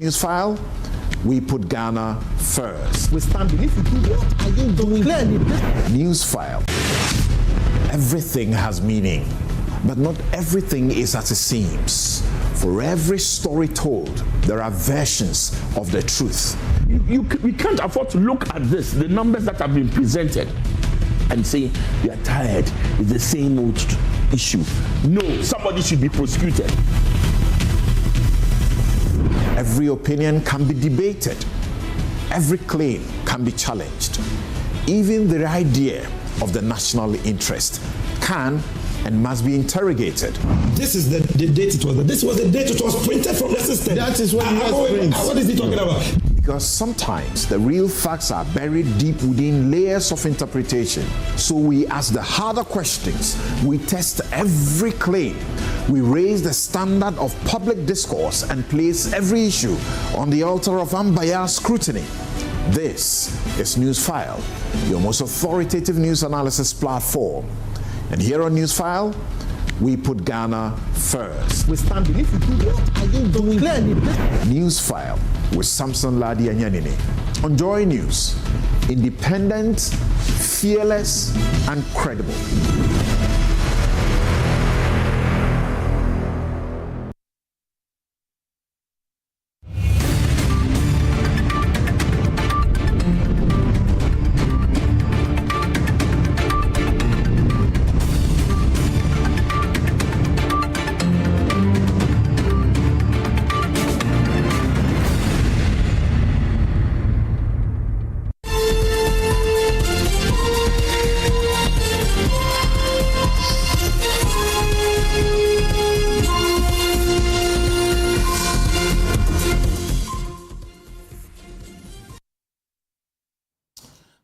NewsFile, we put Ghana first. We stand beneath you. What are you doing? Clearly. NewsFile. Everything has meaning, but not everything is as it seems. For every story told, there are versions of the truth. We can't afford to look at this, the numbers that have been presented, and say, we are tired, it's the same old issue. No, somebody should be prosecuted. Every opinion can be debated. Every claim can be challenged. Even the idea of the national interest can and must be interrogated. This is the date it was. This was the date it was printed from the system. That is what what is he talking about? Because sometimes the real facts are buried deep within layers of interpretation. So we ask the harder questions. We test every claim. We raise the standard of public discourse and place every issue on the altar of unbiased scrutiny. This is NewsFile, your most authoritative news analysis platform. And here on NewsFile, we put Ghana first. We stand beneath you. What are you doing? Clearly. NewsFile with Samson Ladi Anyanini. On Joy News, independent, fearless, and credible.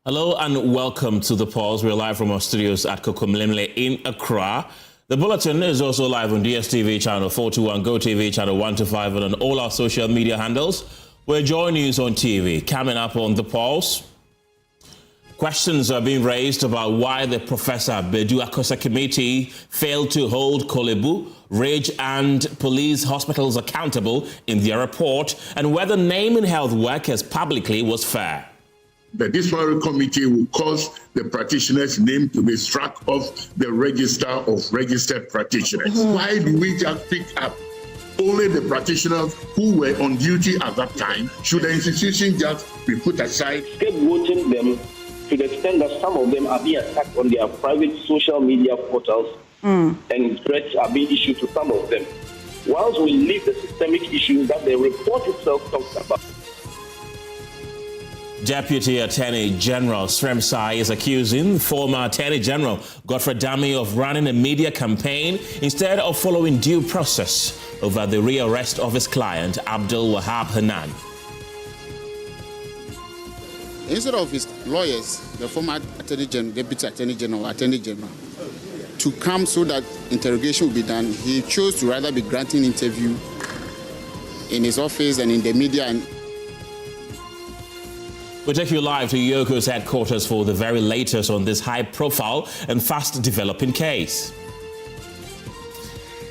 Hello and welcome to The Pulse. We're live from our studios at Kokomlemle in Accra. The bulletin is also live on DSTV channel 421, GoTV channel 125, and on all our social media handles. We're Joy News on TV. Coming up on The Pulse, questions are being raised about why the Professor Badu Akosa Committee failed to hold Korle-Bu, Ridge and police hospitals accountable in their report, and whether naming health workers publicly was fair. The disciplinary committee will cause the practitioner's name to be struck off the register of registered practitioners. Why do we just pick up only the practitioners who were on duty at that time? Should the institution just be put aside? Scapegoating them to the extent that some of them are being attacked on their private social media portals and threats are being issued to some of them. Whilst we leave the systemic issues that the report itself talks about. Deputy Attorney General Sremsai is accusing former Attorney General Godfrey Dami of running a media campaign instead of following due process over the rearrest of his client, Abdul Wahab Hanan. Instead of his lawyers, the former Attorney General, Deputy Attorney General, to come so that interrogation will be done, he chose to rather be granting interview in his office and in the media. We take you live to Yoko's headquarters for the very latest on this high-profile and fast-developing case.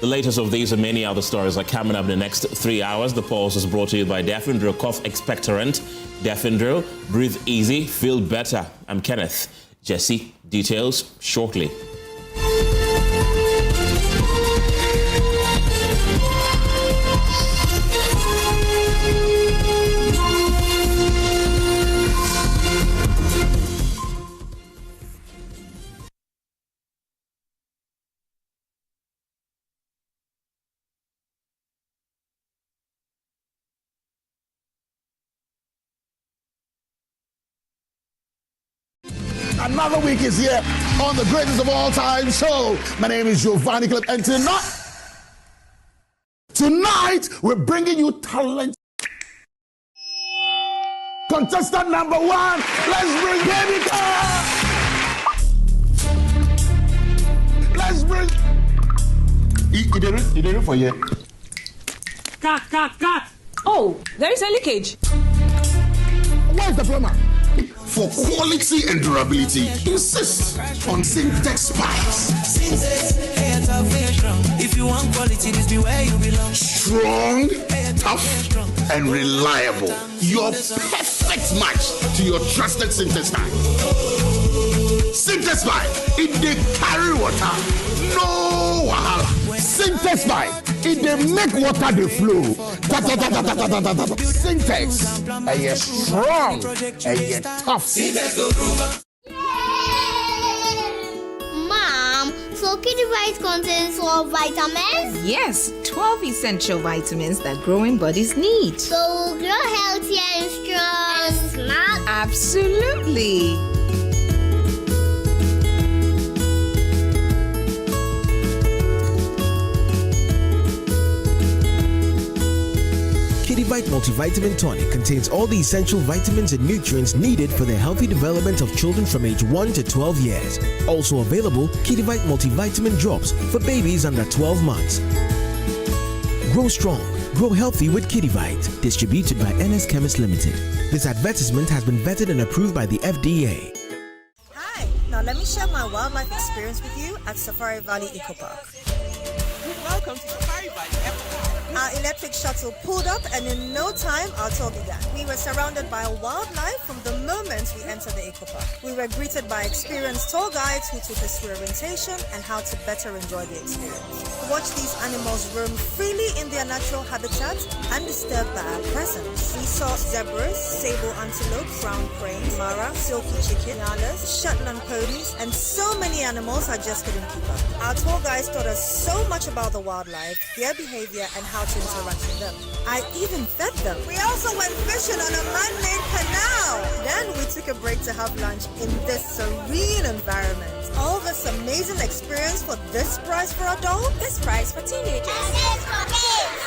The latest of these and many other stories are coming up in the next 3 hours. The Pulse is brought to you by Defendro Cough Expectorant. Defendro, breathe easy, feel better. I'm Kenneth Gyasi. Details shortly. Another week is here on the greatest of all time show. My name is Giovanni Clip, and tonight we're bringing you talent. Contestant number one, let's bring Baby Girl. Let's bring. You did it for you. Cut. Oh, there is a leakage. Where's the plumber? For quality and durability, insist on Syntex pipes. If you want quality, this be where you belong. Strong tough and reliable. Your perfect match to your trusted Syntheside. Syntheside, it dey carry water, no wahala. Syntheside, it dey make water dey flow. Syntex, and you're strong, and you're tough. Mom, so Kiddivites contains 12 vitamins? Yes, 12 essential vitamins that growing bodies need. So we'll grow healthy and strong. And smart? Absolutely. Kidivite Multivitamin Tonic contains all the essential vitamins and nutrients needed for the healthy development of children from age 1 to 12 years. Also available, Kidivite Multivitamin Drops for babies under 12 months. Grow strong, grow healthy with Kidivite. Distributed by NS Chemist Limited. This advertisement has been vetted and approved by the FDA. Hi, now let me share my wildlife experience with you at Safari Valley Eco Park. Welcome to Safari Valley Eco Park. Our electric shuttle pulled up, and in no time our tour began. We were surrounded by wildlife from the moment we entered the eco park. We were greeted by experienced tour guides who took us through orientation and how to better enjoy the experience. Watch these animals roam freely in their natural habitat undisturbed by our presence. We saw zebras, sable antelope, brown cranes, mara, silky chicken, nyalas, Shetland ponies, and so many animals I just couldn't keep up. Our tour guides taught us so much about the wildlife, their behavior, and how to interact with them. I even fed them. We also went fishing on a man-made canal. Then we took a break to have lunch in this serene environment. All this amazing experience for this price for adults, this price for teenagers.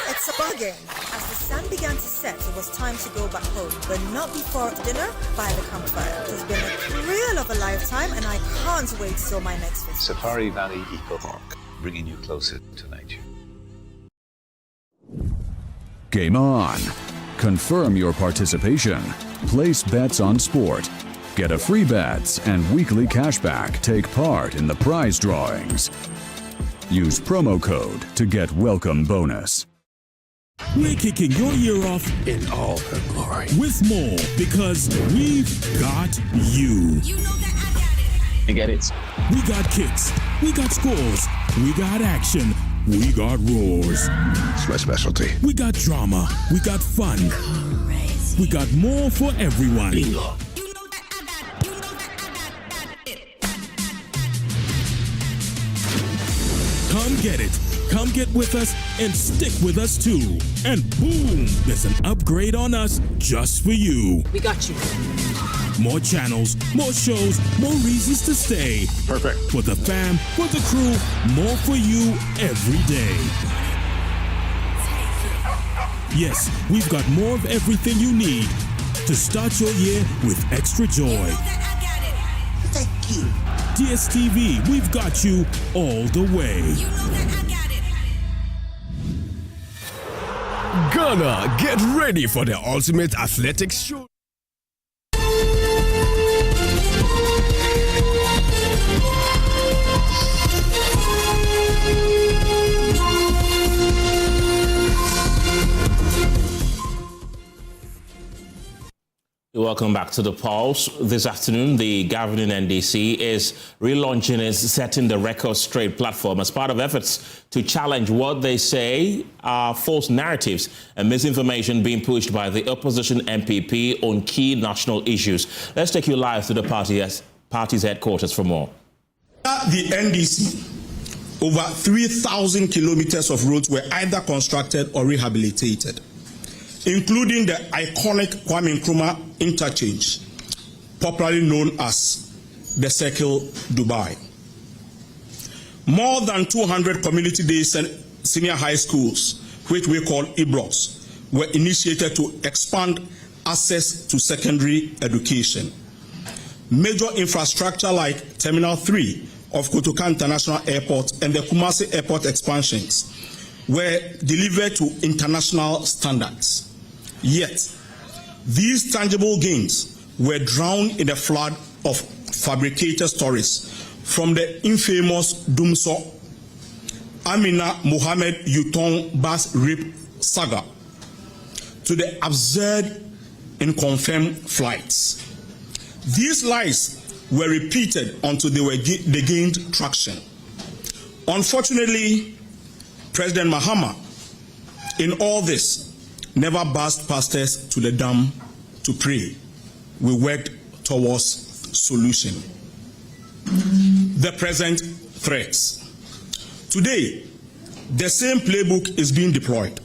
It's a bargain. As the sun began to set, it was time to go back home, but not before dinner by the campfire. It has been a thrill of a lifetime, and I can't wait till my next visit. Safari Valley Eco Park, bringing you closer to nature. Game on. Confirm your participation. Place bets on sport. Get a free bets and weekly cashback. Take part in the prize drawings. Use promo code to get welcome bonus. We're kicking your year off in all her glory. With more, because we've got you. You get it? We got kicks. We got scores. We got action. We got roars. It's my specialty. We got drama. We got fun. We got more for everyone. Bingo. Come get it. Come get with us and stick with us too. And boom, there's an upgrade on us just for you. We got you. More channels, more shows, more reasons to stay. Perfect. For the fam, for the crew, more for you every day. Yes, we've got more of everything you need to start your year with extra joy. Thank you. DSTV, we've got you all the way. Ghana, get ready for the ultimate athletics show. Welcome back to the Pulse. This afternoon, the governing NDC is relaunching its Setting the Record Straight platform as part of efforts to challenge what they say are false narratives and misinformation being pushed by the opposition MPP on key national issues. Let's take you live to the party's headquarters for more. At the NDC, over 3,000 kilometers of roads were either constructed or rehabilitated, including the iconic Kwame Nkrumah interchange, popularly known as the Circle Dubai. More than 200 community days and senior high schools, which we call E-blocks, were initiated to expand access to secondary education. Major infrastructure like Terminal 3 of Kotoka International Airport and the Kumasi Airport expansions were delivered to international standards. Yet, these tangible gains were drowned in a flood of fabricated stories from the infamous Dumso Amina Mohammed Yutong bus rape saga to the absurd and confirmed flights. These lies were repeated until they gained traction. Unfortunately, President Mahama, in all this, never buzzed pastors to the dam to pray. We worked towards solution. The present threats. Today, the same playbook is being deployed.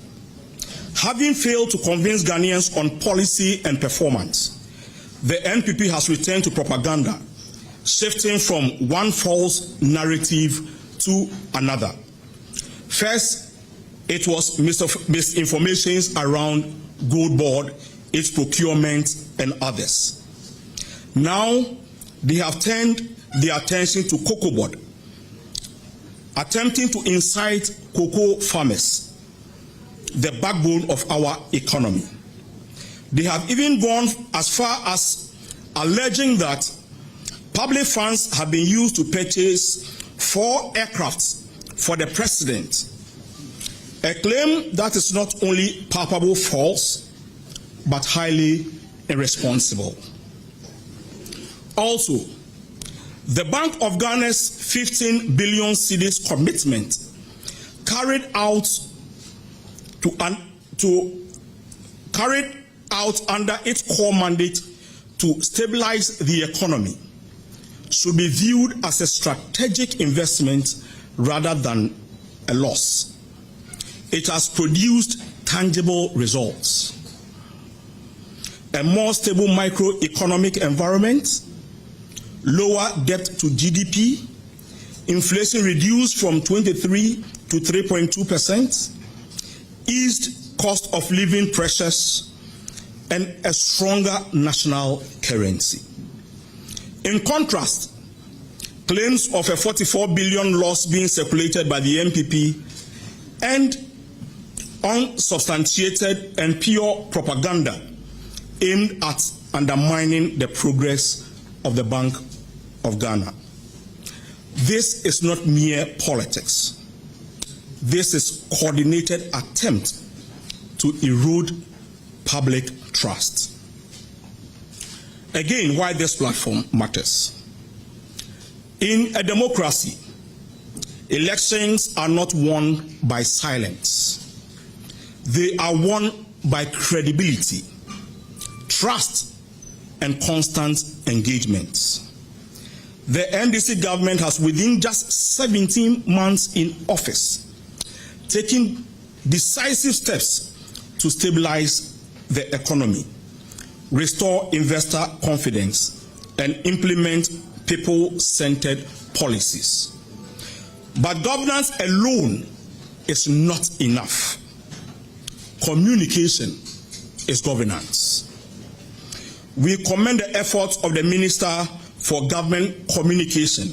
Having failed to convince Ghanaians on policy and performance, the NPP has returned to propaganda, shifting from one false narrative to another. First, it was misinformations around Gold Board, its procurement, and others. Now, they have turned their attention to Cocoa Board, attempting to incite cocoa farmers, the backbone of our economy. They have even gone as far as alleging that public funds have been used to purchase 4 aircrafts for the president, a claim that is not only palpable false, but highly irresponsible. Also, the Bank of Ghana's 15 billion cedis commitment carried out under its core mandate to stabilize the economy should be viewed as a strategic investment rather than a loss. It has produced tangible results. A more stable microeconomic environment, lower debt to GDP, inflation reduced from 23 to 3.2%, eased cost of living pressures, and a stronger national currency. In contrast, claims of a 44 billion loss being circulated by the NPP and unsubstantiated and pure propaganda aimed at undermining the progress of the Bank of Ghana. This is not mere politics. This is coordinated attempt to erode public trust. Again, why this platform matters. In a democracy, elections are not won by silence. They are won by credibility, trust, and constant engagement. The NDC government has, within just 17 months in office, taken decisive steps to stabilize the economy, restore investor confidence, and implement people-centered policies. But governance alone is not enough. Communication is governance. We commend the efforts of the Minister for Government Communication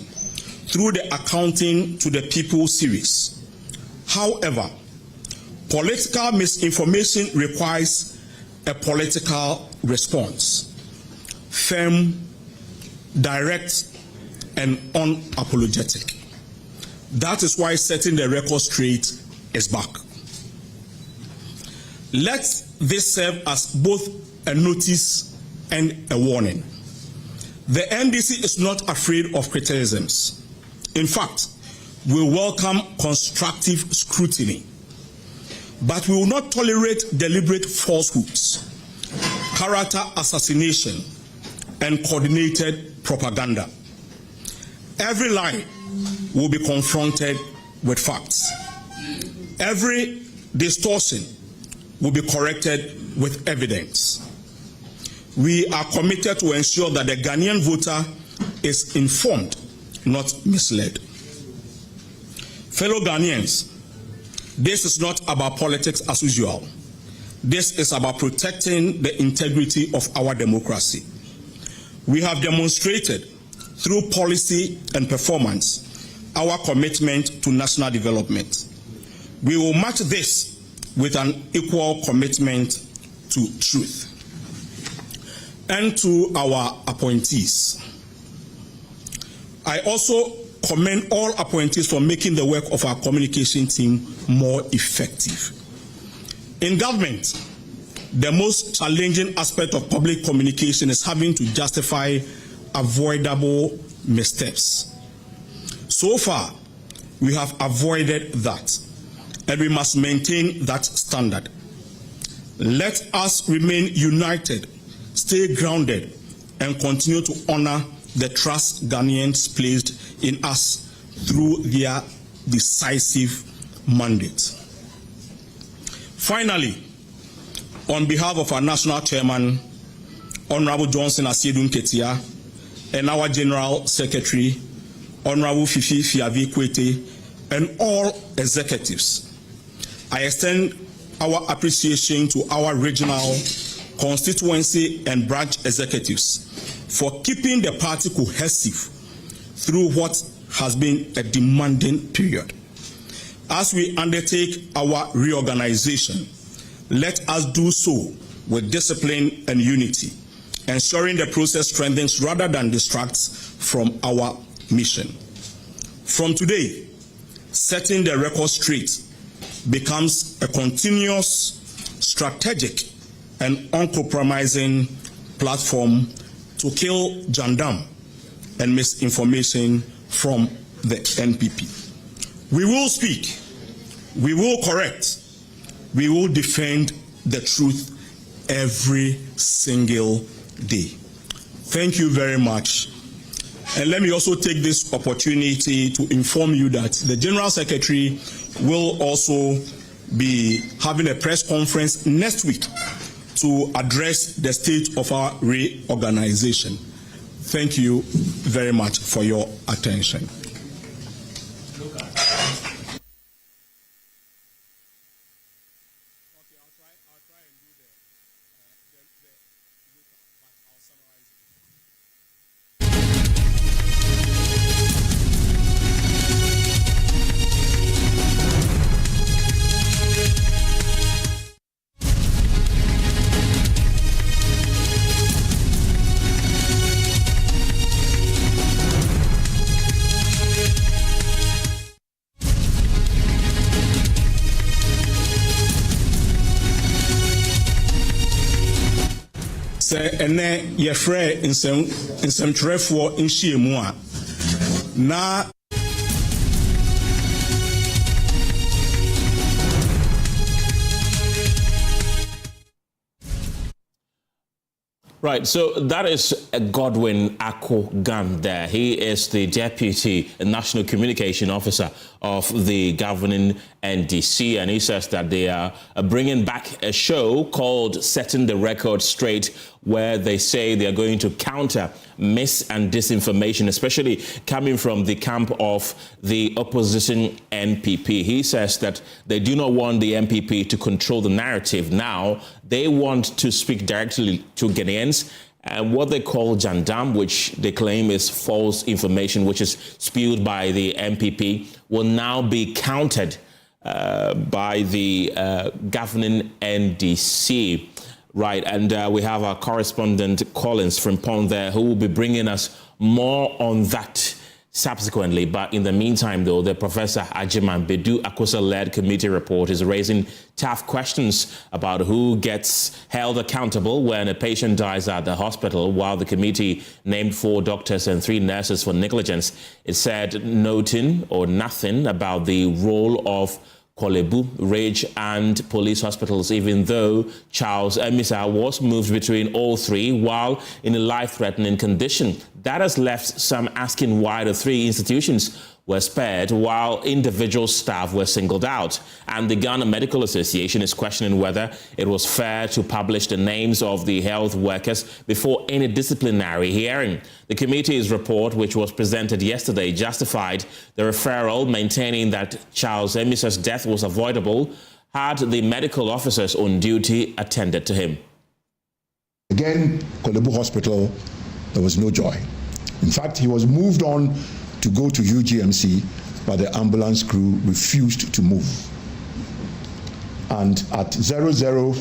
through the Accounting to the People series. However, political misinformation requires a political response, firm, direct, and unapologetic. That is why setting the record straight is back. Let this serve as both a notice and a warning. The NDC is not afraid of criticisms. In fact, we welcome constructive scrutiny. But we will not tolerate deliberate falsehoods, character assassination, and coordinated propaganda. Every lie will be confronted with facts. Every distortion will be corrected with evidence. We are committed to ensure that the Ghanaian voter is informed, not misled. Fellow Ghanaians, this is not about politics as usual. This is about protecting the integrity of our democracy. We have demonstrated through policy and performance our commitment to national development. We will match this with an equal commitment to truth. And to our appointees. I also commend all appointees for making the work of our communication team more effective. In government, the most challenging aspect of public communication is having to justify avoidable missteps. So far, we have avoided that, and we must maintain that standard. Let us remain united, stay grounded, and continue to honor the trust Ghanaians placed in us through their decisive mandate. Finally, on behalf of our national chairman, Honorable Johnson Asiedu Nketia, and our General Secretary, Honorable Fifi Fiavi Kwete, and all executives, I extend our appreciation to our regional, constituency, and branch executives for keeping the party cohesive through what has been a demanding period. As we undertake our reorganization, let us do so with discipline and unity, ensuring the process strengthens rather than distracts from our mission. From today, setting the record straight becomes a continuous, strategic, and uncompromising platform to kill Jandam and misinformation from the NPP. We will speak, we will correct, we will defend the truth every single day. Thank you very much. And let me also take this opportunity to inform you that the General Secretary will also be having a press conference next week to address the state of our reorganization. Thank you very much for your attention. Ene yefre nsɛmtwerɛfoɔ nhyiamu a na Right, so that is Godwin Akogam there. He is the Deputy National Communication Officer of the governing NDC, and he says that they are bringing back a show called Setting the Record Straight, where they say they are going to counter mis and disinformation, especially coming from the camp of the opposition NPP. He says that they do not want the NPP to control the narrative now. They want to speak directly to Ghanaians, and what they call Jandam, which they claim is false information, which is spewed by the NPP, will now be countered by the governing NDC. Right, and we have our correspondent Collins from Pond there, who will be bringing us more on that subsequently. But in the meantime, though, the Professor Ajiman Badu Akosa-led committee report is raising tough questions about who gets held accountable when a patient dies at the hospital, while the committee named 4 doctors and 3 nurses for negligence. It said nothing about the role of Korle-Bu, Rage and police hospitals, even though Charles Emisa was moved between all 3 while in a life-threatening condition. That has left some asking why the 3 institutions were spared while individual staff were singled out. And the Ghana Medical Association is questioning whether it was fair to publish the names of the health workers before any disciplinary hearing. The committee's report, which was presented yesterday, justified the referral, maintaining that Charles Emisa's death was avoidable had the medical officers on duty attended to him. Again, Korle-Bu Hospital, there was no joy. In fact, he was moved on to go to UGMC, but the ambulance crew refused to move. And at 0030,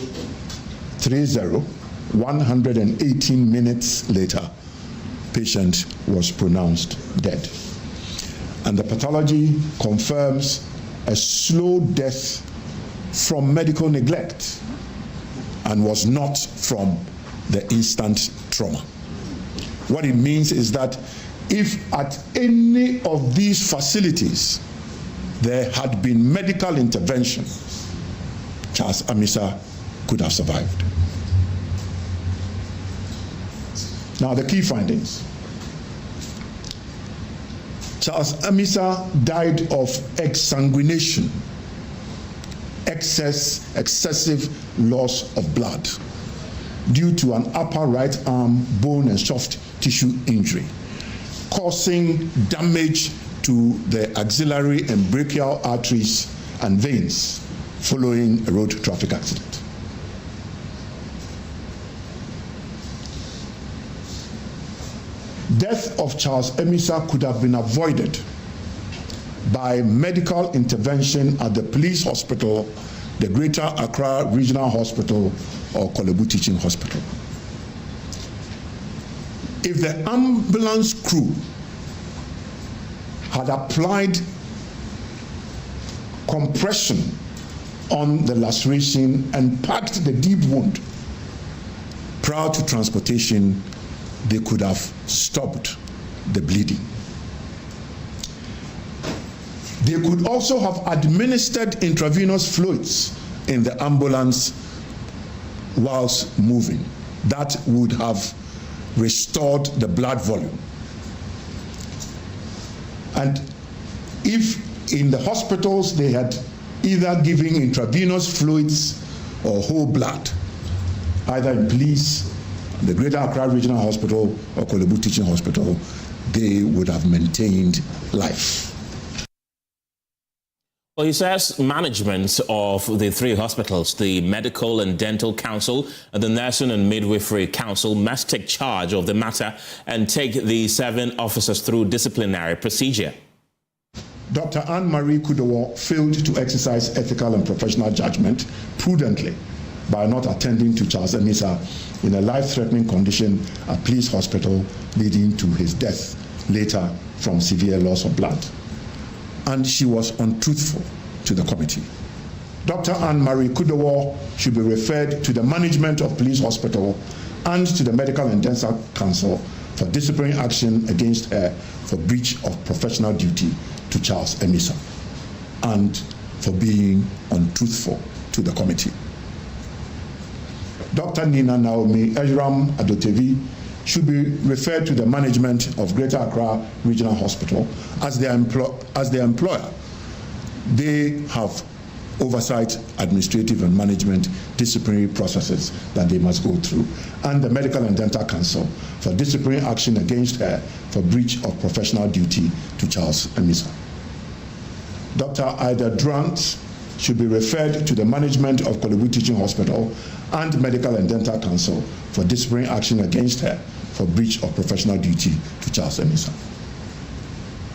118 minutes later, patient was pronounced dead. And the pathology confirms a slow death from medical neglect. and was not from the instant trauma. What it means is that if at any of these facilities there had been medical intervention, Charles Amisa could have survived. Now, the key findings. Charles Amisa died of exsanguination, excessive loss of blood due to an upper right arm bone and soft tissue injury, causing damage to the axillary and brachial arteries and veins following a road traffic accident. Death of Charles Amisa could have been avoided by medical intervention at the police hospital, the Greater Accra Regional Hospital, or Korle-Bu Teaching Hospital. If the ambulance crew had applied compression on the laceration and packed the deep wound prior to transportation, they could have stopped the bleeding. They could also have administered intravenous fluids in the ambulance whilst moving. That would have restored the blood volume. And if in the hospitals they had either given intravenous fluids or whole blood, either in police, the Greater Accra Regional Hospital, or Korle-Bu Teaching Hospital, they would have maintained life. Well, he says management of the three hospitals, the Medical and Dental Council and the Nursing and Midwifery Council, must take charge of the matter and take the 7 officers through disciplinary procedure. Dr. Anne-Marie Kudowo failed to exercise ethical and professional judgment prudently by not attending to Charles Amisa in a life-threatening condition at Police Hospital, leading to his death later from severe loss of blood. And she was untruthful to the committee. Dr. Anne-Marie Kudowo should be referred to the management of Police Hospital and to the Medical and Dental Council for disciplinary action against her for breach of professional duty to Charles Amisa and for being untruthful to the committee. Dr. Nina Naomi Ejram Adotevi should be referred to the management of Greater Accra Regional Hospital as their employer. They have oversight, administrative and management disciplinary processes that they must go through, and the Medical and Dental Council for disciplinary action against her for breach of professional duty to Charles Amisa. Dr. Ida Durant should be referred to the management of Korle-Bu Teaching Hospital and Medical and Dental Council for disciplinary action against her for breach of professional duty to Charles Amisa.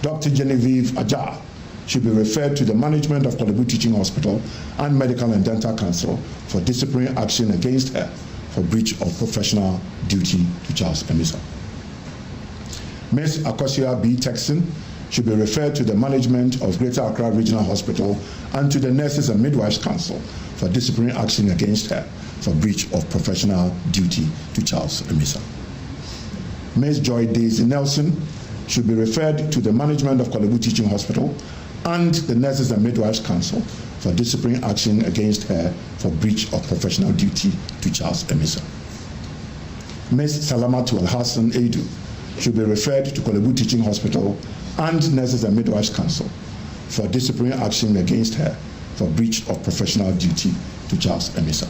Dr. Genevieve Ajar should be referred to the management of Korle-Bu Teaching Hospital and Medical and Dental Council for disciplinary action against her for breach of professional duty to Charles Amisa. Ms. Akosa B. Texan should be referred to the management of Greater Accra Regional Hospital and to the Nurses and Midwives Council for disciplinary action against her for breach of professional duty to Charles Amisa. Ms. Joy Daisy Nelson should be referred to the management of Korle-Bu Teaching Hospital and the Nurses and Midwives Council for disciplinary action against her for breach of professional duty to Charles Amisa. Ms. Salamatu Al-Hassan Edu should be referred to Korle-Bu Teaching Hospital and Nurses and Midwives Council for disciplinary action against her for breach of professional duty to Charles Amisa.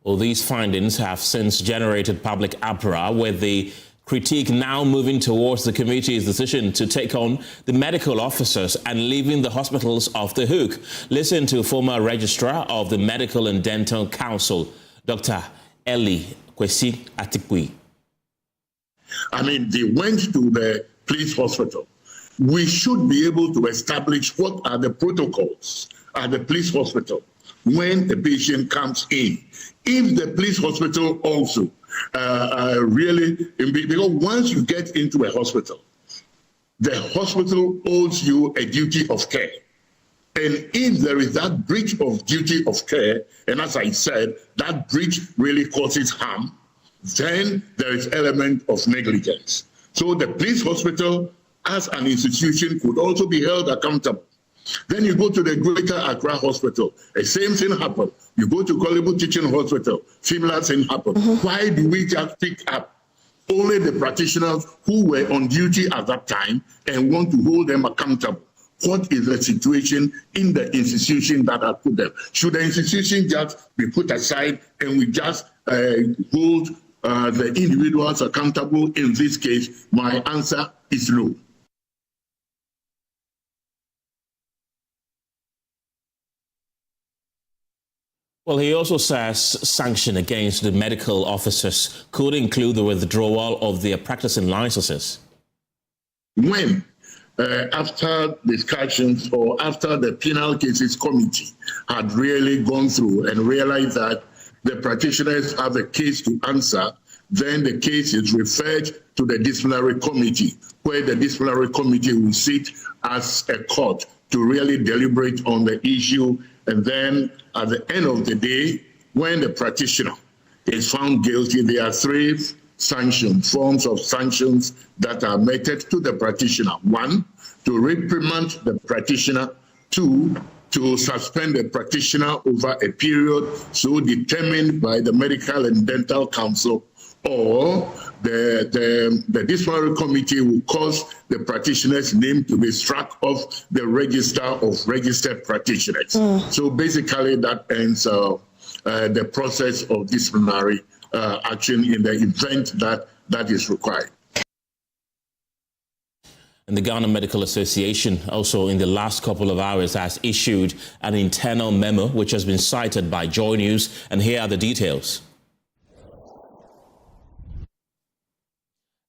Well, these findings have since generated public uproar, with the critique now moving towards the committee's decision to take on the medical officers and leaving the hospitals off the hook. Listen to former registrar of the Medical and Dental Council, Dr. Korle-Bu. I mean, they went to the police hospital. We should be able to establish what are the protocols at the police hospital when a patient comes in. If the police hospital also really, because once you get into a hospital, the hospital owes you a duty of care. And if there is that breach of duty of care, and as I said, that breach really causes harm, then there is element of negligence. So the police hospital as an institution could also be held accountable. Then you go to the Greater Accra Hospital, the same thing happened. You go to Korle-Bu Teaching Hospital, similar thing happened. Why do we just pick up only the practitioners who were on duty at that time and want to hold them accountable? What is the situation in the institution that has put them? Should the institution just be put aside and we just hold the individuals accountable? In this case, my answer is no. Well, he also says sanction against the medical officers could include the withdrawal of their practicing licenses. When, after discussions or after the penal cases committee had really gone through and realized that the practitioners have a case to answer, then the case is referred to the disciplinary committee, where the disciplinary committee will sit as a court to really deliberate on the issue. And then at the end of the day, when the practitioner is found guilty, there are three forms of sanctions that are meted to the practitioner. One, to reprimand the practitioner. Two, to suspend the practitioner over a period so determined by the Medical and Dental Council, or the disciplinary committee will cause the practitioner's name to be struck off the register of registered practitioners. So basically that ends the process of disciplinary action in the event that is required. And the Ghana Medical Association also in the last couple of hours has issued an internal memo which has been cited by Joy News, and here are the details.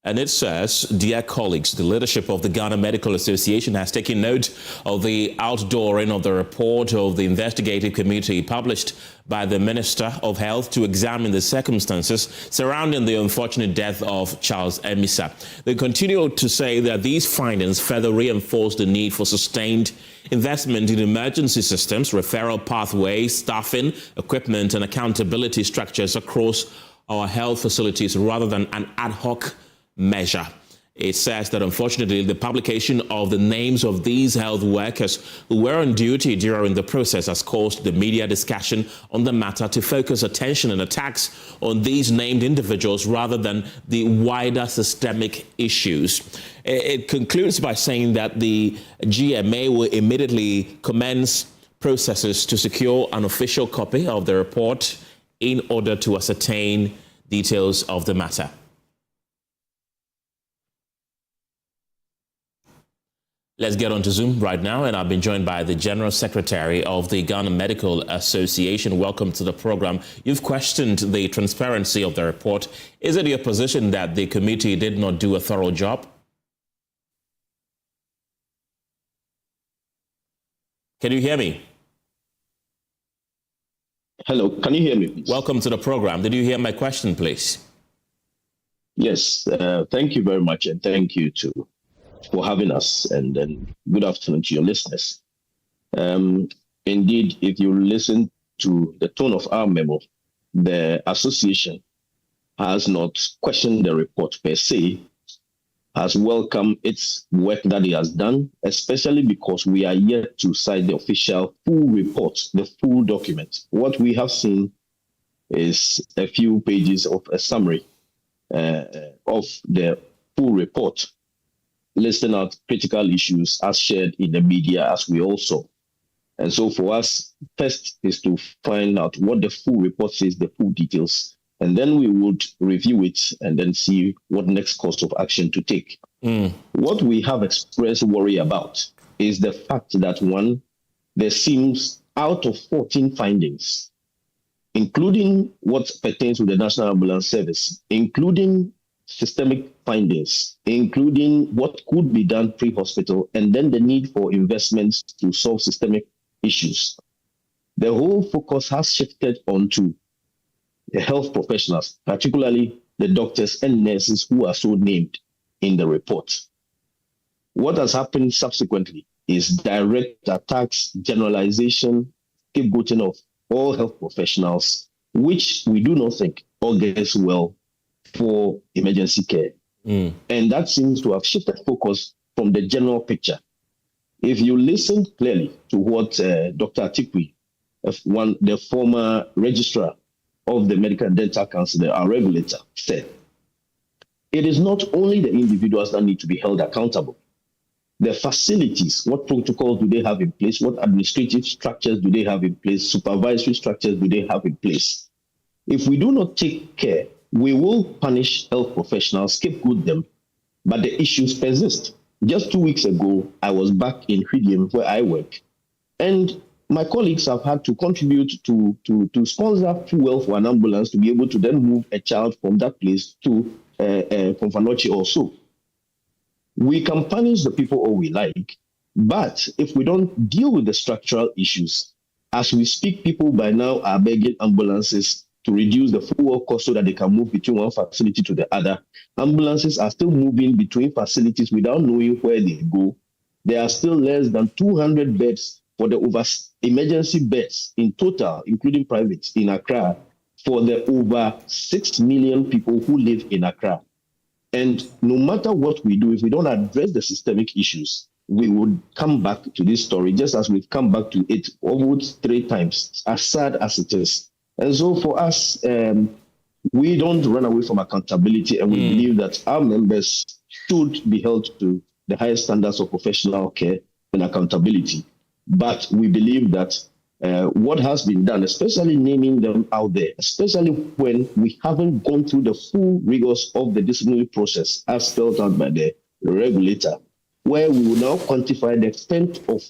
And it says, dear colleagues, the leadership of the Ghana Medical Association has taken note of the outdooring of the report of the investigative committee published by the Minister of Health to examine the circumstances surrounding the unfortunate death of Charles Emisa. They continue to say that these findings further reinforce the need for sustained investment in emergency systems, referral pathways, staffing, equipment, and accountability structures across our health facilities rather than an ad hoc measure. It says that unfortunately the publication of the names of these health workers who were on duty during the process has caused the media discussion on the matter to focus attention and attacks on these named individuals rather than the wider systemic issues. It concludes by saying that the GMA will immediately commence processes to secure an official copy of the report in order to ascertain details of the matter. Let's get on to Zoom right now, and I've been joined by the General Secretary of the Ghana Medical Association. Welcome to the program. You've questioned the transparency of the report. Is it your position that the committee did not do a thorough job? Can you hear me? Hello, can you hear me, please? Welcome to the program. Did you hear my question, please? Yes, thank you very much, and thank you for having us, and then good afternoon to your listeners. Indeed, if you listen to the tone of our memo, the association has not questioned the report per se, has welcomed its work that it has done, especially because we are yet to cite the official full report, the full document. What we have seen is a few pages of a summary of the full report, listing out critical issues as shared in the media, as we also. And so for us, first is to find out what the full report says, the full details, and then we would review it and then see what next course of action to take. What we have expressed worry about is the fact that, one, there seems out of 14 findings, including what pertains to the National Ambulance Service, including systemic findings, including what could be done pre-hospital, and then the need for investments to solve systemic issues. The whole focus has shifted onto the health professionals, particularly the doctors and nurses who are so named in the report. What has happened subsequently is direct attacks, generalization, scapegoating of all health professionals, which we do not think augurs well for emergency care. And that seems to have shifted focus from the general picture. If you listen clearly to what Dr. Cttee, the former registrar of the Medical and Dental Council, our regulator, said, it is not only the individuals that need to be held accountable. The facilities, what protocols do they have in place? What administrative structures do they have in place? Supervisory structures do they have in place? If we do not take care, we will punish health professionals, scapegoat them, but the issues persist. Just 2 weeks ago, I was back in Hwidium where I work, and my colleagues have had to contribute to sponsor fuel for an ambulance to be able to then move a child from that place to Konfanochi also. We can punish the people all we like, but if we don't deal with the structural issues, as we speak, people by now are begging ambulances to reduce the fuel cost so that they can move between one facility to the other. Ambulances are still moving between facilities without knowing where they go. There are still less than 200 beds for the emergency beds in total, including private, in Accra, for the over 6 million people who live in Accra. And no matter what we do, if we don't address the systemic issues, we would come back to this story, just as we've come back to it almost 3 times, as sad as it is. And so for us, we don't run away from accountability, and we believe that our members should be held to the highest standards of professional care and accountability. But we believe that what has been done, especially naming them out there, especially when we haven't gone through the full rigors of the disciplinary process as spelled out by the regulator, where we will now quantify the extent of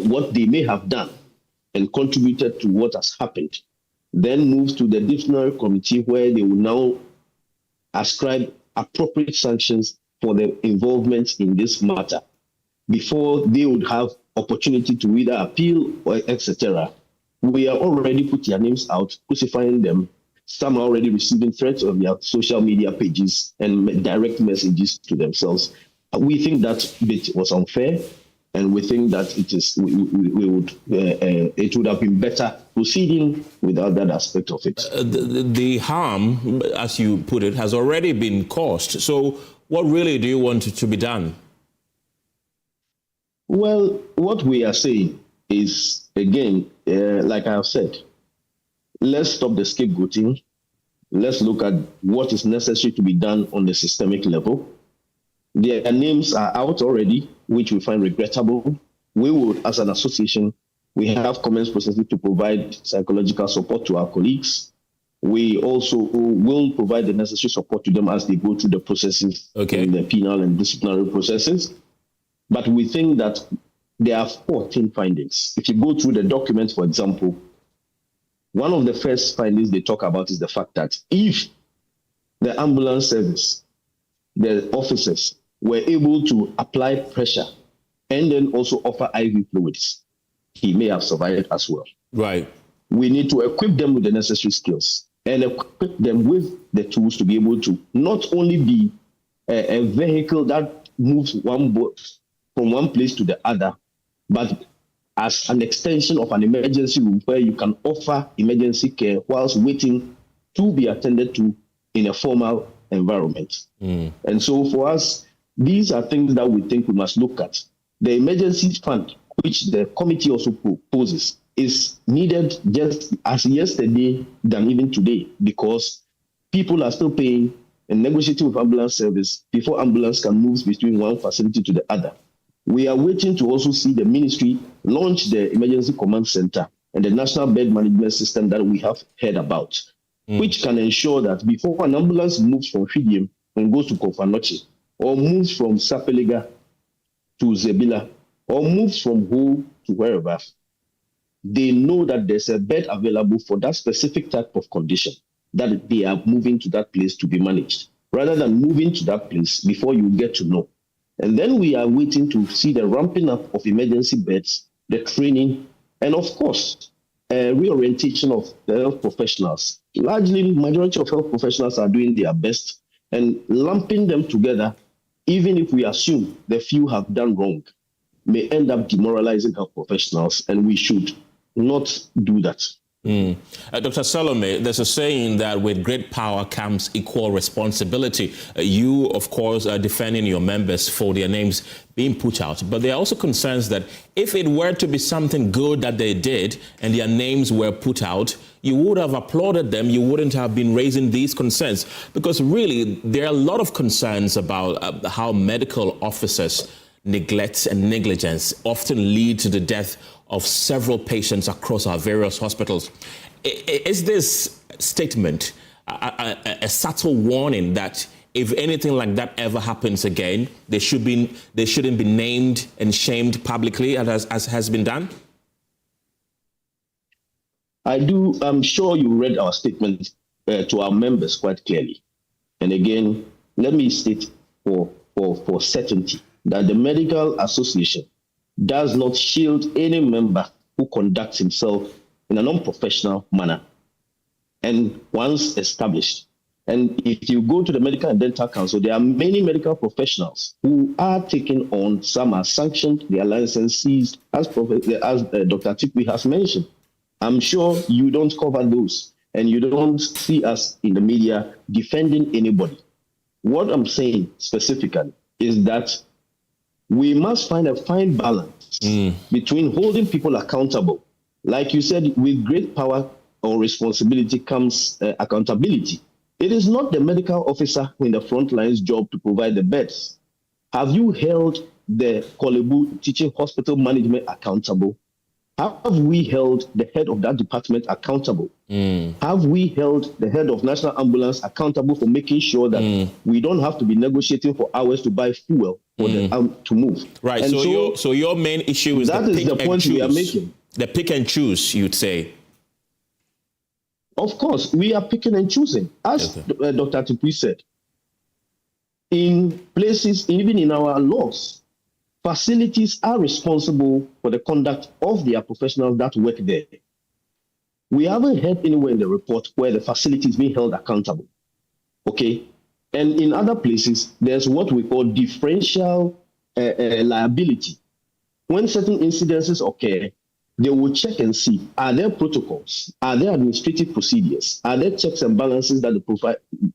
what they may have done and contributed to what has happened, then moves to the disciplinary committee where they will now ascribe appropriate sanctions for the involvement in this matter before they would have opportunity to either appeal or etc. We are already putting their names out, crucifying them. Some are already receiving threats on their social media pages and direct messages to themselves. We think that bit was unfair, and we think that it would have been better proceeding without that aspect of it. The harm, as you put it, has already been caused. So what really do you want to be done? Well, what we are saying is, again, like I have said, let's stop the scapegoating. Let's look at what is necessary to be done on the systemic level. Their names are out already, which we find regrettable. We would, as an association, we have comments processes to provide psychological support to our colleagues. We also will provide the necessary support to them as they go through the processes, in the penal and disciplinary processes. But we think that there are 14 findings. If you go through the documents, for example, one of the first findings they talk about is the fact that if the ambulance service, the officers, were able to apply pressure and then also offer IV fluids, he may have survived as well. Right. We need to equip them with the necessary skills and equip them with the tools to be able to not only be a vehicle that moves from one place to the other, but as an extension of an emergency room where you can offer emergency care whilst waiting to be attended to in a formal environment. And so for us, these are things that we think we must look at. The emergency fund, which the committee also proposes, is needed just as yesterday than even today, because people are still paying and negotiating with ambulance service before ambulance can move between one facility to the other. We are waiting to also see the ministry launch the emergency command center and the national bed management system that we have heard about, which can ensure that before an ambulance moves from Fidium and goes to Kofanochi, or moves from Sapeliga to Zebila, or moves from Ho to wherever, they know that there's a bed available for that specific type of condition, that they are moving to that place to be managed, rather than moving to that place before you get to know. And then we are waiting to see the ramping up of emergency beds, the training, and of course, a reorientation of the health professionals. Largely, majority of health professionals are doing their best, and lumping them together, even if we assume the few have done wrong, may end up demoralizing health professionals, and we should not do that. Dr. Salome, there's a saying that with great power comes equal responsibility. You, of course, are defending your members for their names being put out, but there are also concerns that if it were to be something good that they did and their names were put out, you would have applauded them, you wouldn't have been raising these concerns. Because really, there are a lot of concerns about how medical officers' neglect and negligence often lead to the death of several patients across our various hospitals. Is this statement a subtle warning that if anything like that ever happens again, they shouldn't be named and shamed publicly as has been done? I'm sure you read our statement to our members quite clearly. And again, let me state for certainty that the Medical Association does not shield any member who conducts himself in an unprofessional manner. And once established, and if you go to the Medical and Dental Council, there are many medical professionals who are taken on, some are sanctioned, their license seized, as Dr. Cttee has mentioned. I'm sure you don't cover those, and you don't see us in the media defending anybody. What I'm saying specifically is that we must find a fine balance between holding people accountable. Like you said, with great power or responsibility comes accountability. It is not the medical officer in the front line's job to provide the beds. Have you held the Korle-Bu teaching hospital management accountable? Have we held the head of that department accountable? Have we held the head of National Ambulance accountable for making sure that we don't have to be negotiating for hours to buy fuel for them to move? Right. So your main issue is that the is pick the and point choose. we are making. The pick and choose, you'd say. Of course, we are picking and choosing. As Dr. Cttee said, in places, even in our laws, facilities are responsible for the conduct of their professionals that work there. We haven't heard anywhere in the report where the facility is being held accountable. Okay? And in other places, there's what we call differential liability. When certain incidences occur, they will check and see, are there protocols? Are there administrative procedures? Are there checks and balances that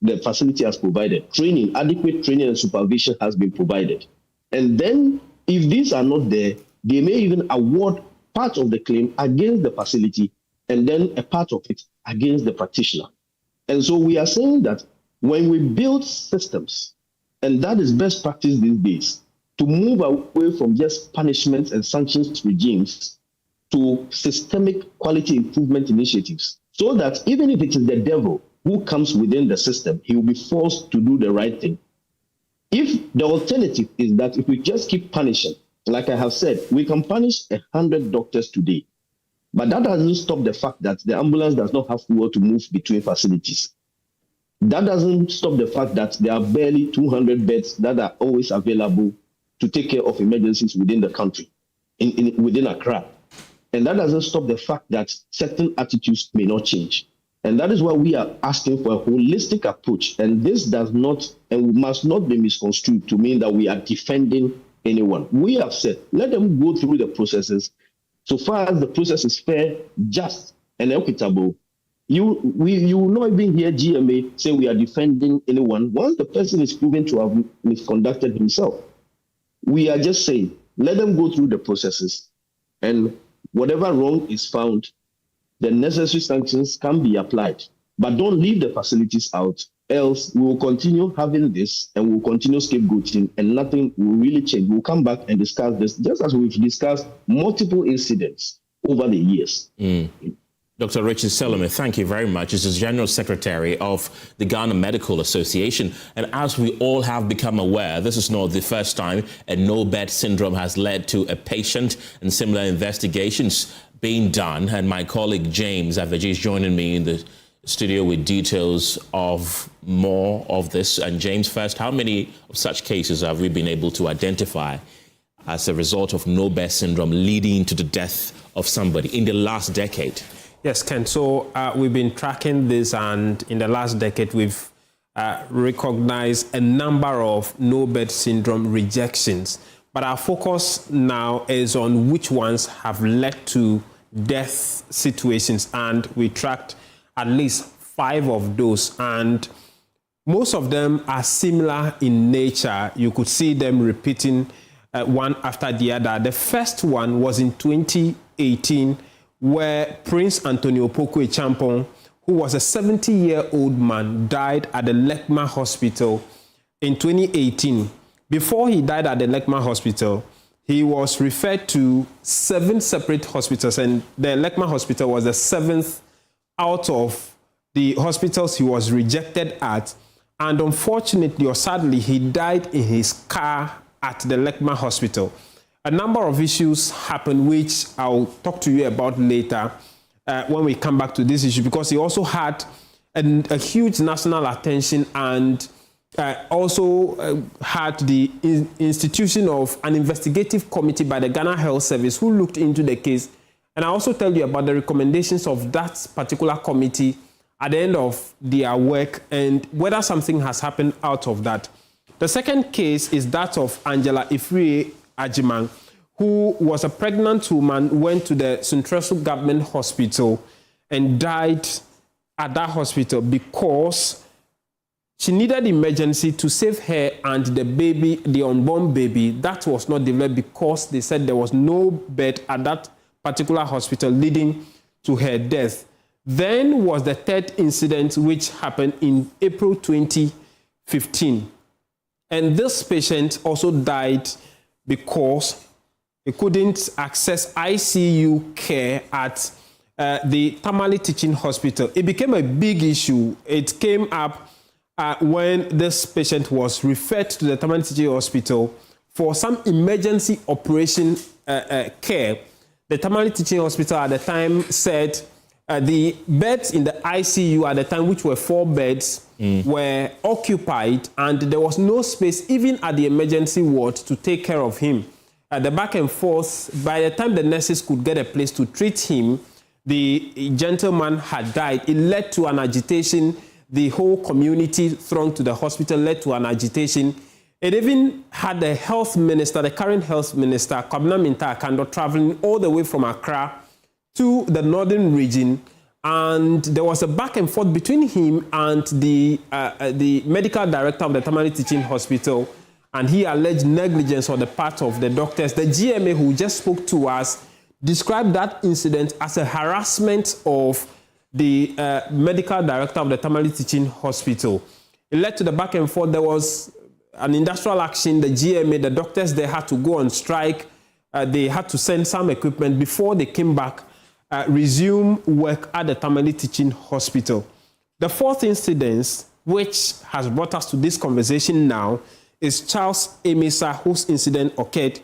the facility has provided? Training, adequate training and supervision has been provided. And then, if these are not there, they may even award part of the claim against the facility and then a part of it against the practitioner. And so we are saying that when we build systems, and that is best practice these days, to move away from just punishments and sanctions regimes to systemic quality improvement initiatives, so that even if it is the devil who comes within the system, he will be forced to do the right thing. If the alternative is that if we just keep punishing, like I have said, we can punish 100 doctors today, but that doesn't stop the fact that the ambulance does not have fuel to move between facilities. That doesn't stop the fact that there are barely 200 beds that are always available to take care of emergencies within the country, within Accra. And that doesn't stop the fact that certain attitudes may not change. And that is why we are asking for a holistic approach. And this does not and must not be misconstrued to mean that we are defending anyone. We have said, let them go through the processes. So far as the process is fair, just, and equitable, you will not even hear GMA say we are defending anyone once the person is proven to have misconducted himself. We are just saying, let them go through the processes, and whatever wrong is found, the necessary sanctions can be applied. But don't leave the facilities out Else, we will continue having this and we'll continue scapegoating and nothing will really change. We'll come back and discuss this just as we've discussed multiple incidents over the years. Dr. Richard Salome, thank you very much. This is General Secretary of the Ghana Medical Association. And as we all have become aware, this is not the first time a no-bed syndrome has led to a patient and similar investigations being done. And my colleague James Aveji is joining me in the studio with details of more of this. And James, first, how many of such cases have we been able to identify as a result of no-bed syndrome leading to the death of somebody in the last decade? Yes, Ken. So we've been tracking this, and in the last decade, we've recognized a number of no-bed syndrome rejections. But our focus now is on which ones have led to death situations, and we tracked at least 5 of those, and most of them are similar in nature. You could see them repeating one after the other. The first one was in 2018, where Prince Antonio Poku Champong, who was a 70-year-old man, died at the Lekma Hospital in 2018. Before he died at the Lekma Hospital, he was referred to 7 separate hospitals, and the Lekma Hospital was the 7th out of the hospitals he was rejected at. And unfortunately or sadly, he died in his car at the Lekma Hospital. A number of issues happened, which I'll talk to you about later when we come back to this issue, because he also had a huge national attention and also had the institution of an investigative committee by the Ghana Health Service who looked into the case. And I also tell you about the recommendations of that particular committee at the end of their work and whether something has happened out of that. The second case is that of Angela Ifrie Ajimang, who was a pregnant woman, went to the Suntresu Government Hospital and died at that hospital because she needed emergency to save her and the baby, the unborn baby. That was not developed because they said there was no bed at that particular hospital, leading to her death. Then was the third incident, which happened in April 2015. And this patient also died because he couldn't access ICU care at the Tamale Teaching Hospital. It became a big issue. It came up when this patient was referred to the Tamale Teaching Hospital for some emergency operation care. The Tamale Teaching Hospital at the time said the beds in the ICU at the time, which were 4 beds, were occupied, and there was no space even at the emergency ward to take care of him. The back and forth, by the time the nurses could get a place to treat him, the gentleman had died. It led to an agitation. The whole community thronged to the hospital, led to an agitation. It even had the health minister, the current health minister, Kwabena Minta Akando, traveling all the way from Accra to the northern region. And there was a back and forth between him and the medical director of the Tamale Teaching Hospital. And he alleged negligence on the part of the doctors. The GMA who just spoke to us described that incident as a harassment of the medical director of the Tamale Teaching Hospital. It led to the back and forth. There was an industrial action. The GMA, the doctors, they had to go on strike. They had to send some equipment before they came back, resume work at the Tamale Teaching Hospital. The fourth incident, which has brought us to this conversation now, is Charles Emesa, whose incident occurred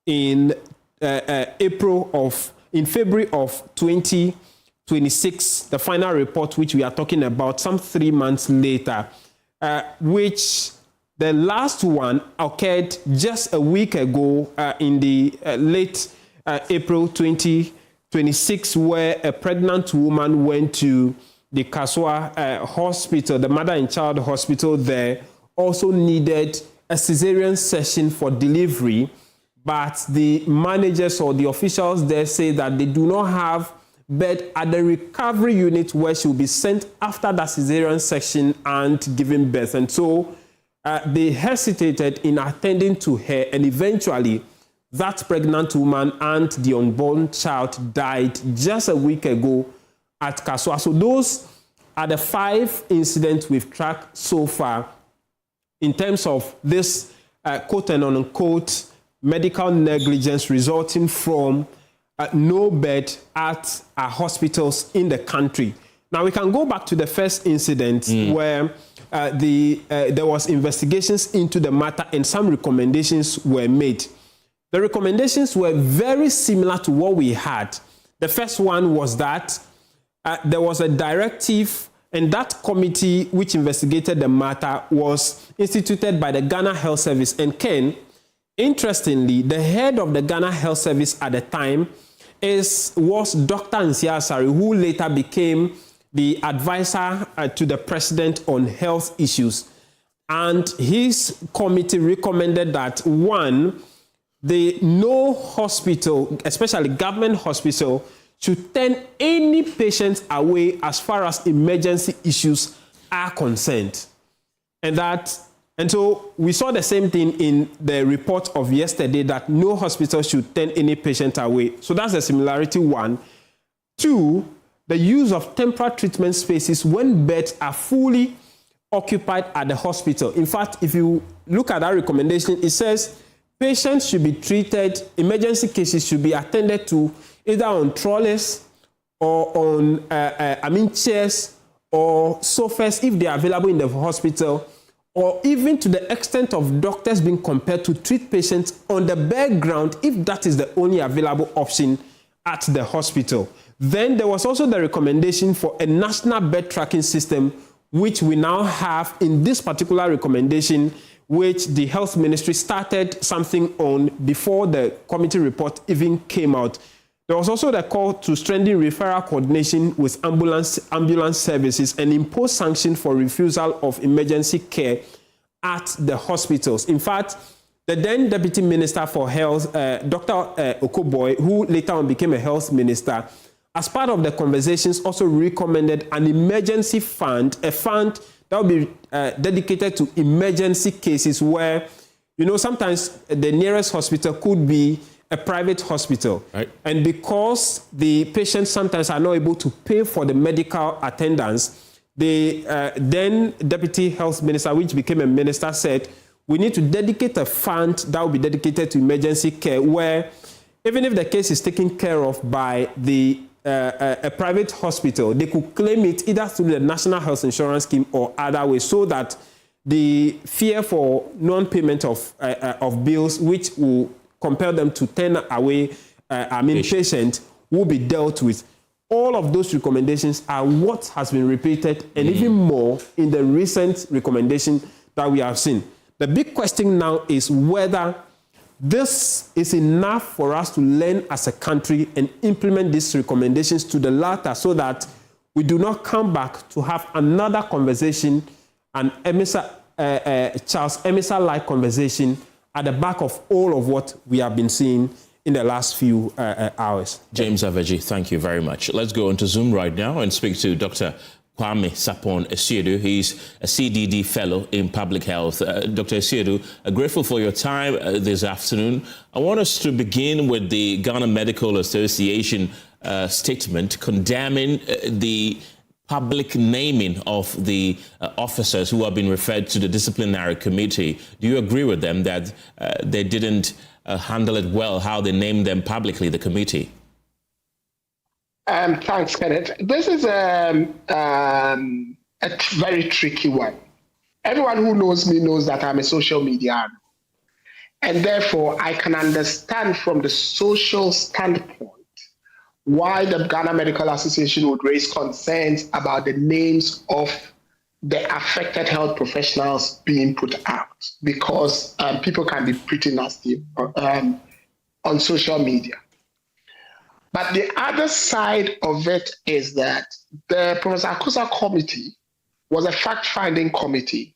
in February of 2026. The final report, which we are talking about, some 3 months later, which the last one occurred just a week ago in the late April 2026, where a pregnant woman went to the Kaswa hospital, the mother and child hospital there, also needed a cesarean session for delivery, but the managers or the officials there say that they do not have bed at the recovery unit where she will be sent after that cesarean section and giving birth. And so they hesitated in attending to her, and eventually that pregnant woman and the unborn child died just a week ago at Kaswa. So those are the 5 incidents we've tracked so far in terms of this quote and unquote medical negligence resulting from no bed at our hospitals in the country. Now we can go back to the first incident where there was investigations into the matter and some recommendations were made. The recommendations were very similar to what we had. The first one was that there was a directive, and that committee which investigated the matter was instituted by the Ghana Health Service. And Ken, interestingly, the head of the Ghana Health Service at the time was Dr. Nsia Asari, who later became the advisor to the president on health issues. And his committee recommended that, one, no hospital, especially government hospital, should turn any patients away as far as emergency issues are concerned. And so we saw the same thing in the report of yesterday, that no hospital should turn any patient away. So that's the similarity, one. Two, the use of temporary treatment spaces when beds are fully occupied at the hospital. In fact, if you look at that recommendation, it says patients should be treated, emergency cases should be attended to either on trolleys or on chairs or sofas if they are available in the hospital, or even to the extent of doctors being compelled to treat patients on the bare ground if that is the only available option at the hospital. Then there was also the recommendation for a national bed tracking system, which we now have in this particular recommendation, which the health ministry started something on before the committee report even came out. There was also the call to strengthen referral coordination with ambulance services and impose sanctions for refusal of emergency care at the hospitals. In fact, the then Deputy Minister for Health, Dr. Okoboy, who later on became a health minister, as part of the conversations also recommended an emergency fund, a fund that will be dedicated to emergency cases where, sometimes the nearest hospital could be a private hospital. Right. And because the patients sometimes are not able to pay for the medical attendance, the then Deputy Health Minister, which became a minister, said, we need to dedicate a fund that will be dedicated to emergency care, where even if the case is taken care of by a private hospital, they could claim it either through the National Health Insurance Scheme or other ways, so that the fear for non-payment of bills, which will compel them to turn away patient, will be dealt with. All of those recommendations are what has been repeated, and even more in the recent recommendation that we have seen. The big question now is whether this is enough for us to learn as a country and implement these recommendations to the latter, so that we do not come back to have another conversation, an Charles Emisa-like conversation at the back of all of what we have been seeing in the last few hours. James Aveji, thank you very much. Let's go on to Zoom right now and speak to Dr. Kwame Sapon Asiedu. He's a CDD fellow in public health. Dr. Asiedu, grateful for your time this afternoon. I want us to begin with the Ghana Medical Association statement condemning the public naming of the officers who have been referred to the disciplinary committee. Do you agree with them that they didn't handle it well, how they named them publicly, the committee? Thanks, Kenneth. This is a very tricky one. Everyone who knows me knows that I'm a social media animal. And therefore, I can understand from the social standpoint why the Ghana Medical Association would raise concerns about the names of the affected health professionals being put out, because people can be pretty nasty on social media. But the other side of it is that the Professor Akosa committee was a fact-finding committee.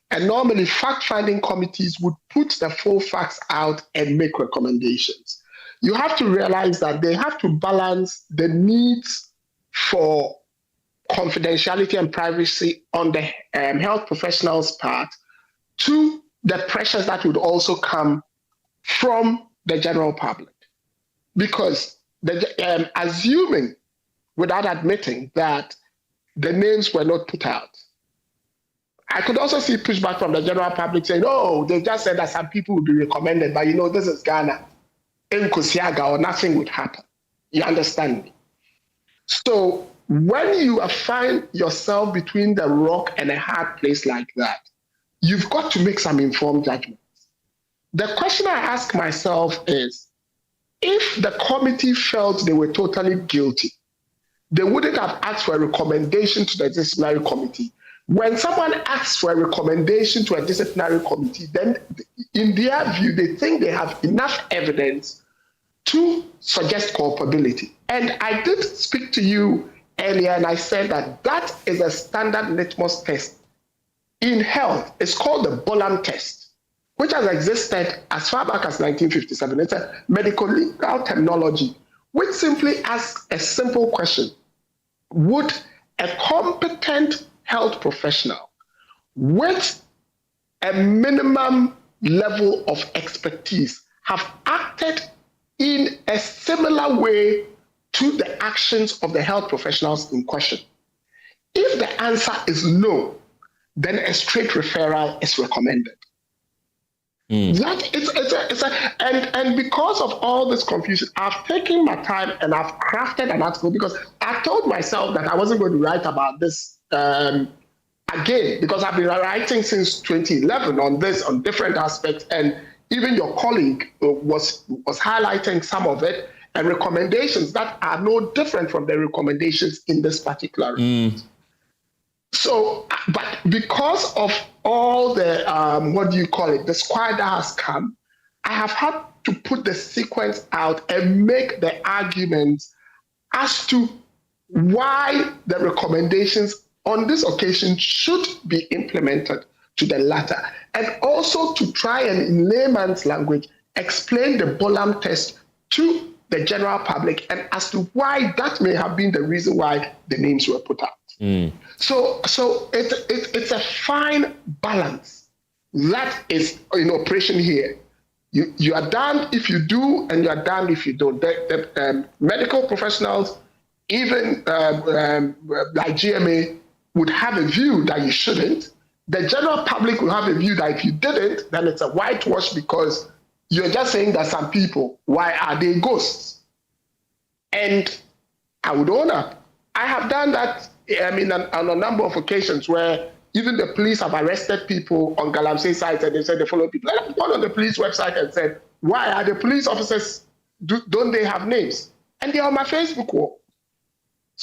And normally fact-finding committees would put the full facts out and make recommendations. You have to realize that they have to balance the needs for confidentiality and privacy on the health professionals' part to the pressures that would also come from the general public. Because assuming, without admitting, that the names were not put out. I could also see pushback from the general public saying, oh, they just said that some people would be recommended, but this is Ghana. In Kusiaga, or nothing would happen. You understand me? So when you find yourself between the rock and a hard place like that, you've got to make some informed judgments. The question I ask myself is, if the committee felt they were totally guilty, they wouldn't have asked for a recommendation to the disciplinary committee. When someone asks for a recommendation to a disciplinary committee, then in their view, they think they have enough evidence to suggest culpability. And I did speak to you earlier, and I said that is a standard litmus test in health. It's called the Bolam test, which has existed as far back as 1957. It's a medical legal terminology, which simply asks a simple question. Would a competent health professional with a minimum level of expertise have acted in a similar way to the actions of the health professionals in question? If the answer is no, then a straight referral is recommended. And because of all this confusion, I've taken my time and I've crafted an article because I told myself that I wasn't going to write about this again, because I've been writing since 2011 on this, on different aspects, and even your colleague was highlighting some of it and recommendations that are no different from the recommendations in this particular report. So, but because of all the, the squad that has come, I have had to put the sequence out and make the arguments as to why the recommendations on this occasion should be implemented to the latter, and also to try and, in layman's language, explain the Bolam test to the general public and as to why that may have been the reason why the names were put out. So it's a fine balance that is in operation here. You are damned if you do, and you are damned if you don't. The medical professionals, even like GMA, would have a view that you shouldn't. The general public will have a view that if you didn't, then it's a whitewash because you're just saying that some people, why are they ghosts? And I would own up. I have done that, on a number of occasions where even the police have arrested people on Galamsey sites and they said they follow people. And I've gone on the police website and said, why are the police officers, don't they have names? And they're on my Facebook wall.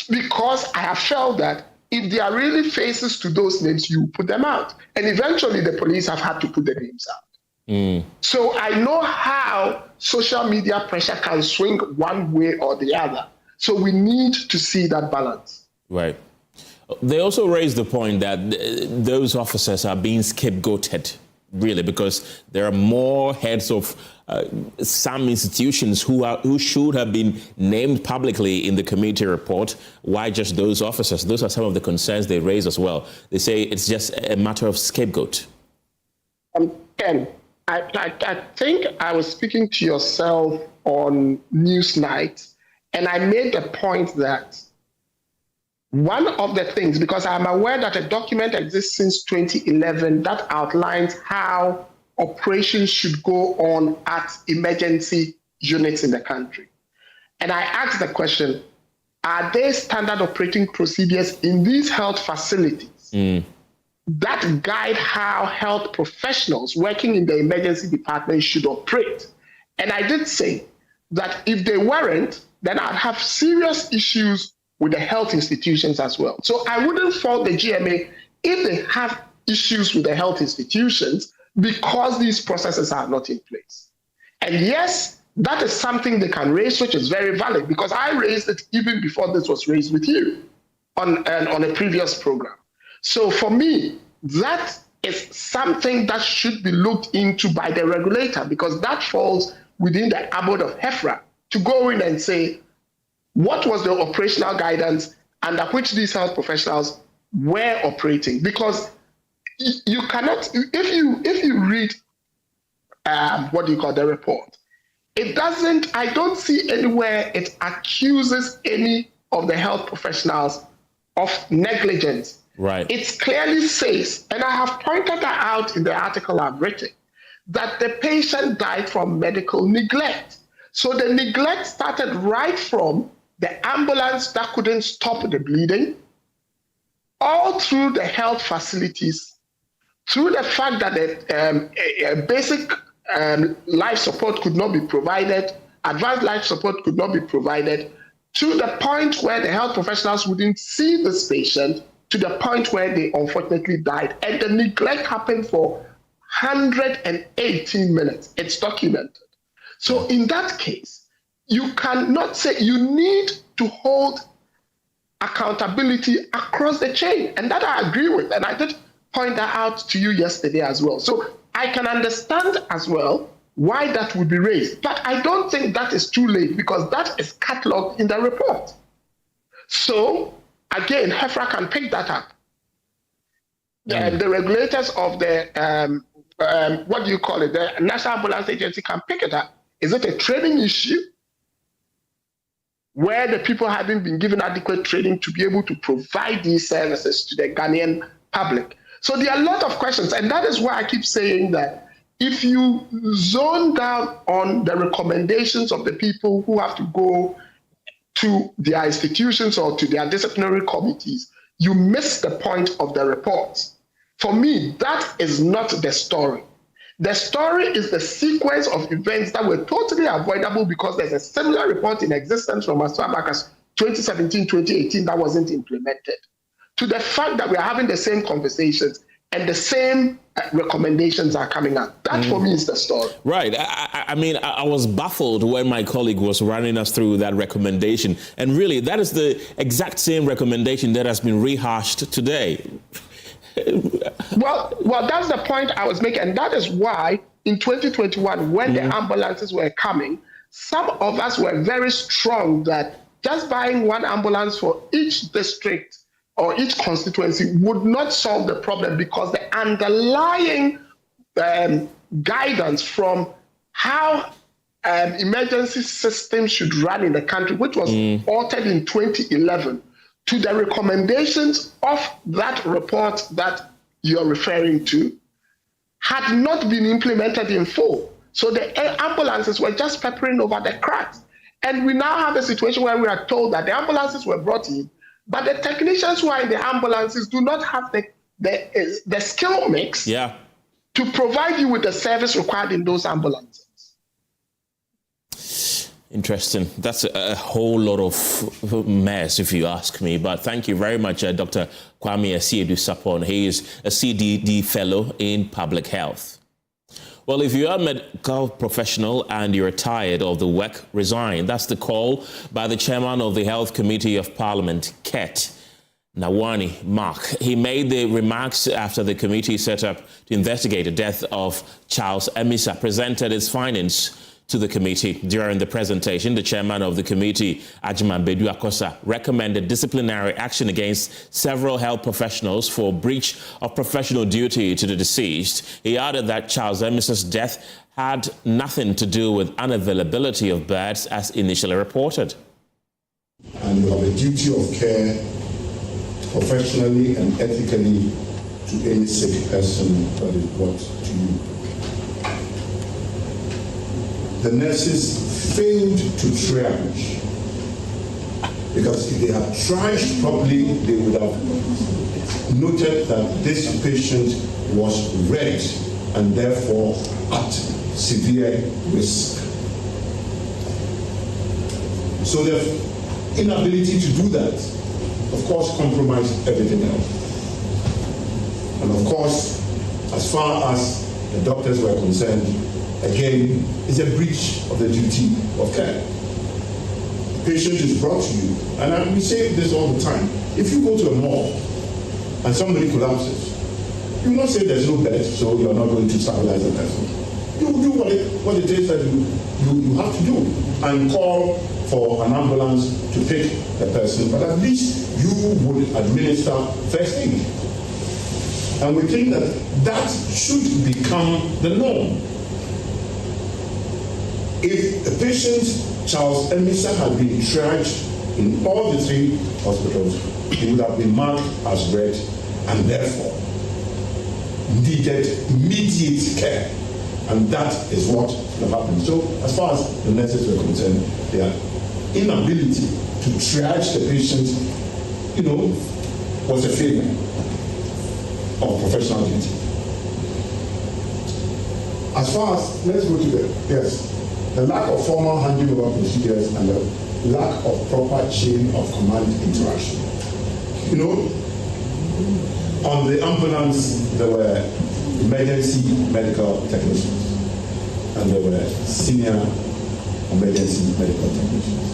Because I have felt that if there are really faces to those names, you put them out. And eventually the police have had to put the names out. So I know how social media pressure can swing one way or the other. So we need to see that balance. Right. They also raised the point that those officers are being scapegoated, really, because there are more heads of some institutions who should have been named publicly in the committee report. Why just those officers? Those are some of the concerns they raise as well. They say it's just a matter of scapegoat. Ken, I think I was speaking to yourself on Newsnight, and I made the point that one of the things, because I'm aware that a document exists since 2011 that outlines how operations should go on at emergency units in the country. And I asked the question, are there standard operating procedures in these health facilities that guide how health professionals working in the emergency department should operate? And I did say that if they weren't, then I'd have serious issues with the health institutions as well. So I wouldn't fault the GMA if they have issues with the health institutions because these processes are not in place. And yes, that is something they can raise, which is very valid, because I raised it even before this was raised with you on a previous program. So for me, that is something that should be looked into by the regulator, because that falls within the abode of HEFRA to go in and say, what was the operational guidance under which these health professionals were operating? Because you cannot, if you read the report, it doesn't, I don't see anywhere it accuses any of the health professionals of negligence. Right. It clearly says, and I have pointed that out in the article I've written, that the patient died from medical neglect. So the neglect started right from the ambulance that couldn't stop the bleeding, all through the health facilities, through the fact that the basic life support could not be provided, advanced life support could not be provided, to the point where the health professionals wouldn't see this patient, to the point where they unfortunately died. And the neglect happened for 118 minutes. It's documented. So in that case, you cannot say, you need to hold accountability across the chain. And that I agree with. And I did point that out to you yesterday as well. So I can understand as well why that would be raised. But I don't think that is too late, because that is catalogued in the report. So again, HEFRA can pick that up. The regulators of the, what do you call it, the National Ambulance Agency can pick it up. Is it a training issue where the people haven't been given adequate training to be able to provide these services to the Ghanaian public? So there are a lot of questions, and that is why I keep saying that if you zone down on the recommendations of the people who have to go to their institutions or to their disciplinary committees, you miss the point of the report. For me, that is not the story. The story is the sequence of events that were totally avoidable because there's a similar report in existence from as far back as 2017, 2018 that wasn't implemented. To the fact that we are having the same conversations and the same recommendations are coming out. That for me is the story. Right. I mean, I was baffled when my colleague was running us through that recommendation. And really, that is the exact same recommendation that has been rehashed today. Well, that's the point I was making. And that is why in 2021, when the ambulances were coming, some of us were very strong that just buying one ambulance for each district or each constituency would not solve the problem, because the underlying guidance from how emergency systems should run in the country, which was altered in 2011, to the recommendations of that report that you're referring to, had not been implemented in full. So the ambulances were just peppering over the cracks. And we now have a situation where we are told that the ambulances were brought in, but the technicians who are in the ambulances do not have the skill mix to provide you with the service required in those ambulances. Interesting. That's a whole lot of mess, if you ask me. But thank you very much, Dr. Kwame Asiedu-Sapon. He is a CDD fellow in public health. Well, if you are a medical professional and you're tired of the work, resign. That's the call by the chairman of the Health Committee of Parliament, KET, Nawani Mark. He made the remarks after the committee set up to investigate the death of Charles Emisa presented its findings to the committee. During the presentation, the chairman of the committee, Badu Akosa, recommended disciplinary action against several health professionals for breach of professional duty to the deceased. He added that Charles Emisa's death had nothing to do with unavailability of beds as initially reported. And you have a duty of care professionally and ethically to any sick person that is brought to you. The nurses failed to triage, because if they had triaged properly, they would have noted that this patient was red and therefore at severe risk. So the inability to do that, of course, compromised everything else. And of course, as far as the doctors were concerned, again, it's a breach of the duty of care. The patient is brought to you, and we say this all the time. If you go to a mall and somebody collapses, you will not say there's no bed, so you're not going to stabilize the person. You will do what it is that you have to do, and call for an ambulance to pick the person, but at least you would administer first aid. And we think that should become the norm. If the patient, Charles Emisa, had been triaged in all the 3 hospitals, he would have been marked as red and therefore needed immediate care. And that is what happened. So as far as the nurses were concerned, their inability to triage the patient, was a failure of professional duty. As far as, let's go to the lack of formal handing over procedures and the lack of proper chain of command interaction. On the ambulance, there were emergency medical technicians and there were senior emergency medical technicians.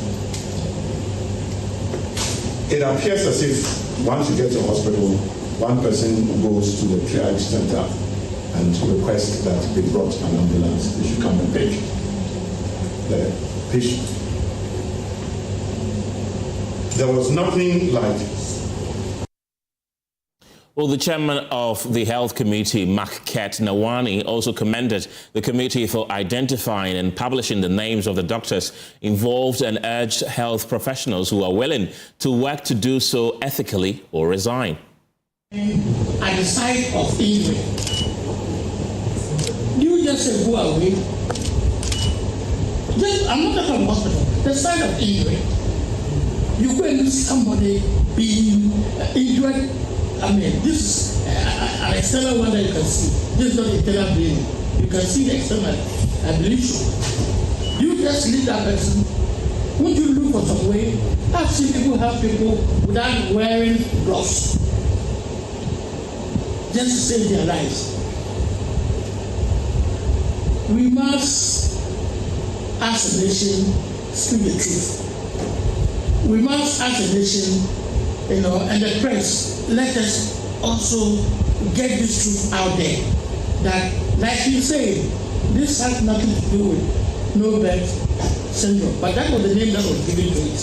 It appears as if once you get to a hospital, one person goes to the triage center and requests that they brought an ambulance. They should come and pick the patient. There was nothing like. Well, the chairman of the Health Committee, Makket Nawani, also commended the committee for identifying and publishing the names of the doctors involved and urged health professionals who are willing to work to do so ethically or resign. At the site of injury, you just say go away. I'm not talking about hospital. The site of injury, you go and see somebody being injured. I mean, this is an external one that you can see. This is not internal bleeding. You can see the external. I believe so. You just leave that person. Won't you look for some way? I've seen people help people without wearing gloves, just to save their lives. We must, as a nation, speak the truth. We must, as a nation, and the press, let us also get this truth out there. That, like you say, this has nothing to do with no birth syndrome, but that was the name that was given to it.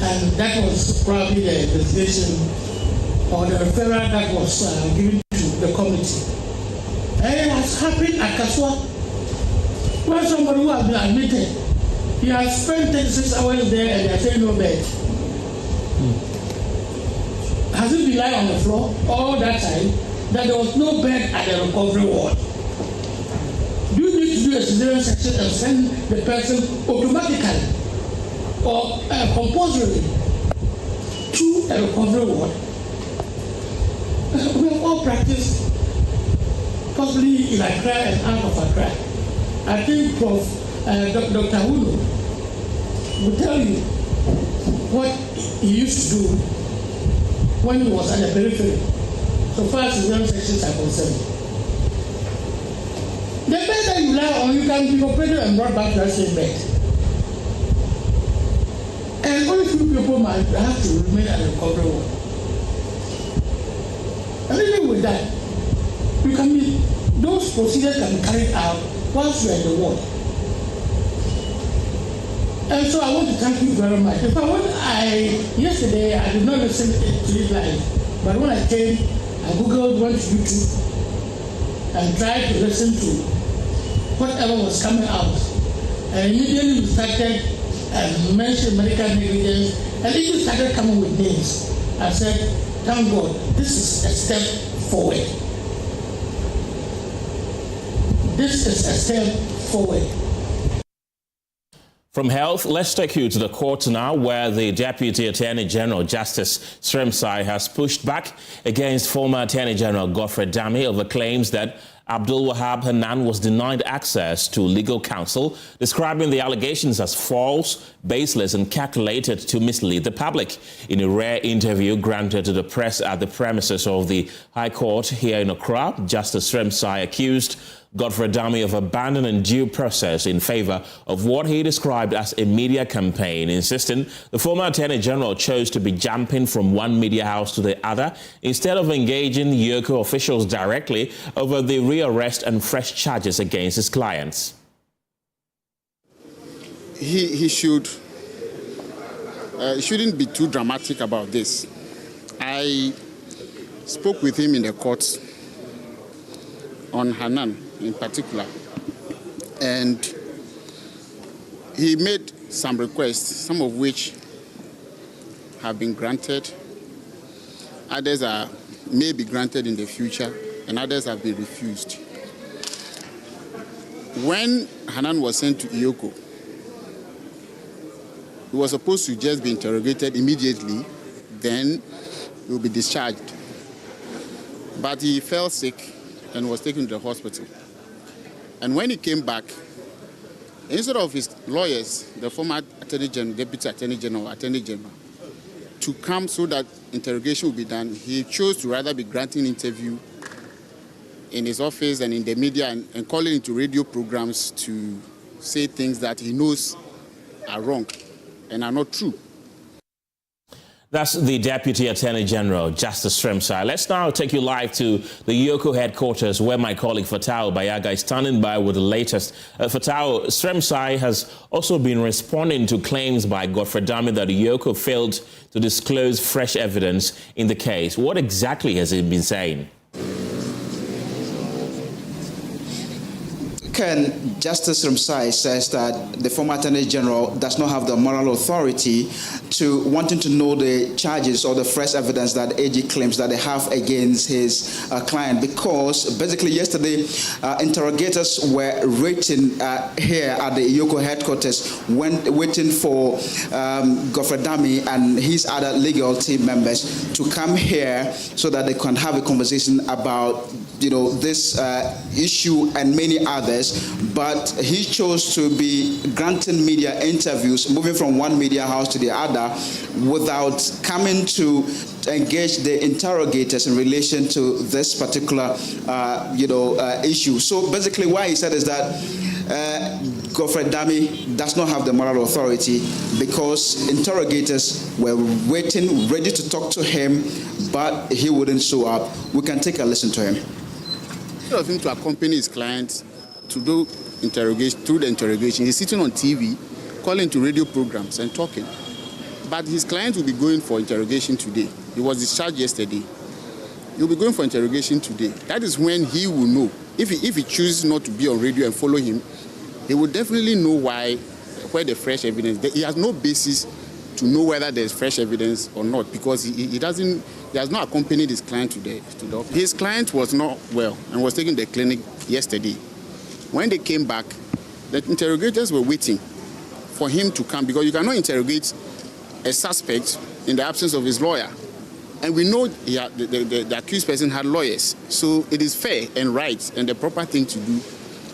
And that was probably the designation or the referral that was given to the committee. And it has happened at Kaswa, where somebody who has been admitted, he has spent 36 hours there and they are saying no bed. Has it been lying on the floor all that time that there was no bed at the recovery ward? Do you need to do a cesarean section and send the person automatically or compulsorily to a recovery ward? We have all practiced, possibly in Accra and out of Accra. I think Prof. Dr. Huno will tell you what he used to do when he was at the periphery, so far as the young sections are concerned. The bed that you lie on, you can be operated and brought back to that same bed. And only few people might have to remain at the recovery ward. And even with that, those procedures can be carried out once you are in the ward. And so I want to thank you very much. Yesterday I did not listen to this live, but when I came, I Googled, went to YouTube, and tried to listen to whatever was coming out. And immediately we started and mentioned medical negligence, and even started coming with names. I said, thank God, this is a step forward. This is a step forward. From health, let's take you to the court now, where the Deputy Attorney General, Justice Sremsai, has pushed back against former Attorney General Godfrey Dame over claims that Abdul Wahab Hanan was denied access to legal counsel, describing the allegations as false, baseless, and calculated to mislead the public. In a rare interview granted to the press at the premises of the High Court here in Accra, Justice Sremsai accused Godfrey Dame of abandoning due process in favor of what he described as a media campaign, insisting the former Attorney General chose to be jumping from one media house to the other instead of engaging Yoko officials directly over the rearrest and fresh charges against his clients. He shouldn't be too dramatic about this. I spoke with him in the courts on Hanan in particular, and he made some requests, some of which have been granted, others may be granted in the future, and others have been refused. When Hanan was sent to Yoko, he was supposed to just be interrogated immediately, then he will be discharged. But he fell sick and was taken to the hospital. And when he came back, instead of his lawyers, the former Attorney General, Deputy Attorney General, Attorney General, to come so that interrogation would be done, he chose to rather be granting interview in his office and in the media and calling into radio programs to say things that he knows are wrong and are not true. That's the Deputy Attorney General, Justice Sremsai. Let's now take you live to the Yoko headquarters, where my colleague Fatao Bayaga is standing by with the latest. Fatao, Sremsai has also been responding to claims by Godfrey Dame that Yoko failed to disclose fresh evidence in the case. What exactly has he been saying? Ken, Justice Sremsai says that the former Attorney General does not have the moral authority to wanting to know the charges or the fresh evidence that AG claims that they have against his client, because basically yesterday interrogators were waiting here at the Yoko headquarters waiting for Godfrey Dame and his other legal team members to come here so that they can have a conversation about this issue and many others, but he chose to be granting media interviews, moving from one media house to the other, without coming to engage the interrogators in relation to this particular, issue. So basically, what he said is that Godfrey Dame does not have the moral authority because interrogators were waiting, ready to talk to him, but he wouldn't show up. We can take a listen to him. Instead of him to accompany his client to do interrogation, through the interrogation, he's sitting on TV, calling to radio programs and talking. But his client will be going for interrogation today. He was discharged yesterday. He'll be going for interrogation today. That is when he will know. If he chooses not to be on radio and follow him, he will definitely know where the fresh evidence. He has no basis to know whether there's fresh evidence or not, because he has not accompanied his client to the office. His client was not well and was taken to the clinic yesterday. When they came back, the interrogators were waiting for him to come, because you cannot interrogate a suspect in the absence of his lawyer. And we know the accused person had lawyers. So it is fair and right and the proper thing to do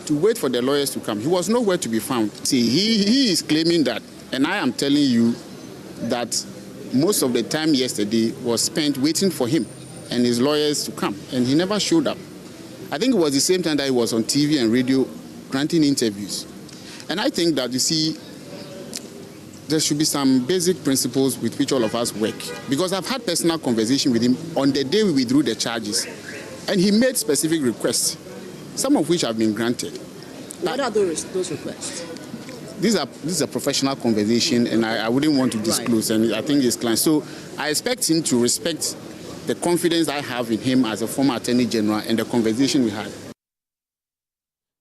to wait for the lawyers to come. He was nowhere to be found. See, he is claiming that, and I am telling you that most of the time yesterday was spent waiting for him and his lawyers to come, and he never showed up. I think it was the same time that he was on TV and radio granting interviews. And I think that, you see, there should be some basic principles with which all of us work. Because I've had personal conversation with him on the day we withdrew the charges, and he made specific requests, some of which have been granted. What are those requests? This is a professional conversation, and I wouldn't want to disclose, and I think his client. So I expect him to respect the confidence I have in him as a former Attorney General and the conversation we had.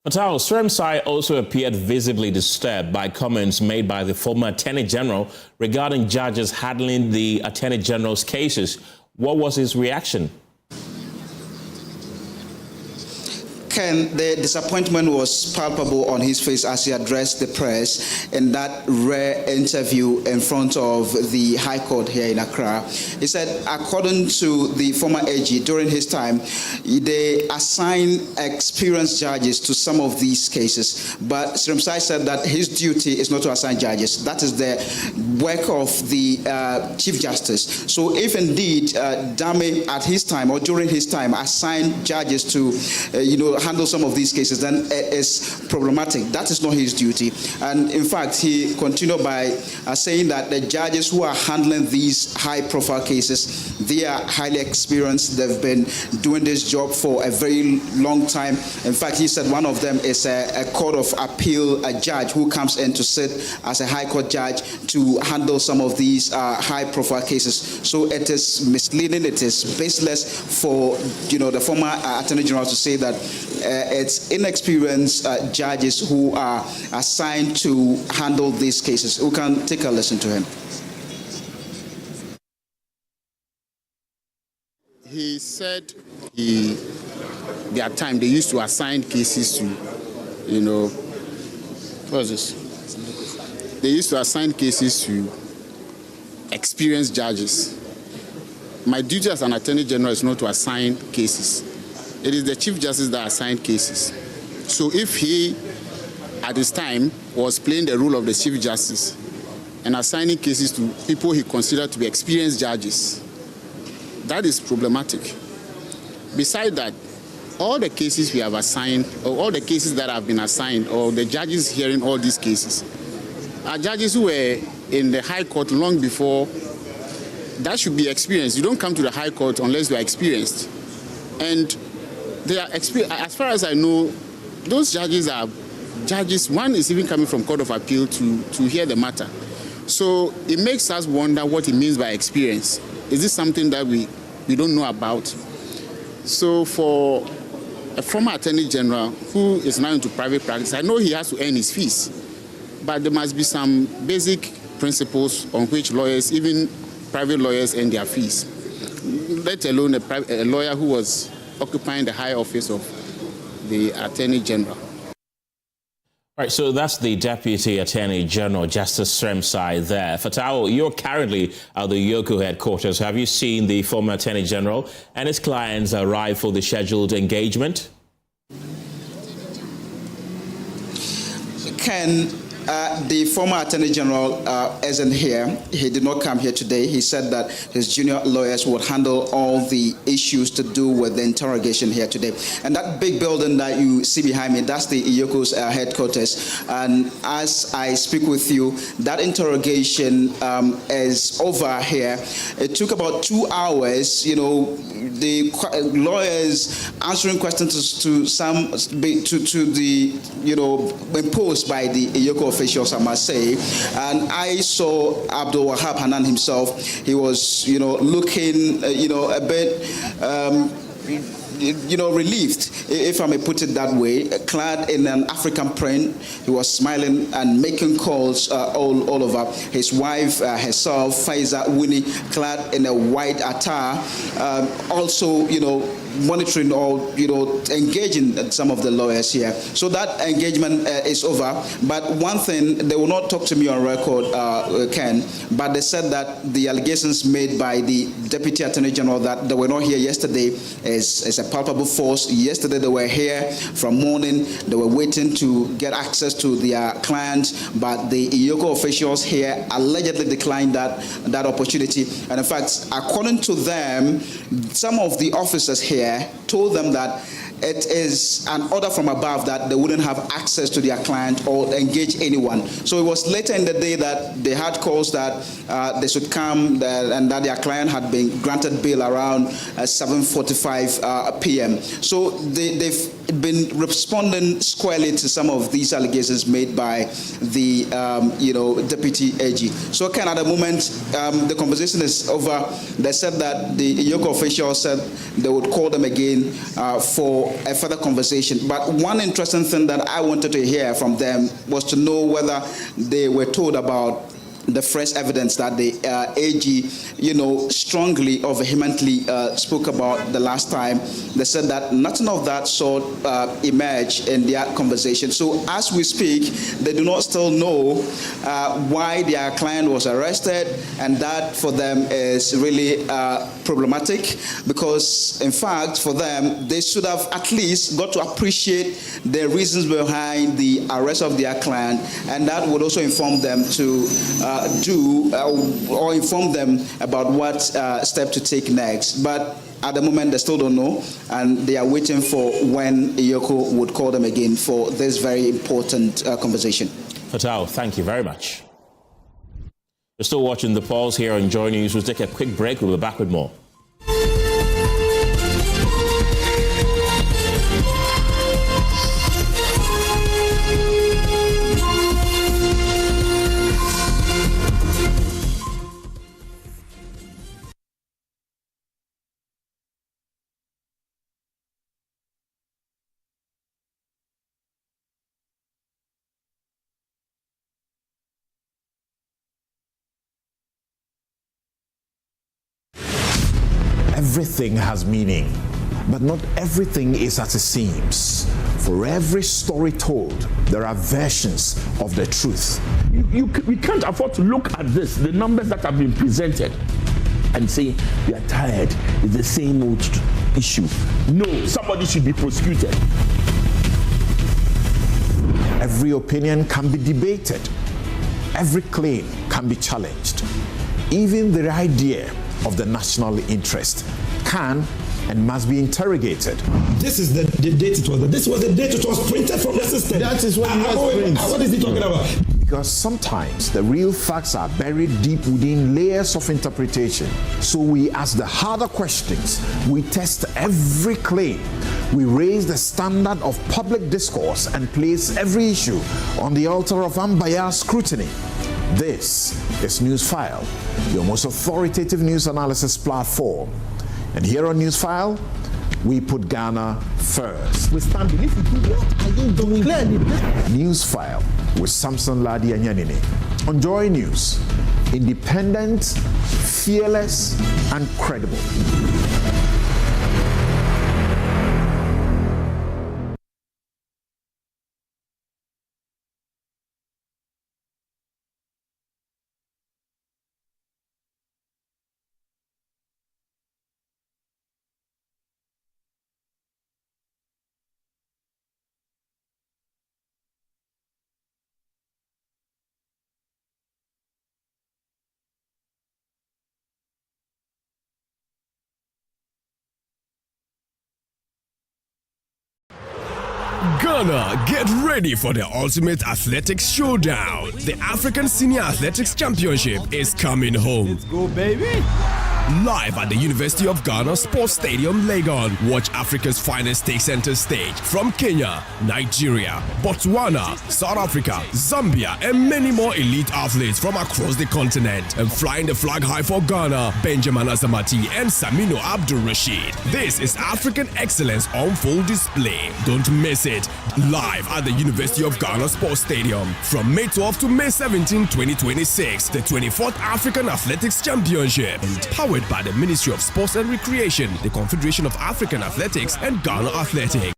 Fatao, Sremsai also appeared visibly disturbed by comments made by the former Attorney General regarding judges handling the Attorney General's cases. What was his reaction? Ken, the disappointment was palpable on his face as he addressed the press in that rare interview in front of the High Court here in Accra. He said, according to the former AG, during his time, they assign experienced judges to some of these cases. But Sremsai said that his duty is not to assign judges. That is the work of the Chief Justice. So if indeed Dame at his time or during his time assigned judges to, handle some of these cases, then it is problematic. That is not his duty. And in fact, he continued by saying that the judges who are handling these high-profile cases, they are highly experienced. They've been doing this job for a very long time. In fact, he said one of them is a Court of Appeal judge who comes in to sit as a High Court judge to handle some of these high-profile cases. So it is misleading. It is baseless for the former Attorney General to say that it's inexperienced judges who are assigned to handle these cases. We can take a listen to him. He said their time they used to assign cases to, what was this? They used to assign cases to experienced judges. My duty as an Attorney General is not to assign cases. It is the Chief Justice that assigns cases. So if he, at his time, was playing the role of the Chief Justice and assigning cases to people he considered to be experienced judges, that is problematic. Besides that, all the cases we have assigned, or all the cases that have been assigned, or the judges hearing all these cases, are judges who were in the High Court long before. That should be experienced. You don't come to the High Court unless you are experienced. And they are as far as I know, those judges are judges. One is even coming from Court of Appeal to hear the matter. So it makes us wonder what it means by experience. Is this something that we don't know about? So for a former Attorney General who is now into private practice, I know he has to earn his fees, but there must be some basic principles on which lawyers, even private lawyers, earn their fees, let alone a lawyer who was occupying the high office of the Attorney General. All right, so that's the Deputy Attorney General, Justice Sremsai there. Fatao, you're currently at the Yoko headquarters. Have you seen the former Attorney General and his clients arrive for the scheduled engagement? Ken, the former Attorney General isn't here. He did not come here today. He said that his junior lawyers would handle all the issues to do with the interrogation here today. And that big building that you see behind me, that's the Yoko's headquarters. And as I speak with you, that interrogation is over here. It took about 2 hours, the lawyers answering questions to the, imposed by the Yoko officials, I must say. And I saw Abdul Wahab Hanan himself. He was, looking, a bit, relieved, if I may put it that way, clad in an African print. He was smiling and making calls all over. His wife, herself, Faiza Winnie, clad in a white attire, also, monitoring or, engaging some of the lawyers here. So that engagement is over. But one thing, they will not talk to me on record, Ken, but they said that the allegations made by the Deputy Attorney General that they were not here yesterday is a palpable false. Yesterday they were here from morning. They were waiting to get access to their clients, but the Yoko officials here allegedly declined that opportunity. And in fact, according to them, some of the officers here told them that it is an order from above that they wouldn't have access to their client or engage anyone. So it was later in the day that they had calls that they should come and that their client had been granted bail around 7:45 p.m. So they've been responding squarely to some of these allegations made by the Deputy AG. So Ken, at the moment, the conversation is over. They said that the Yoko officials said they would call them again for a further conversation. But one interesting thing that I wanted to hear from them was to know whether they were told about the fresh evidence that the AG, strongly or vehemently spoke about the last time. They said that nothing of that sort emerged in their conversation. So as we speak, they do not still know why their client was arrested, and that for them is really problematic, because in fact for them they should have at least got to appreciate the reasons behind the arrest of their client, and that would also inform them to or inform them about what step to take next. But at the moment, they still don't know, and they are waiting for when Yoko would call them again for this very important conversation. Fatao, thank you very much. You're still watching The Pulse here on Joy News. We'll take a quick break. We'll be back with more. Everything has meaning, but not everything is as it seems. For every story told, there are versions of the truth. We can't afford to look at this, the numbers that have been presented, and say, we are tired, it's the same old issue. No, somebody should be prosecuted. Every opinion can be debated. Every claim can be challenged. Even the idea of the national interest can and must be interrogated. This is the date it was. This was the date it was printed from the system. That is what what is he talking about? Because sometimes the real facts are buried deep within layers of interpretation. So we ask the harder questions. We test every claim. We raise the standard of public discourse and place every issue on the altar of unbiased scrutiny. This is NewsFile, your most authoritative news analysis platform. And here on NewsFile, we put Ghana first. We stand beneath you. What are you doing? NewsFile with Samson Ladi and Yanini. On Joy News, independent, fearless, and credible. Ghana, get ready for the ultimate athletics showdown. The African Senior Athletics Championship is coming home. Let's go, baby! Live at the University of Ghana Sports Stadium, Legon. Watch Africa's finest take center stage from Kenya, Nigeria, Botswana, South Africa, Zambia, and many more elite athletes from across the continent. And flying the flag high for Ghana, Benjamin Azamati and Samino Abdul Rashid. This is African excellence on full display. Don't miss it. Live at the University of Ghana Sports Stadium from May 12 to May 17, 2026. The 24th African Athletics Championship. Powered by the Ministry of Sports and Recreation, the Confederation of African Athletics, and Ghana Athletics.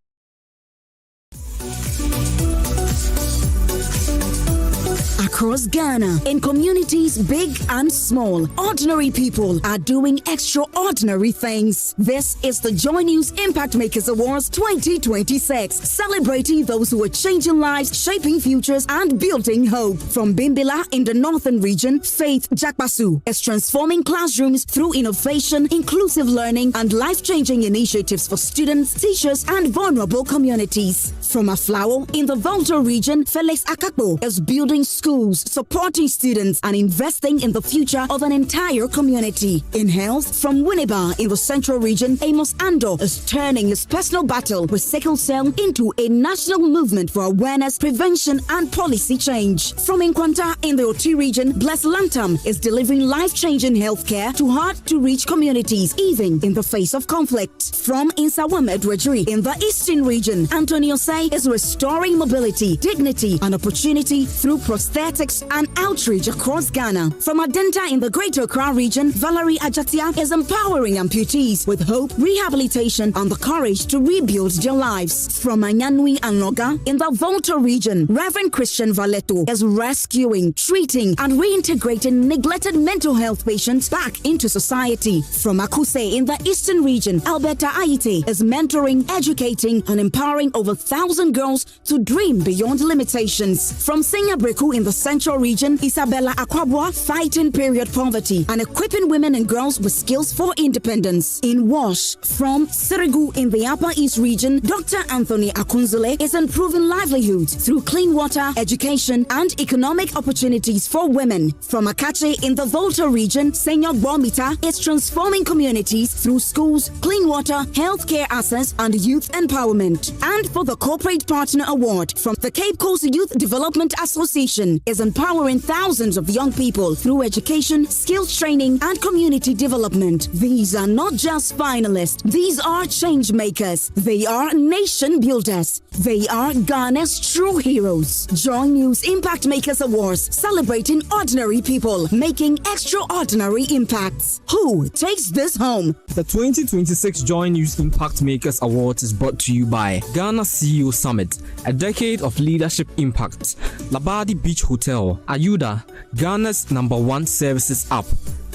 Across Ghana, in communities big and small, ordinary people are doing extraordinary things. This is the Joy News Impact Makers Awards 2026, celebrating those who are changing lives, shaping futures, and building hope. From Bimbila in the northern region, Faith Jakbasu is transforming classrooms through innovation, inclusive learning, and life-changing initiatives for students, teachers, and vulnerable communities. From Aflao in the Volta region, Felix Akakpo is building schools, supporting students, and investing in the future of an entire community. In health, from Winneba in the central region, Amos Ando is turning his personal battle with sickle cell into a national movement for awareness, prevention, and policy change. From Nkwanta in the Oti region, Bless Lantam is delivering life-changing healthcare to hard-to-reach communities, even in the face of conflict. From Insawam Edwardri in the eastern region, Antonio Say is restoring mobility, dignity, and opportunity through prosthetics and outreach across Ghana. From Adenta in the Greater Accra region, Valerie Ajatia is empowering amputees with hope, rehabilitation, and the courage to rebuild their lives. From Anyanui and Noga in the Volta region, Reverend Christian Valeto is rescuing, treating, and reintegrating neglected mental health patients back into society. From Akuse in the eastern region, Alberta Aite is mentoring, educating, and empowering over 1,000 girls to dream beyond limitations. From Breku in the central region, Isabella Akwabwa fighting period poverty and equipping women and girls with skills for independence. In Wash, from Sirigu in the Upper East region, Dr. Anthony Akunzule is improving livelihoods through clean water, education, and economic opportunities for women. From Akache in the Volta region, Senior Bomita is transforming communities through schools, clean water, healthcare access, and youth empowerment. And for the Corporate Partner Award from the Cape Coast Youth Development Association, Foundation is empowering thousands of young people through education, skills training, and community development. These are not just finalists. These are change makers. They are nation builders. They are Ghana's true heroes. Joy News Impact Makers Awards, celebrating ordinary people making extraordinary impacts. Who takes this home? The 2026 Joy News Impact Makers Awards is brought to you by Ghana CEO Summit, a decade of leadership impact. Labadi Beach Hotel, Ayuda, Ghana's #1 services app.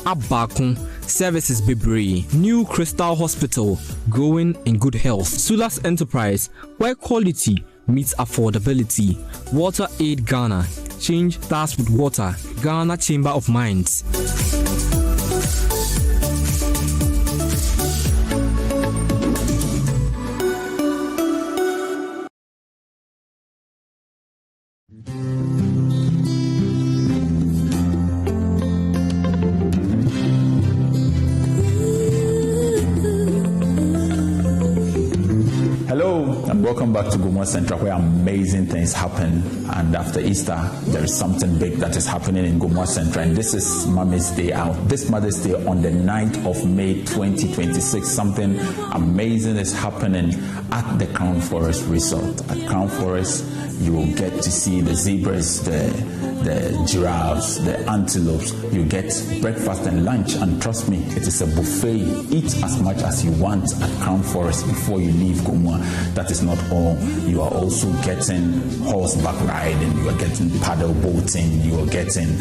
Abakun, Services Bebre, New Crystal Hospital, growing in good health. Sulas Enterprise, where quality meets affordability. Water Aid Ghana, change starts with water. Ghana Chamber of Mines. Hello and welcome back to Gomwa Central, where amazing things happen. And after Easter, there is something big that is happening in Gomwa Central, and this is Mommy's Day Out. This Mother's Day on the 9th of May 2026, something amazing is happening at the Crown Forest Resort. At Crown Forest, you will get to see the zebras, the giraffes, the antelopes. You get breakfast and lunch, and trust me, it is a buffet. Eat as much as you want at Crown Forest before you leave Gomwa. That is not all. You are also getting horseback riding, you are getting paddle boating, you are getting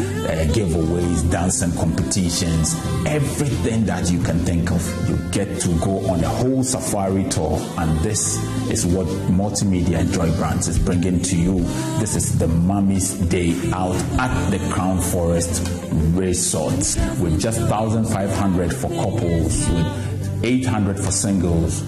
giveaways, dancing competitions, everything that you can think of. You get to go on a whole safari tour, and this is what Multimedia Joy Brands is bringing to you. This is the Mommy's Day Out at the Crown Forest Resort, with just 1,500 for couples, with 800 for singles,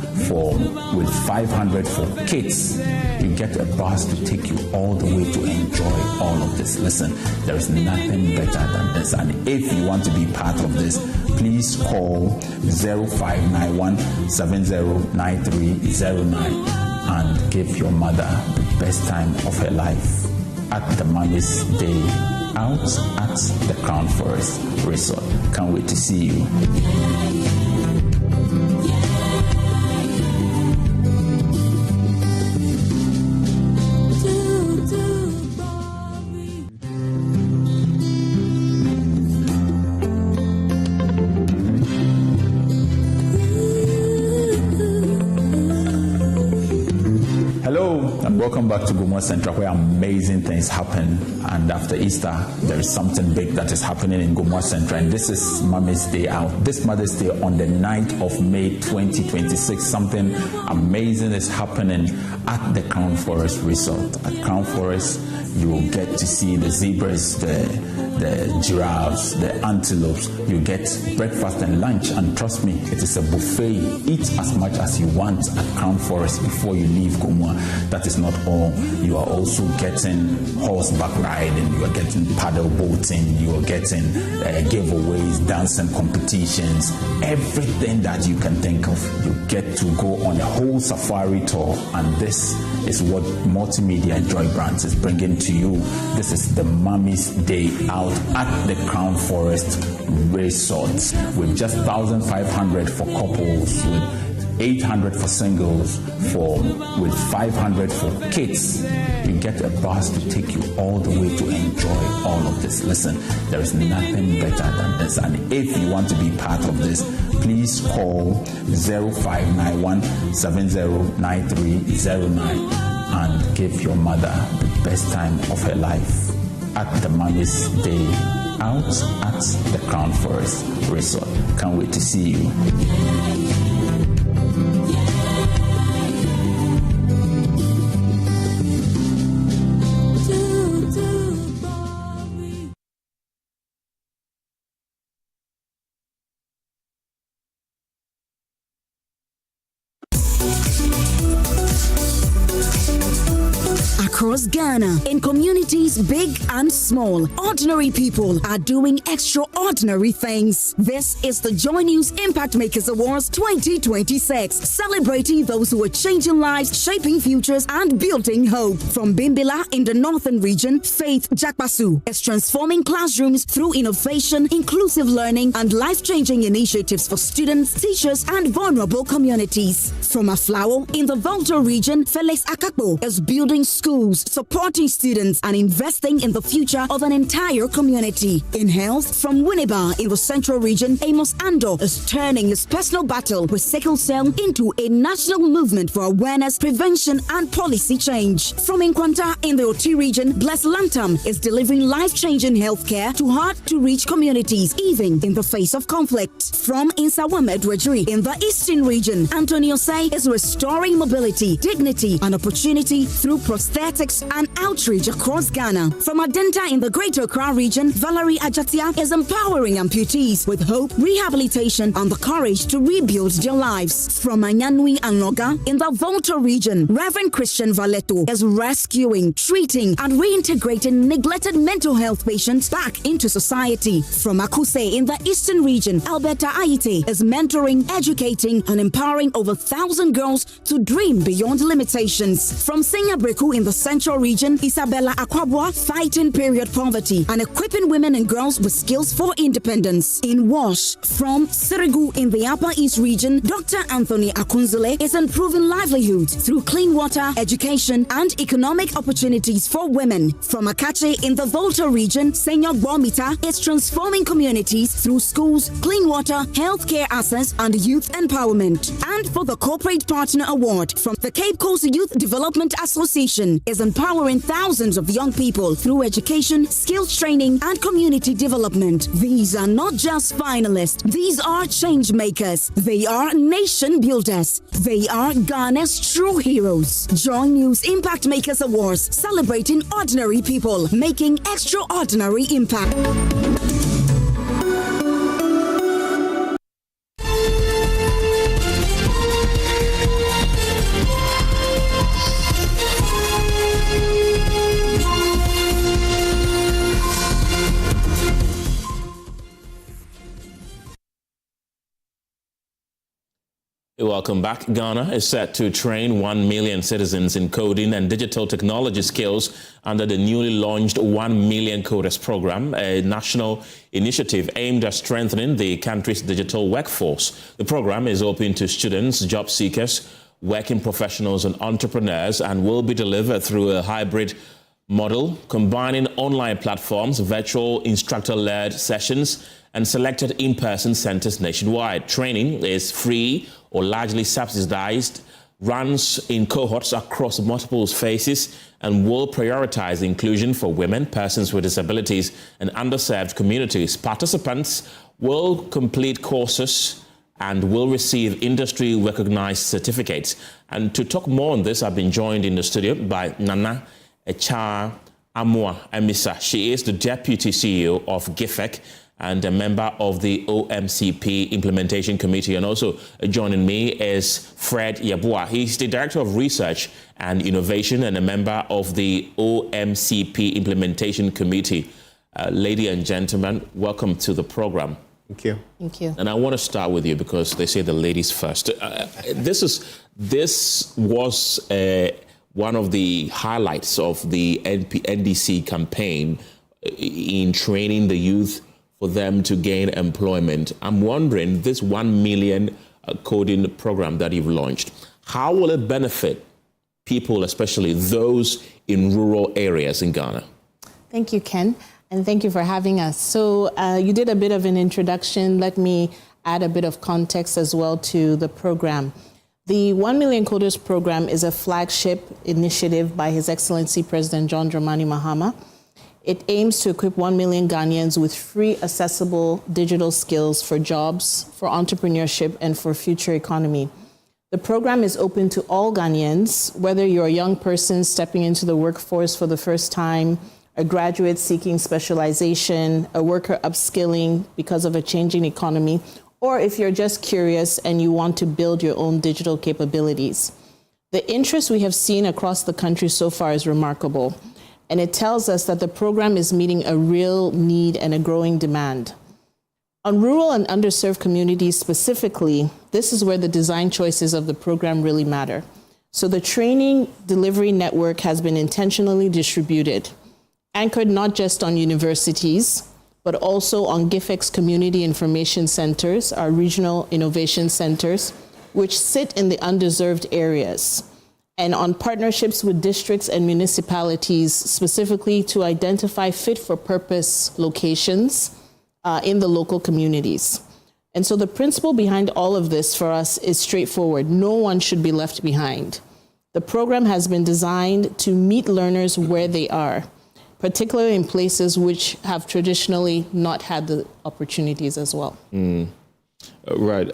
with 500 for kids. You get a bus to take you all the way to enjoy all of this. Listen, there is nothing better than this, and if you want to be part of this, please call 0591 709309 and give your mother the best time of her life at the Mommy's Day Out at the Crown Forest Resort. Can't wait to see you. Welcome back to Gomwa Central, where amazing things happen. And after Easter, there is something big that is happening in Gomwa Central, and this is Mommy's Day Out. This Mother's Day on the 9th of May 2026, something amazing is happening at the Crown Forest Resort. At Crown Forest, you will get to see the zebras, the giraffes, the antelopes. You get breakfast and lunch, and trust me, it is a buffet. Eat as much as you want at Crown Forest before you leave Gomwa. That is not all. You are also getting horseback riding, you are getting paddle boating, you are getting giveaways, dancing competitions, everything that you can think of. You get to go on a whole safari tour, and this is what Multimedia Joy Brands is bringing to you. This is the Mommy's Day Out at the Crown Forest Resort, with just 1,500 for couples, with 800 for singles, with 500 for kids. You get a bus to take you all the way to enjoy all of this. Listen, there is nothing better than this, and if you want to be part of this, please call 0591 709309 and give your mother the best time of her life at the Mommy's Day Out at the Crown Forest Resort. Can't wait to see you. Across Ghana, in communities big and small, ordinary people are doing extraordinary things. This is the Joy News Impact Makers Awards 2026, celebrating those who are changing lives, shaping futures, and building hope. From Bimbila in the northern region, Faith Jakpasu is transforming classrooms through innovation, inclusive learning, and life-changing initiatives for students, teachers, and vulnerable communities. From Aflao in the Volta region, Felix Akakbo is building schools, supporting students, and investing in the future of an entire community. In health, from Winneba in the central region, Amos Ando is turning his personal battle with sickle cell into a national movement for awareness, prevention, and policy change. From Nkwanta in the Oti region, Bless Lantam is delivering life-changing healthcare to hard-to-reach communities, even in the face of conflict. From Insawamed Wajri in the eastern region, Antonio Say is restoring mobility, dignity, and opportunity through prosthetics and outreach across Ghana. From Adenta in the Greater Accra region, Valerie Ajatia is empowering amputees with hope, rehabilitation, and the courage to rebuild their lives. From Anyanui and Loga in the Volta region, Reverend Christian Valeto is rescuing, treating, and reintegrating neglected mental health patients back into society. From Akuse in the eastern region, Alberta Aite is mentoring, educating, and empowering over 1,000 girls to dream beyond limitations. From Singabreku in the central region, Isabella Akwabwa fighting period poverty and equipping women and girls with skills for independence. In Wash, from Sirigu in the Upper East region, Dr. Anthony Akunzele is improving livelihood through clean water, education, and economic opportunities for women. From Akache in the Volta region, Senyor Bomita is transforming communities through schools, clean water, healthcare access, and youth empowerment. And for the Corporate Partner Award from the Cape Coast Youth Development Association is empowering thousands of young people through education, skills training, and community development. These are not just finalists. These are change makers. They are nation builders. They are Ghana's true heroes. Joy News Impact Makers Awards, celebrating ordinary people making extraordinary impact. Welcome back. Ghana is set to train 1 million citizens in coding and digital technology skills under the newly launched 1 Million Coders program, a national initiative aimed at strengthening the country's digital workforce. The program is open to students, job seekers, working professionals, and entrepreneurs, and will be delivered through a hybrid model combining online platforms, virtual instructor-led sessions, and selected in-person centers nationwide. Training is free or largely subsidized, runs in cohorts across multiple phases, and will prioritize inclusion for women, persons with disabilities, and underserved communities. Participants will complete courses and will receive industry-recognized certificates. And to talk more on this, I've been joined in the studio by Nana Echa Amua Emisa. She is the Deputy CEO of GIFEC and a member of the OMCP Implementation Committee. And also joining me is Fred Yabua. He's the Director of Research and Innovation and a member of the OMCP Implementation Committee. Ladies and gentlemen, welcome to the program. Thank you. Thank you. And I want to start with you because they say the ladies first. This was one of the highlights of the NDC campaign in training the youth for them to gain employment. I'm wondering, this 1 million coding program that you've launched, how will it benefit people, especially those in rural areas in Ghana? Thank you, Ken, and thank you for having us. So you did a bit of an introduction. Let me add a bit of context as well to the program. The 1 Million Coders program is a flagship initiative by His Excellency President John Dramani Mahama. It aims to equip 1 million Ghanaians with free, accessible digital skills for jobs, for entrepreneurship, and for future economy. The program is open to all Ghanaians, whether you're a young person stepping into the workforce for the first time, a graduate seeking specialization, a worker upskilling because of a changing economy, or if you're just curious and you want to build your own digital capabilities. The interest we have seen across the country so far is remarkable, and it tells us that the program is meeting a real need and a growing demand. On rural and underserved communities specifically, this is where the design choices of the program really matter. So the training delivery network has been intentionally distributed, anchored not just on universities, but also on GIFEC's community information centers, our regional innovation centers, which sit in the underserved areas, and on partnerships with districts and municipalities, specifically to identify fit-for-purpose locations in the local communities. And so the principle behind all of this for us is straightforward. No one should be left behind. The program has been designed to meet learners where they are, particularly in places which have traditionally not had the opportunities as well. Right.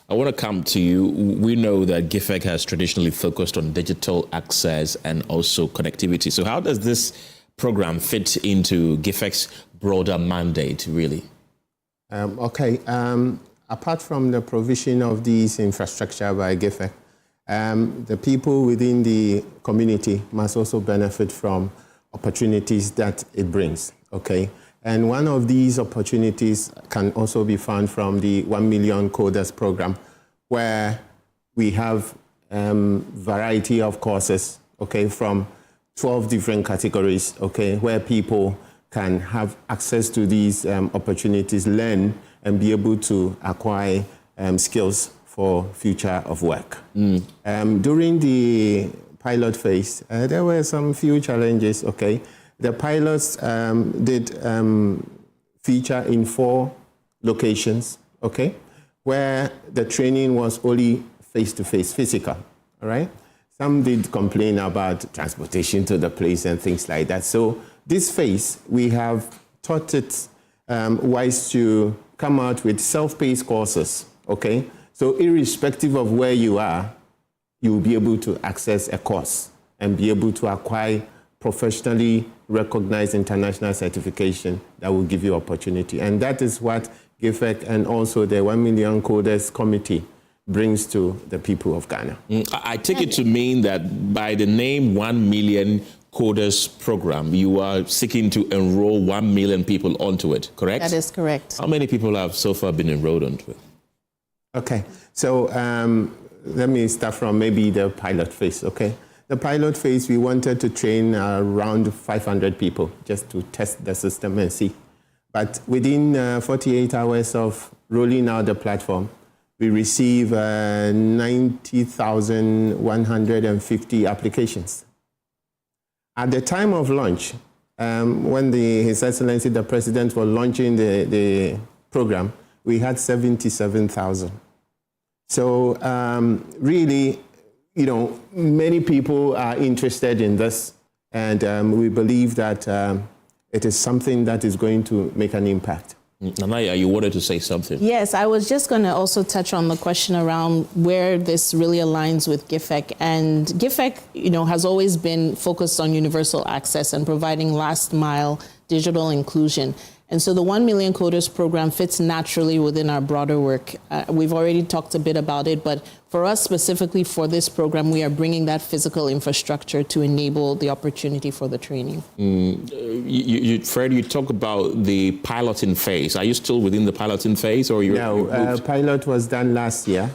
I want to come to you. We know that GIFEC has traditionally focused on digital access and also connectivity. So how does this program fit into GIFEC's broader mandate, really? Apart from the provision of these infrastructure by GIFEC, the people within the community must also benefit from opportunities that it brings, okay? And one of these opportunities can also be found from the 1 Million Coders program, where we have variety of courses, okay, from 12 different categories, okay, where people can have access to these opportunities, learn, and be able to acquire skills for future of work. During the pilot phase, there were some few challenges, okay? The pilots did feature in 4 locations, okay, where the training was only face-to-face, physical, all right? Some did complain about transportation to the place and things like that. So this phase, we have taught it wise to come out with self-paced courses, okay? So irrespective of where you are, you will be able to access a course and be able to acquire professionally recognized international certification that will give you opportunity. And that is what GIFEC and also the 1 Million Coders Committee brings to the people of Ghana. I take it to mean that by the name 1 Million Coders Program, you are seeking to enroll 1 million people onto it, correct? That is correct. How many people have so far been enrolled onto it? Okay, so let me start from maybe the pilot phase, okay? The pilot phase, we wanted to train around 500 people just to test the system and see. But within 48 hours of rolling out the platform, we received 90,150 applications. At the time of launch, when His Excellency the President was launching the program, we had 77,000. So really, you know, many people are interested in this, and we believe that it is something that is going to make an impact. Nanaya, you wanted to say something. Yes, I was just going to also touch on the question around where this really aligns with GIFEC. And GIFEC, you know, has always been focused on universal access and providing last mile digital inclusion. And so the 1 Million Coders program fits naturally within our broader work. We've already talked a bit about it, but for us specifically for this program, we are bringing that physical infrastructure to enable the opportunity for the training. Fred, you talk about the piloting phase. Are you still within the piloting phase, or you? No, pilot was done last year.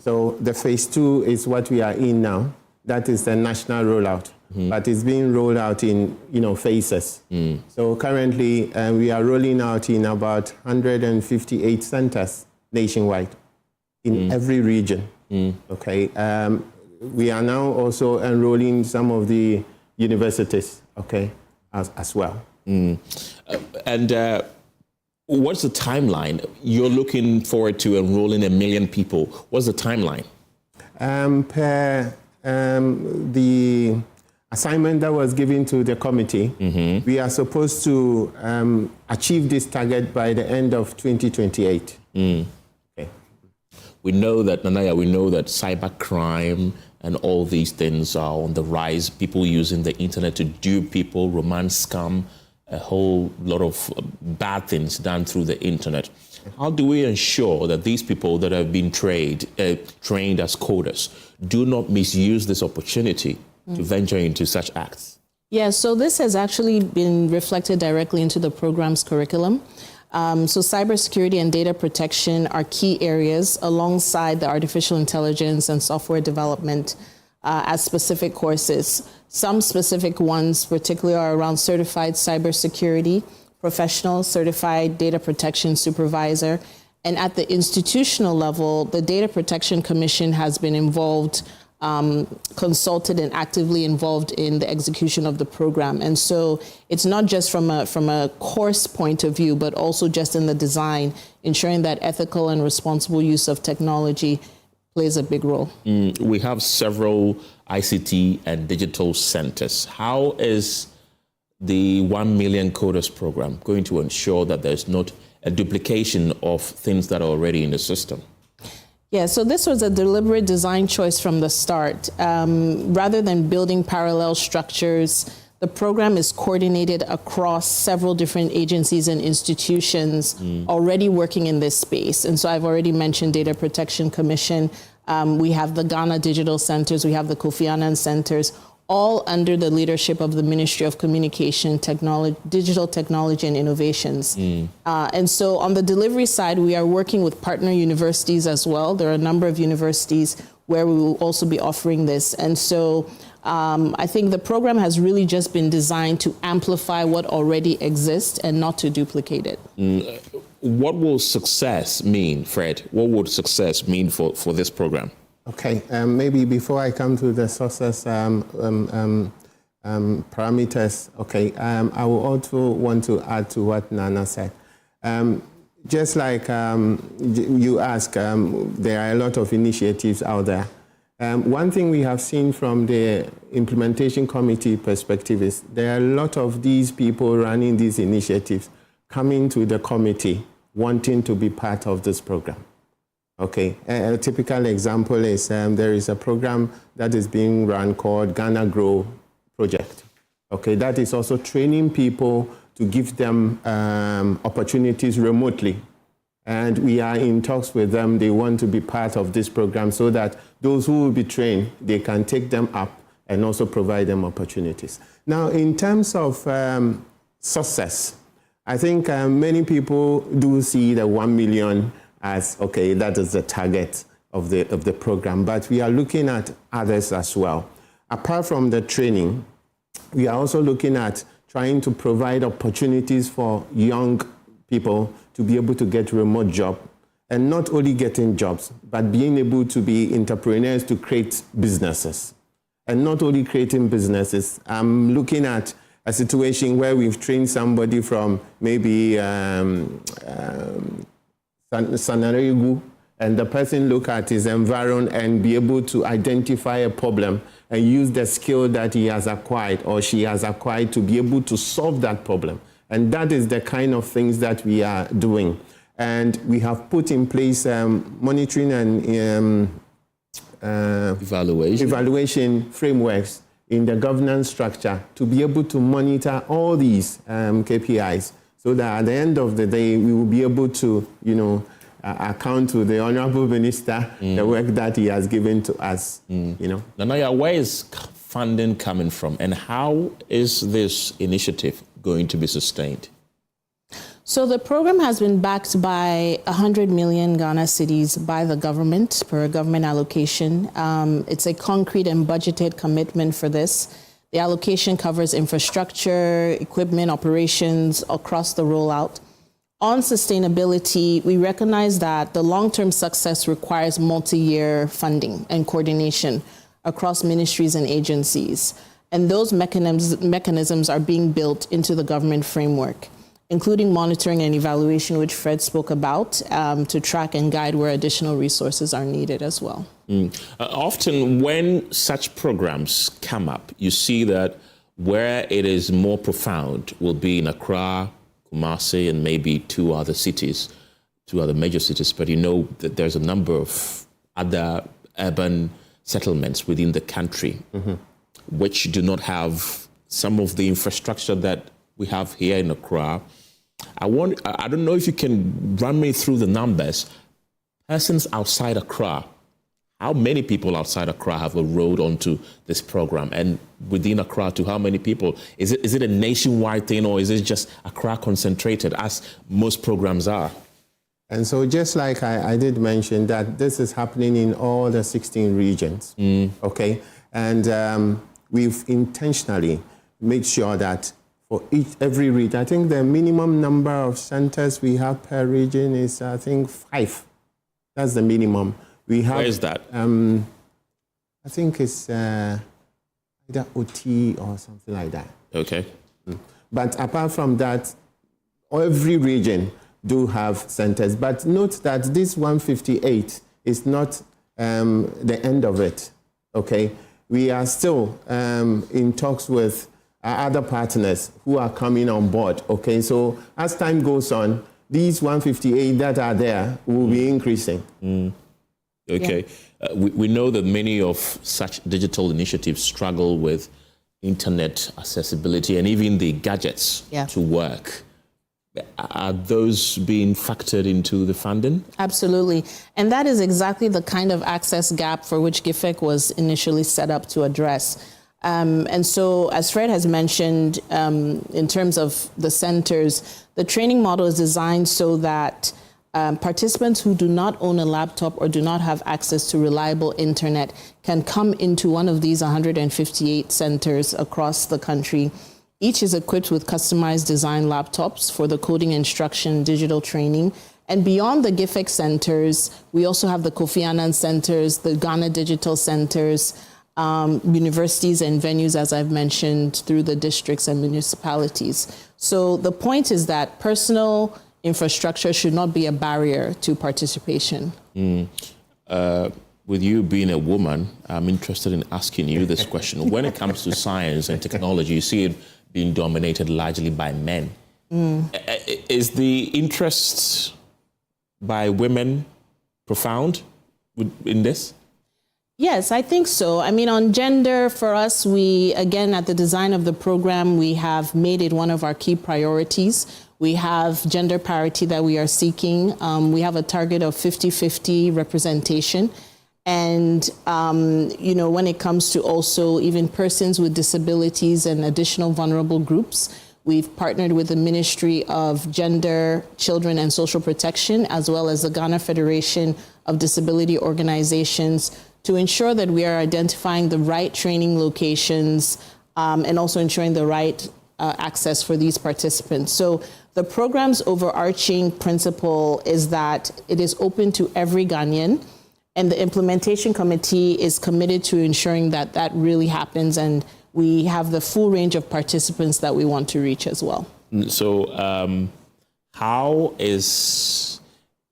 So the phase 2 is what we are in now. That is the national rollout. But it's being rolled out in, you know, phases. So currently we are rolling out in about 158 centers nationwide in every region. Okay. We are now also enrolling some of the universities, okay, as well. And what's the timeline? You're looking forward to enrolling 1 million people. What's the timeline? Per the assignment that was given to the committee, we are supposed to achieve this target by the end of 2028. Okay. We know that, Nanaya, cybercrime and all these things are on the rise. People using the internet to dupe people, romance scam, a whole lot of bad things done through the internet. How do we ensure that these people that have been trained as coders do not misuse this opportunity to venture into such acts? Yeah, so this has actually been reflected directly into the program's curriculum. So cybersecurity and data protection are key areas alongside the artificial intelligence and software development as specific courses. Some specific ones particularly are around certified cybersecurity professional, certified data protection supervisor. And at the institutional level, the Data Protection Commission has been involved, consulted and actively involved in the execution of the program. And so it's not just from a course point of view, but also just in the design, ensuring that ethical and responsible use of technology plays a big role. We have several ICT and digital centers. How is the 1 Million Coders program going to ensure that there's not a duplication of things that are already in the system? Yeah, so this was a deliberate design choice from the start. Rather than building parallel structures, the program is coordinated across several different agencies and institutions already working in this space. And so I've already mentioned Data Protection Commission. We have the Ghana Digital Centers. We have the Kofi Annan Centers, all under the leadership of the Ministry of Communication, Digital Technology and Innovations. And so on the delivery side, we are working with partner universities as well. There are a number of universities where we will also be offering this. And so I think the program has really just been designed to amplify what already exists and not to duplicate it. What will success mean, Fred? What would success mean for this program? Okay, maybe before I come to the success parameters, okay, I will also want to add to what Nana said. Just like you asked, there are a lot of initiatives out there. One thing we have seen from the implementation committee perspective is there are a lot of these people running these initiatives coming to the committee wanting to be part of this program. Okay, a typical example is there is a program that is being run called Ghana Grow Project. Okay, that is also training people to give them opportunities remotely. And we are in talks with them. They want to be part of this program so that those who will be trained, they can take them up and also provide them opportunities. Now, in terms of success, I think many people do see the 1 million as, okay, that is the target of the program, but we are looking at others as well. Apart from the training, we are also looking at trying to provide opportunities for young people to be able to get remote job, and not only getting jobs, but being able to be entrepreneurs to create businesses. And not only creating businesses, I'm looking at a situation where we've trained somebody from maybe Sanaregu, and the person look at his environment and be able to identify a problem and use the skill that he has acquired or she has acquired to be able to solve that problem. And that is the kind of things that we are doing. And we have put in place monitoring and evaluation frameworks in the governance structure to be able to monitor all these KPIs, so that at the end of the day, we will be able to, account to the Honorable Minister the work that he has given to us, Nanaya, where is funding coming from, and how is this initiative going to be sustained? So the program has been backed by 100 million Ghana cedis by the government per government allocation. It's a concrete and budgeted commitment for this. The allocation covers infrastructure, equipment, operations across the rollout. On sustainability, we recognize that the long-term success requires multi-year funding and coordination across ministries and agencies. And those mechanisms are being built into the government framework, including monitoring and evaluation, which Fred spoke about, to track and guide where additional resources are needed as well. Often when such programs come up, you see that where it is more profound will be in Accra, Kumasi, and maybe two other major cities. But you know that there's a number of other urban settlements within the country which do not have some of the infrastructure that we have here in Accra I don't know if you can run me through the numbers. Persons outside Accra, how many people outside Accra have enrolled onto this program? And within Accra, to how many people? Is it a nationwide thing, or is it just Accra concentrated, as most programs are? And so just like I did mention that this is happening in all the 16 regions, okay? And we've intentionally made sure that for every region, I think the minimum number of centers we have per region is, I think, 5. That's the minimum. We have, where is that? I think it's either OT or something like that. Okay. But apart from that, every region do have centers. But note that this 158 is not the end of it, okay? We are still in talks with other partners who are coming on board, okay? So as time goes on, these 158 that are there will be increasing. Okay. Yeah. We know that many of such digital initiatives struggle with internet accessibility and even the gadgets to work. Are those being factored into the funding? Absolutely. And that is exactly the kind of access gap for which GIFEC was initially set up to address. And so, as Fred has mentioned, in terms of the centers, the training model is designed so that participants who do not own a laptop or do not have access to reliable internet can come into one of these 158 centers across the country. Each is equipped with customized design laptops for the coding instruction, digital training. And beyond the GIFEC centers, we also have the Kofi Annan centers, the Ghana Digital Centers, universities and venues, as I've mentioned, through the districts and municipalities. So the point is that personal infrastructure should not be a barrier to participation. With you being a woman, I'm interested in asking you this question. When it comes to science and technology, you see it being dominated largely by men. Is the interest by women profound in this? Yes, I think so. I mean, on gender, for us, we, again, at the design of the program, we have made it one of our key priorities. We have gender parity that we are seeking. We have a target of 50-50 representation. And, you know, when it comes to also even persons with disabilities and additional vulnerable groups, we've partnered with the Ministry of Gender, Children and Social Protection, as well as the Ghana Federation of Disability Organizations, to ensure that we are identifying the right training locations and also ensuring the right access for these participants. So the program's overarching principle is that it is open to every Ghanaian, and the implementation committee is committed to ensuring that that really happens, and we have the full range of participants that we want to reach as well. So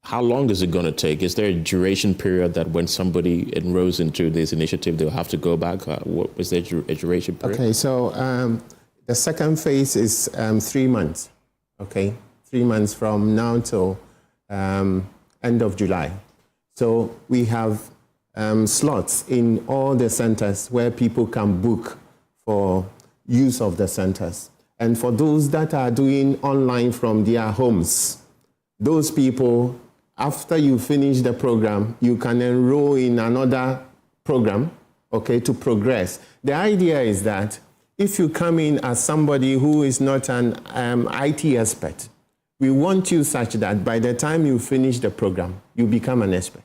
how long is it going to take? Is there a duration period that when somebody enrolls into this initiative, they'll have to go back? What is there a duration period? Okay, so the second phase is 3 months, okay? 3 months from now till end of July. So we have slots in all the centers where people can book for use of the centers. And for those that are doing online from their homes, those people, after you finish the program, you can enroll in another program, okay, to progress. The idea is that if you come in as somebody who is not an IT expert, we want you such that by the time you finish the program, you become an expert.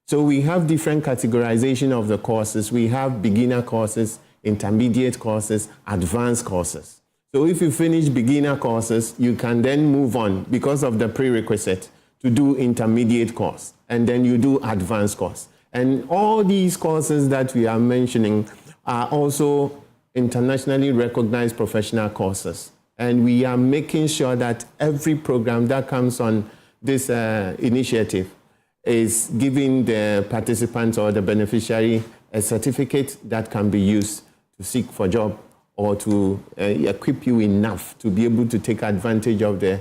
So we have different categorization of the courses. We have beginner courses, intermediate courses, advanced courses. So if you finish beginner courses, you can then move on because of the prerequisite to do intermediate course, and then you do advanced course. And all these courses that we are mentioning are also internationally recognized professional courses. And we are making sure that every program that comes on this initiative is giving the participants or the beneficiary a certificate that can be used to seek for a job or to equip you enough to be able to take advantage of the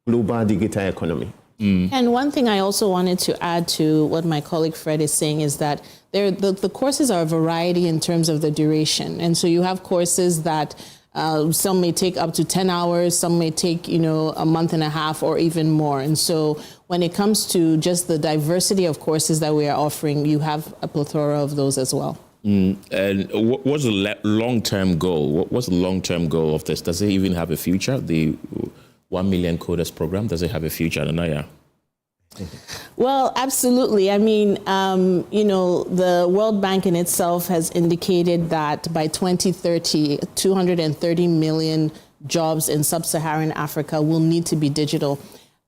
global digital economy. And one thing I also wanted to add to what my colleague Fred is saying is that the courses are a variety in terms of the duration. And so you have courses that Some may take up to 10 hours, some may take, a month and a half or even more. And so when it comes to just the diversity of courses that we are offering, you have a plethora of those as well. And what's the long-term goal? What's the long-term goal of this? Does it even have a future? The 1 million coders program, does it have a future? Anaya? Well, absolutely. I mean, the World Bank in itself has indicated that by 2030, 230 million jobs in sub-Saharan Africa will need to be digital.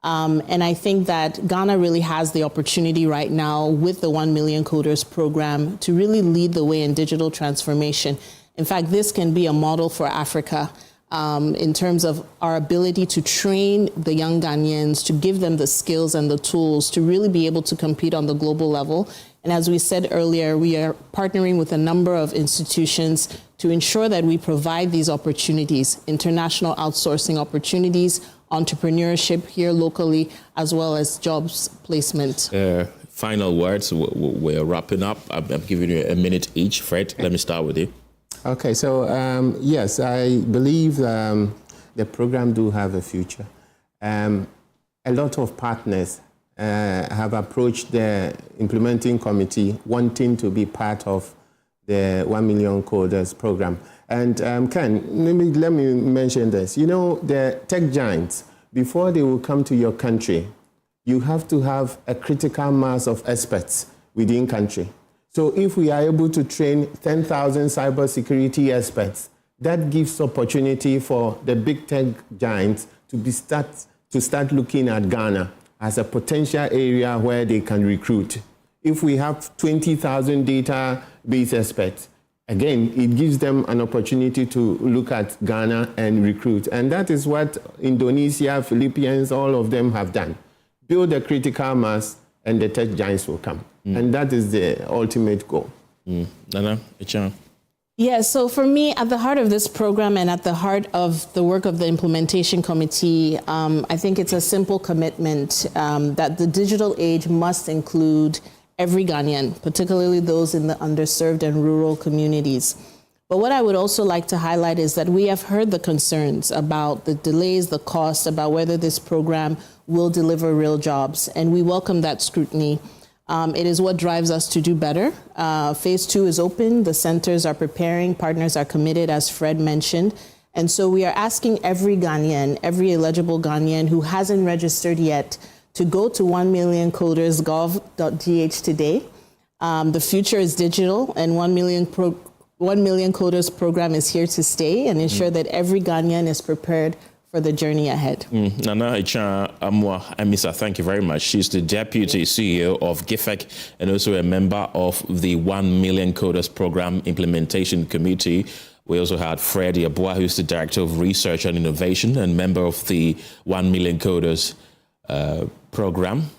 And I think that Ghana really has the opportunity right now with the 1 Million Coders program to really lead the way in digital transformation. In fact, this can be a model for Africa. In terms of our ability to train the young Ghanaians, to give them the skills and the tools to really be able to compete on the global level. And as we said earlier, we are partnering with a number of institutions to ensure that we provide these opportunities, international outsourcing opportunities, entrepreneurship here locally, as well as jobs placement. Final words, we're wrapping up. I'm giving you a minute each. Fred, let me start with you. Okay, so yes, I believe the program do have a future. A lot of partners have approached the implementing committee wanting to be part of the 1 Million Coders program. And Ken, let me mention this. The tech giants, before they will come to your country, you have to have a critical mass of experts within country. So if we are able to train 10,000 cybersecurity experts, that gives opportunity for the big tech giants to start looking at Ghana as a potential area where they can recruit. If we have 20,000 database experts, again, it gives them an opportunity to look at Ghana and recruit. And that is what Indonesia, Philippines, all of them have done. Build a critical mass and the tech giants will come. And that is the ultimate goal. Nana, Echan. Yeah, so for me, at the heart of this program and at the heart of the work of the implementation committee, I think it's a simple commitment that the digital age must include every Ghanaian, particularly those in the underserved and rural communities. But what I would also like to highlight is that we have heard the concerns about the delays, the cost, about whether this program will deliver real jobs, and we welcome that scrutiny. It is what drives us to do better. Phase 2 is open. The centers are preparing. Partners are committed, as Fred mentioned. And so we are asking every Ghanaian, every eligible Ghanaian who hasn't registered yet to go to 1millioncodersgov.gh today. The future is digital, and 1 Million Coders program is here to stay and ensure that every Ghanaian is prepared for the journey ahead. Nana Echan Amwa Amisa, thank you very much. She's the Deputy CEO of GIFEC and also a member of the 1 Million Coders Program Implementation Committee. We also had Fred Yabua, who's the Director of Research and Innovation and member of the 1 Million Coders Program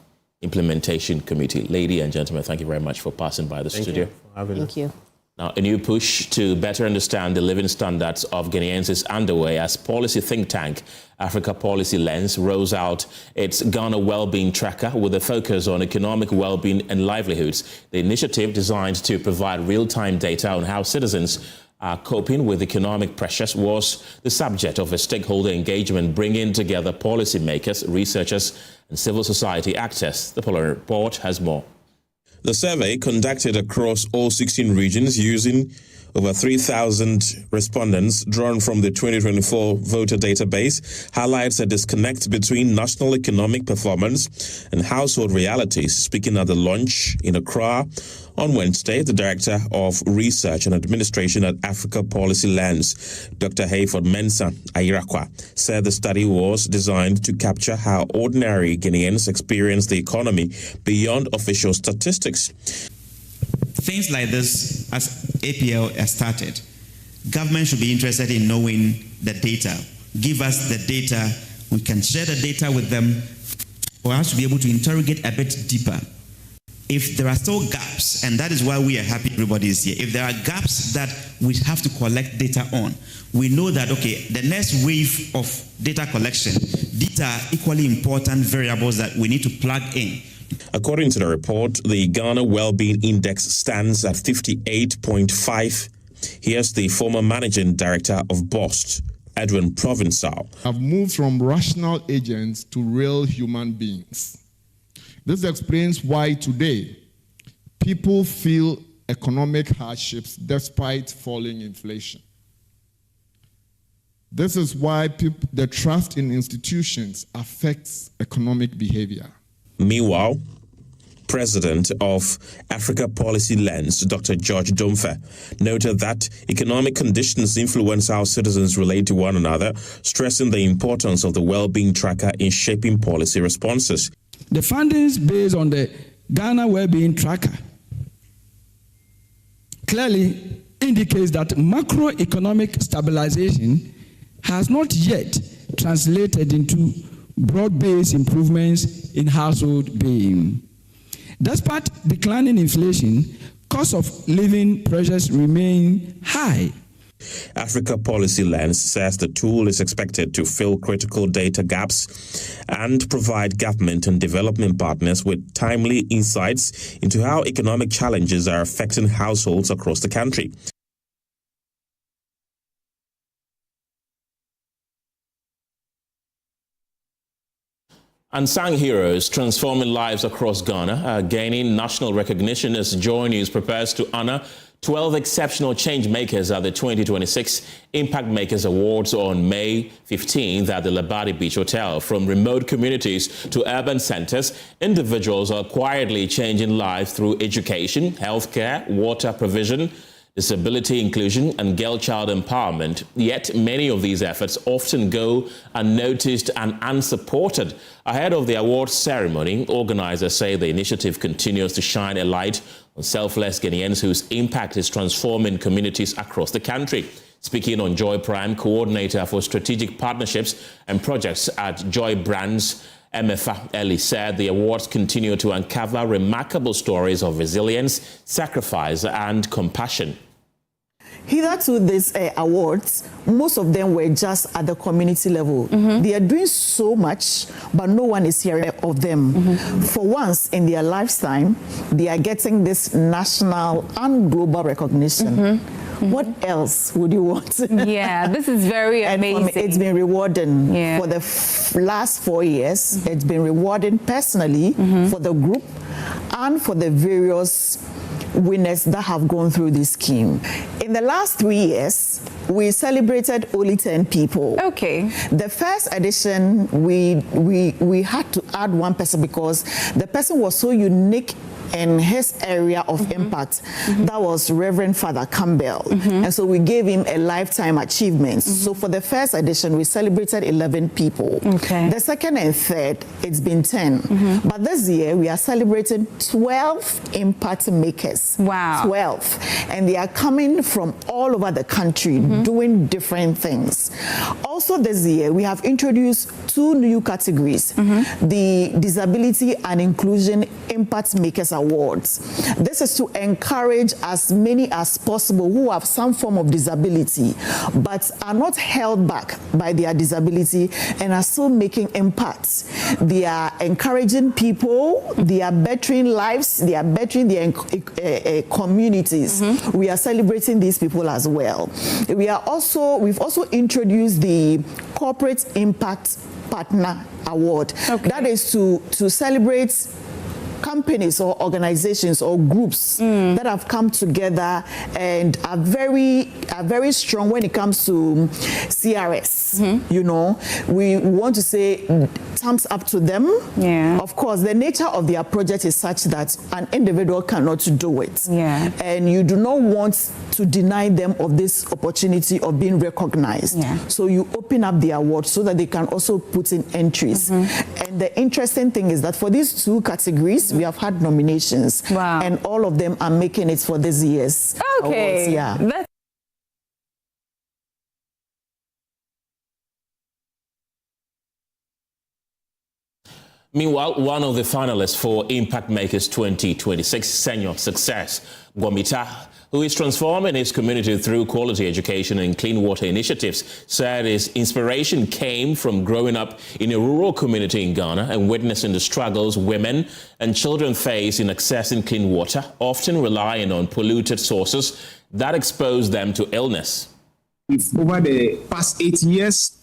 Implementation Committee. Ladies and gentlemen, thank you very much for passing by the studio. Thank you. Now, a new push to better understand the living standards of Ghanaians is underway as policy think tank Africa Policy Lens rolls out its Ghana Wellbeing Tracker with a focus on economic well-being and livelihoods. The initiative, designed to provide real-time data on how citizens are coping with economic pressures, was the subject of a stakeholder engagement bringing together policymakers, researchers, and civil society actors. The Parliamentary report has more. The survey, conducted across all 16 regions using over 3,000 respondents drawn from the 2024 voter database, highlights a disconnect between national economic performance and household realities. Speaking at the launch in Accra on Wednesday, the Director of Research and Administration at Africa Policy Lens, Dr. Hayford Mensah Ayirakwa, said the study was designed to capture how ordinary Guineans experience the economy beyond official statistics. Things like this, as APL has started, government should be interested in knowing the data. Give us the data. We can share the data with them for us to be able to interrogate a bit deeper. If there are still gaps, and that is why we are happy everybody is here, if there are gaps that we have to collect data on, we know that, okay, the next wave of data collection, these are equally important variables that we need to plug in. According to the report, the Ghana Wellbeing Index stands at 58.5 Here's the former managing director of BOST, Edwin Provençal. Have moved from rational agents to real human beings. This explains why today people feel economic hardships despite falling inflation. This is why the trust in institutions affects economic behavior. Meanwhile, President of Africa Policy Lens, Dr. George Domfe, noted that economic conditions influence how citizens relate to one another, stressing the importance of the well-being tracker in shaping policy responses. The findings based on the Ghana Well-Being Tracker clearly indicates that macroeconomic stabilization has not yet translated into broad-based improvements in household being. Despite declining inflation, cost of living pressures remain high. Africa Policy Lens says the tool is expected to fill critical data gaps and provide government and development partners with timely insights into how economic challenges are affecting households across the country. Unsung heroes transforming lives across Ghana are gaining national recognition as Joy News prepares to honor 12 exceptional change makers at the 2026 Impact Makers Awards on May 15th at the Labadi Beach Hotel. From remote communities to urban centers, individuals are quietly changing lives through education, healthcare, water provision, disability inclusion, and girl-child empowerment. Yet many of these efforts often go unnoticed and unsupported. Ahead of the awards ceremony, organizers say the initiative continues to shine a light on selfless Ghanaians whose impact is transforming communities across the country. Speaking on Joy Prime, coordinator for strategic partnerships and projects at Joy Brands, MFA Ellie said the awards continue to uncover remarkable stories of resilience, sacrifice, and compassion. Hitherto, these awards, most of them were just at the community level. They are doing so much, but no one is hearing of them. For once in their lifetime, they are getting this national and global recognition. What else would you want? Yeah, this is very amazing. It's been rewarding for the last 4 years. It's been rewarding personally for the group and for the various winners that have gone through this scheme. In the last 3 years, we celebrated only 10 people. Okay. The first edition, we had to add one person because the person was so unique in his area of impact. That was Reverend Father Campbell. And so we gave him a lifetime achievement. So for the first edition, we celebrated 11 people. Okay. The second and third, it's been 10. But this year, we are celebrating 12 impact makers. Wow. 12. And they are coming from all over the country doing different things. Also this year, we have introduced 2 new categories. The Disability and Inclusion Impact Makers Awards. This is to encourage as many as possible who have some form of disability but are not held back by their disability and are still making impacts. They are encouraging people, they are bettering lives, they are bettering their communities. We are celebrating these people as well. We've also introduced the Corporate Impact Partner Award. That is to celebrate companies or organizations or groups that have come together and are very strong when it comes to CRS. You know, we want to say thumbs up to them. Of course, the nature of their project is such that an individual cannot do it. And you do not want to deny them of this opportunity of being recognized. So you open up the award so that they can also put in entries. And the interesting thing is that for these 2 categories, we have had nominations. And all of them are making it for this year's awards. Meanwhile, one of the finalists for Impact Makers 2026 Senior Success, Gwamita, who is transforming his community through quality education and clean water initiatives, said his inspiration came from growing up in a rural community in Ghana and witnessing the struggles women and children face in accessing clean water, often relying on polluted sources that expose them to illness. Over the past 8 years,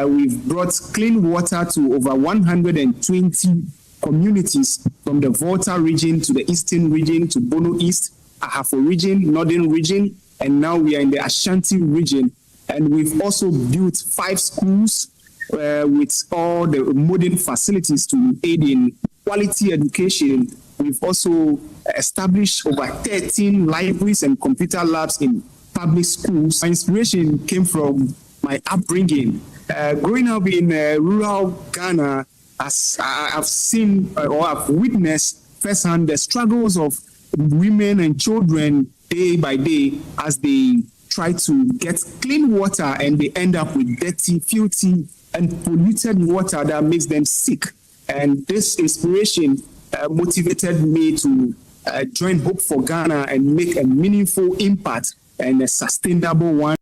we've brought clean water to over 120 communities from the Volta region to the Eastern region to Bono East, Ahafo region, Northern region, and now we are in the Ashanti region. And we've also built 5 schools with all the modern facilities to aid in quality education. We've also established over 13 libraries and computer labs in public schools. My inspiration came from my upbringing. Growing up in rural Ghana, as I've seen or I've witnessed firsthand the struggles of women and children day by day as they try to get clean water and they end up with dirty, filthy, and polluted water that makes them sick. And this inspiration motivated me to join Hope for Ghana and make a meaningful impact and a sustainable one.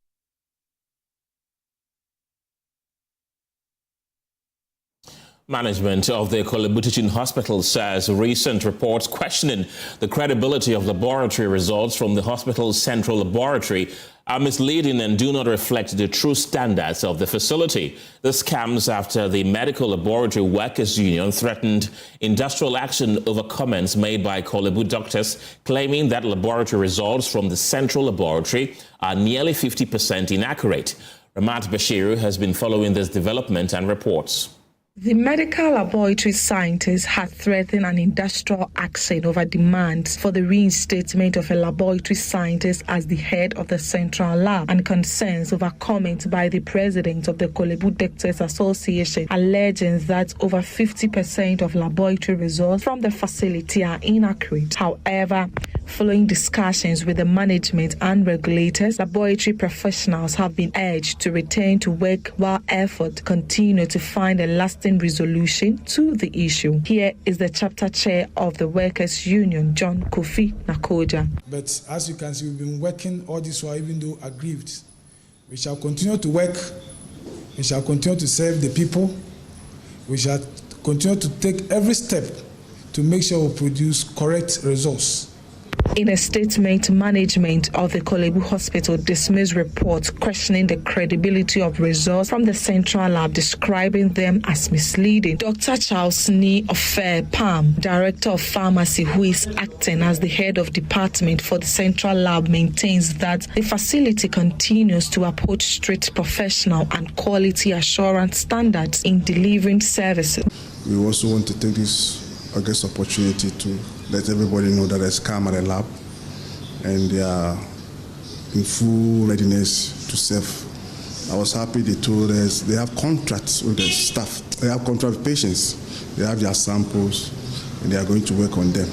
Management of the Korle-Bu Teaching Hospital says recent reports questioning the credibility of laboratory results from the hospital's central laboratory are misleading and do not reflect the true standards of the facility. This comes after the Medical Laboratory Workers Union threatened industrial action over comments made by Korle-Bu doctors claiming that laboratory results from the central laboratory are nearly 50% inaccurate. Ramat Bashiru has been following this development and reports. The medical laboratory scientists had threatened an industrial action over demands for the reinstatement of a laboratory scientist as the head of the central lab and concerns over comments by the president of the Korle-Bu Doctors Association alleging that over 50% of laboratory results from the facility are inaccurate. However, following discussions with the management and regulators, laboratory professionals have been urged to return to work while efforts continue to find a lasting resolution to the issue. Here is the chapter chair of the Workers' Union, John Kofi Nakoja. But as you can see, we've been working all this while, even though aggrieved. We shall continue to work. We shall continue to serve the people. We shall continue to take every step to make sure we produce correct results. In a statement, management of the Korle-Bu Hospital dismissed reports questioning the credibility of results from the central lab, describing them as misleading. Dr. Charles Nee of Palm, Director of Pharmacy, who is acting as the head of department for the central lab, maintains that the facility continues to uphold strict professional and quality assurance standards in delivering services. We also want to take this August opportunity to let everybody know that there's calm at the lab and they are in full readiness to serve. I was happy they told us they have contracts with the staff. They have contracts with patients. They have their samples and they are going to work on them.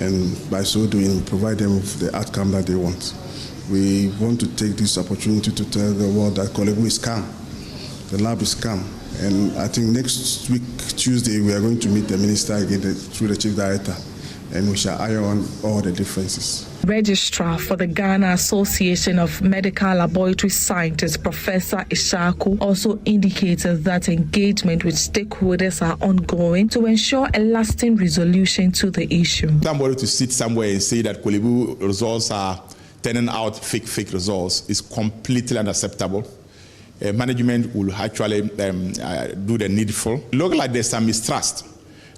And by so doing, provide them with the outcome that they want. We want to take this opportunity to tell the world that Korle-Bu is calm. The lab is calm. And I think next week, Tuesday, we are going to meet the minister again through the chief director, and we shall iron all the differences. Registrar for the Ghana Association of Medical Laboratory Scientists, Professor Ishaku, also indicated that engagement with stakeholders are ongoing to ensure a lasting resolution to the issue. Somebody to sit somewhere and say that Korle-Bu results are turning out fake results is completely unacceptable. Management will actually do the needful. Look like there's some mistrust.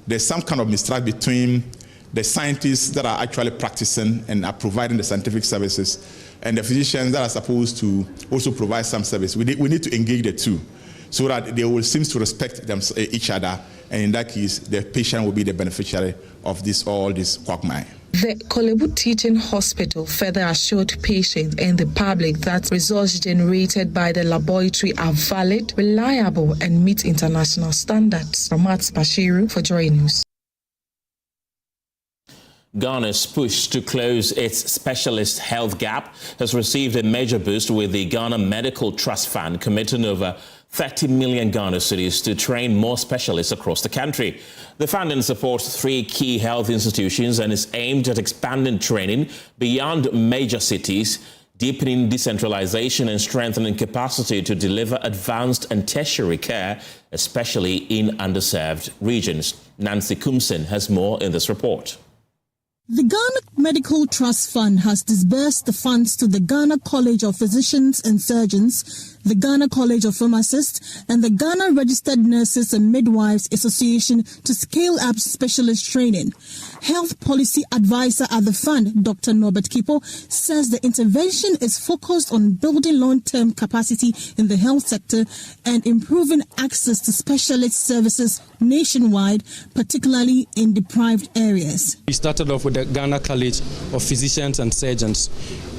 There's some kind of mistrust between the scientists that are actually practicing and are providing the scientific services and the physicians that are supposed to also provide some service. We need to engage the two so that they will seem to respect each other, and in that case, the patient will be the beneficiary of all this quagmire. The Korle-Bu Teaching Hospital further assured patients and the public that results generated by the laboratory are valid, reliable, and meet international standards. Ramat Bashiru for Joy News. Ghana's push to close its specialist health gap has received a major boost, with the Ghana Medical Trust Fund committing over 30 million Ghana cedis to train more specialists across the country. The funding supports 3 key health institutions and is aimed at expanding training beyond major cities, deepening decentralization and strengthening capacity to deliver advanced and tertiary care, especially in underserved regions. Nancy Kumsen has more in this report. The Ghana Medical Trust Fund has disbursed the funds to the Ghana College of Physicians and Surgeons, the Ghana College of Pharmacists, and the Ghana Registered Nurses and Midwives Association to scale up specialist training. Health Policy Advisor at the fund, Dr. Norbert Kipo, says the intervention is focused on building long-term capacity in the health sector and improving access to specialist services nationwide, particularly in deprived areas. We started off with the Ghana College of Physicians and Surgeons.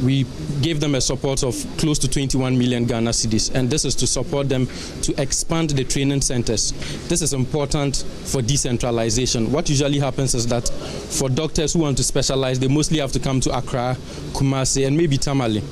We gave them a support of close to 21 million Ghana cedis, and this is to support them to expand the training centers. This is important for decentralization. What usually happens is that for doctors who want to specialize, they mostly have to come to Accra, Kumasi, and maybe Tamale.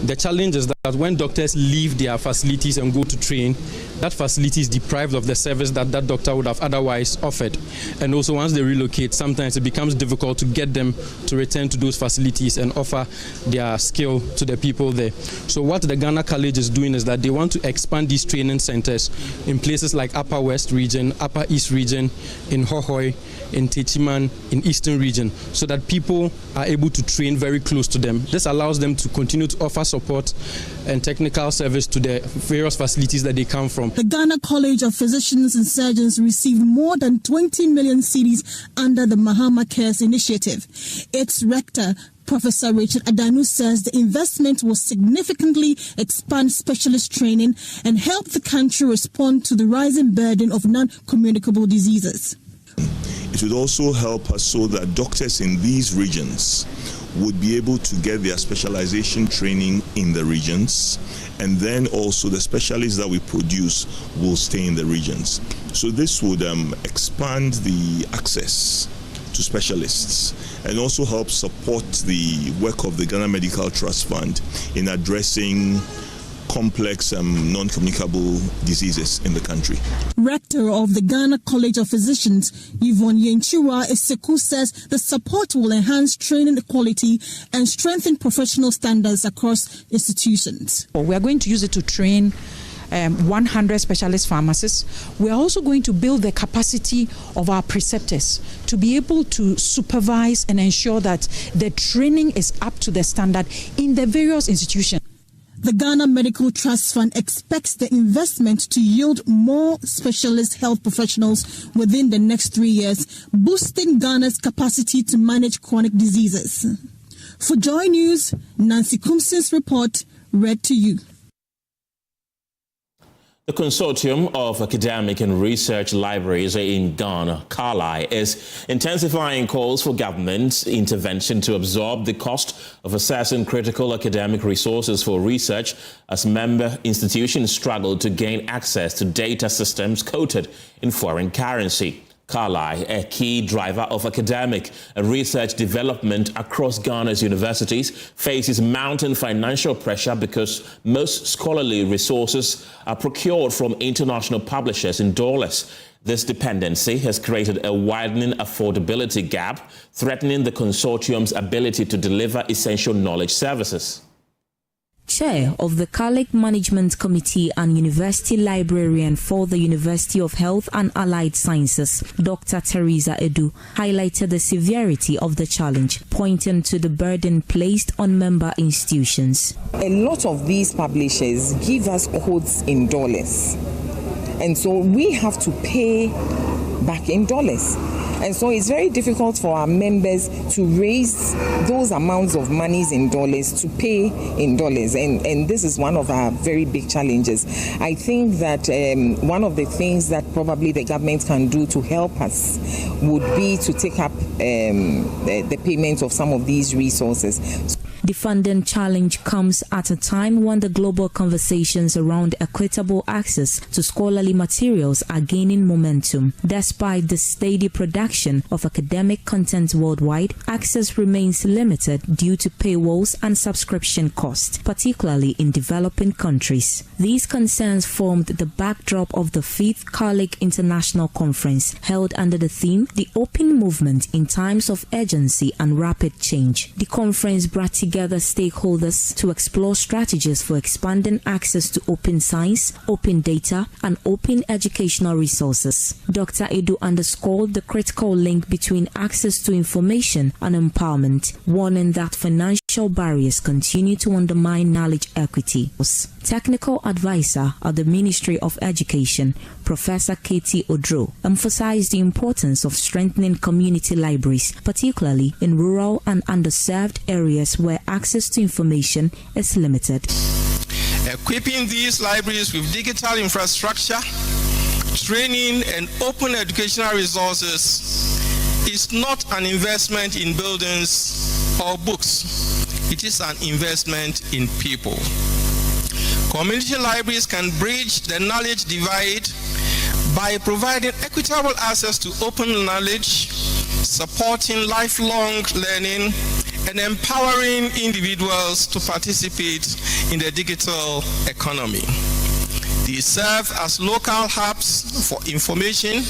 The challenge is that when doctors leave their facilities and go to train, that facility is deprived of the service that that doctor would have otherwise offered. And also once they relocate, sometimes it becomes difficult to get them to return to those facilities and offer their skill to the people there. So what the Ghana College is doing is that they want to expand these training centers in places like Upper West region, Upper East region, in Hohoi, in Techiman, in Eastern region, so that people are able to train very close to them. This allows them to continue to offer support and technical service to the various facilities that they come from. The Ghana College of Physicians and Surgeons received more than 20 million cedis under the Mahama Cares initiative. Its rector, Professor Richard Adanu, says the investment will significantly expand specialist training and help the country respond to the rising burden of non-communicable diseases. It would also help us so that doctors in these regions would be able to get their specialization training in the regions, and then also the specialists that we produce will stay in the regions. So this would expand the access to specialists and also help support the work of the Ghana Medical Trust Fund in addressing complex non-communicable diseases in the country. Rector of the Ghana College of Physicians, Yvonne Yenchua Eseku, says the support will enhance training quality and strengthen professional standards across institutions. We are going to use it to train 100 specialist pharmacists. We are also going to build the capacity of our preceptors to be able to supervise and ensure that the training is up to the standard in the various institutions. The Ghana Medical Trust Fund expects the investment to yield more specialist health professionals within the next 3 years, boosting Ghana's capacity to manage chronic diseases. For Joy News, Nancy Kumsen's report, read to you. The Consortium of Academic and Research Libraries in Ghana, Korle, is intensifying calls for government intervention to absorb the cost of assessing critical academic resources for research as member institutions struggle to gain access to data systems coded in foreign currency. Korle, a key driver of academic and research development across Ghana's universities, faces mounting financial pressure because most scholarly resources are procured from international publishers in dollars. This dependency has created a widening affordability gap, threatening the consortium's ability to deliver essential knowledge services. Chair of the Korle Management Committee and University Librarian for the University of Health and Allied Sciences, Dr. Teresa Edu, highlighted the severity of the challenge, pointing to the burden placed on member institutions. A lot of these publishers give us codes in dollars, and so we have to pay back in dollars. And so it's very difficult for our members to raise those amounts of monies in dollars to pay in dollars. And this is one of our very big challenges. I think that one of the things that probably the government can do to help us would be to take up the payment of some of these resources. The funding challenge comes at a time when the global conversations around equitable access to scholarly materials are gaining momentum. Despite the steady production of academic content worldwide, access remains limited due to paywalls and subscription costs, particularly in developing countries. These concerns formed the backdrop of the 5th Korle-Bu International Conference, held under the theme The Open Movement in Times of Urgency and Rapid Change. The conference brought together stakeholders to explore strategies for expanding access to open science, open data, and open educational resources. Dr. Addo underscored the critical link between access to information and empowerment, warning that financial barriers continue to undermine knowledge equity. Technical advisor at the Ministry of Education, Professor Akufo-Addo, emphasized the importance of strengthening community libraries, particularly in rural and underserved areas where access to information is limited. Equipping these libraries with digital infrastructure, training, and open educational resources is not an investment in buildings or books. It is an investment in people. Community libraries can bridge the knowledge divide by providing equitable access to open knowledge, supporting lifelong learning, and empowering individuals to participate in the digital economy. These serve as local hubs for information,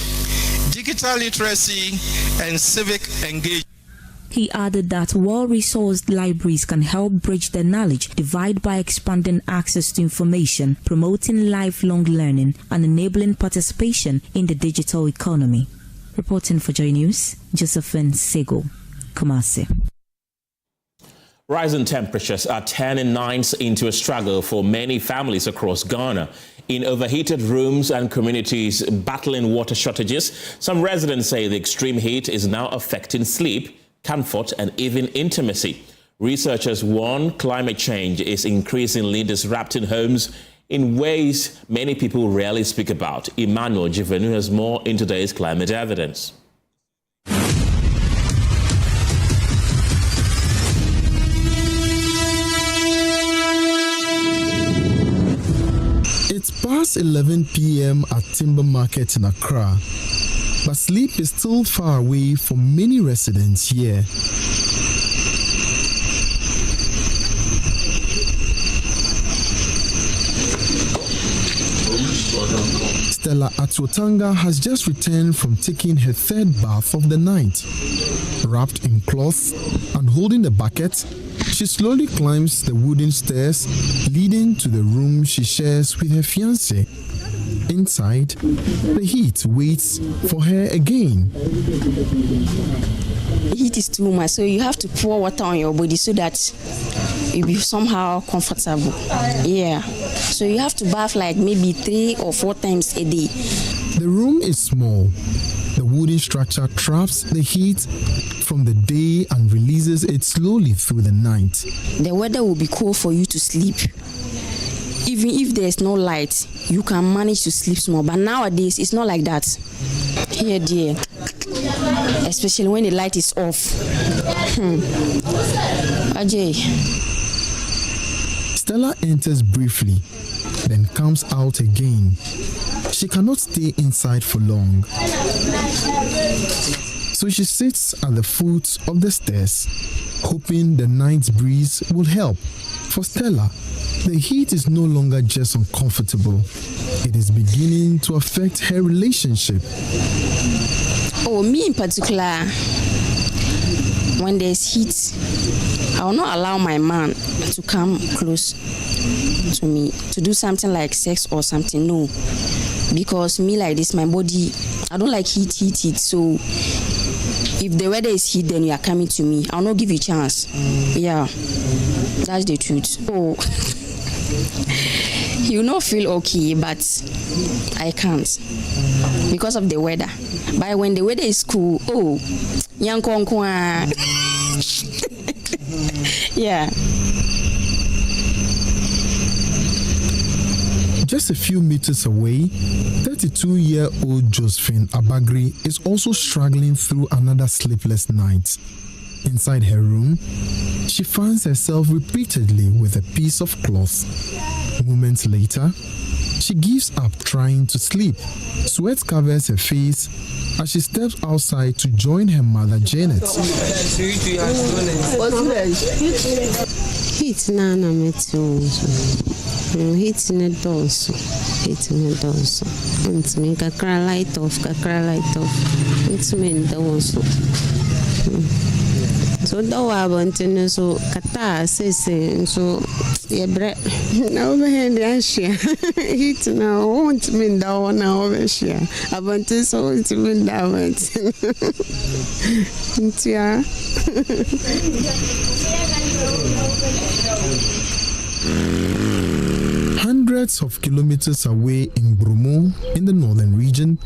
digital literacy, and civic engagement. He added that well-resourced libraries can help bridge the knowledge divide by expanding access to information, promoting lifelong learning, and enabling participation in the digital economy. Reporting for Joy News, Josephine Sego, Kumasi. Rising temperatures are turning nights into a struggle for many families across Ghana. In overheated rooms and communities battling water shortages, some residents say the extreme heat is now affecting sleep, comfort, and even intimacy. Researchers warn climate change is increasingly disrupting homes in ways many people rarely speak about. Emmanuel Jivenu has more in today's Climate Evidence. It's past 11 p.m. at Timber Market in Accra, but sleep is still far away for many residents here. Stella Atotanga has just returned from taking her third bath of the night. Wrapped in cloth and holding the bucket, she slowly climbs the wooden stairs leading to the room she shares with her fiancé. Inside, the heat waits for her again. The heat is too much, so you have to pour water on your body so that you'll be somehow comfortable. Yeah. So you have to bath like maybe 3 or 4 times a day. The room is small. The wooden structure traps the heat from the day and releases it slowly through the night. The weather will be cool for you to sleep. Even if there's no light, you can manage to sleep small. But nowadays, it's not like that. Here, dear. Especially when the light is off. Ajay. Stella enters briefly, then comes out again. She cannot stay inside for long. So she sits at the foot of the stairs, hoping the night's breeze will help. For Stella, the heat is no longer just uncomfortable. It is beginning to affect her relationship. Oh, me in particular, when there's heat, I will not allow my man to come close to me to do something like sex or something. No, because me like this, my body, I don't like heat. So if the weather is heat, then you are coming to me. I'll not give you a chance. Yeah, that's the truth. Oh, you not feel okay, but I can't because of the weather. But when the weather is cool, oh, yeah. Just a few meters away, 32-year-old Josephine Abagri is also struggling through another sleepless night. Inside her room, she finds herself repeatedly with a piece of cloth. Moments later, she gives up trying to sleep. Sweat covers her face as she steps outside to join her mother, Janet. Heat nana metu. Heat ne doso. It's me kakra light off. It's me doso. So do I want to know so kata says so yebre na over here the share heat now want me down now over share I want to so it me down yeah. Hundreds of kilometers away in Bromo, in the northern region,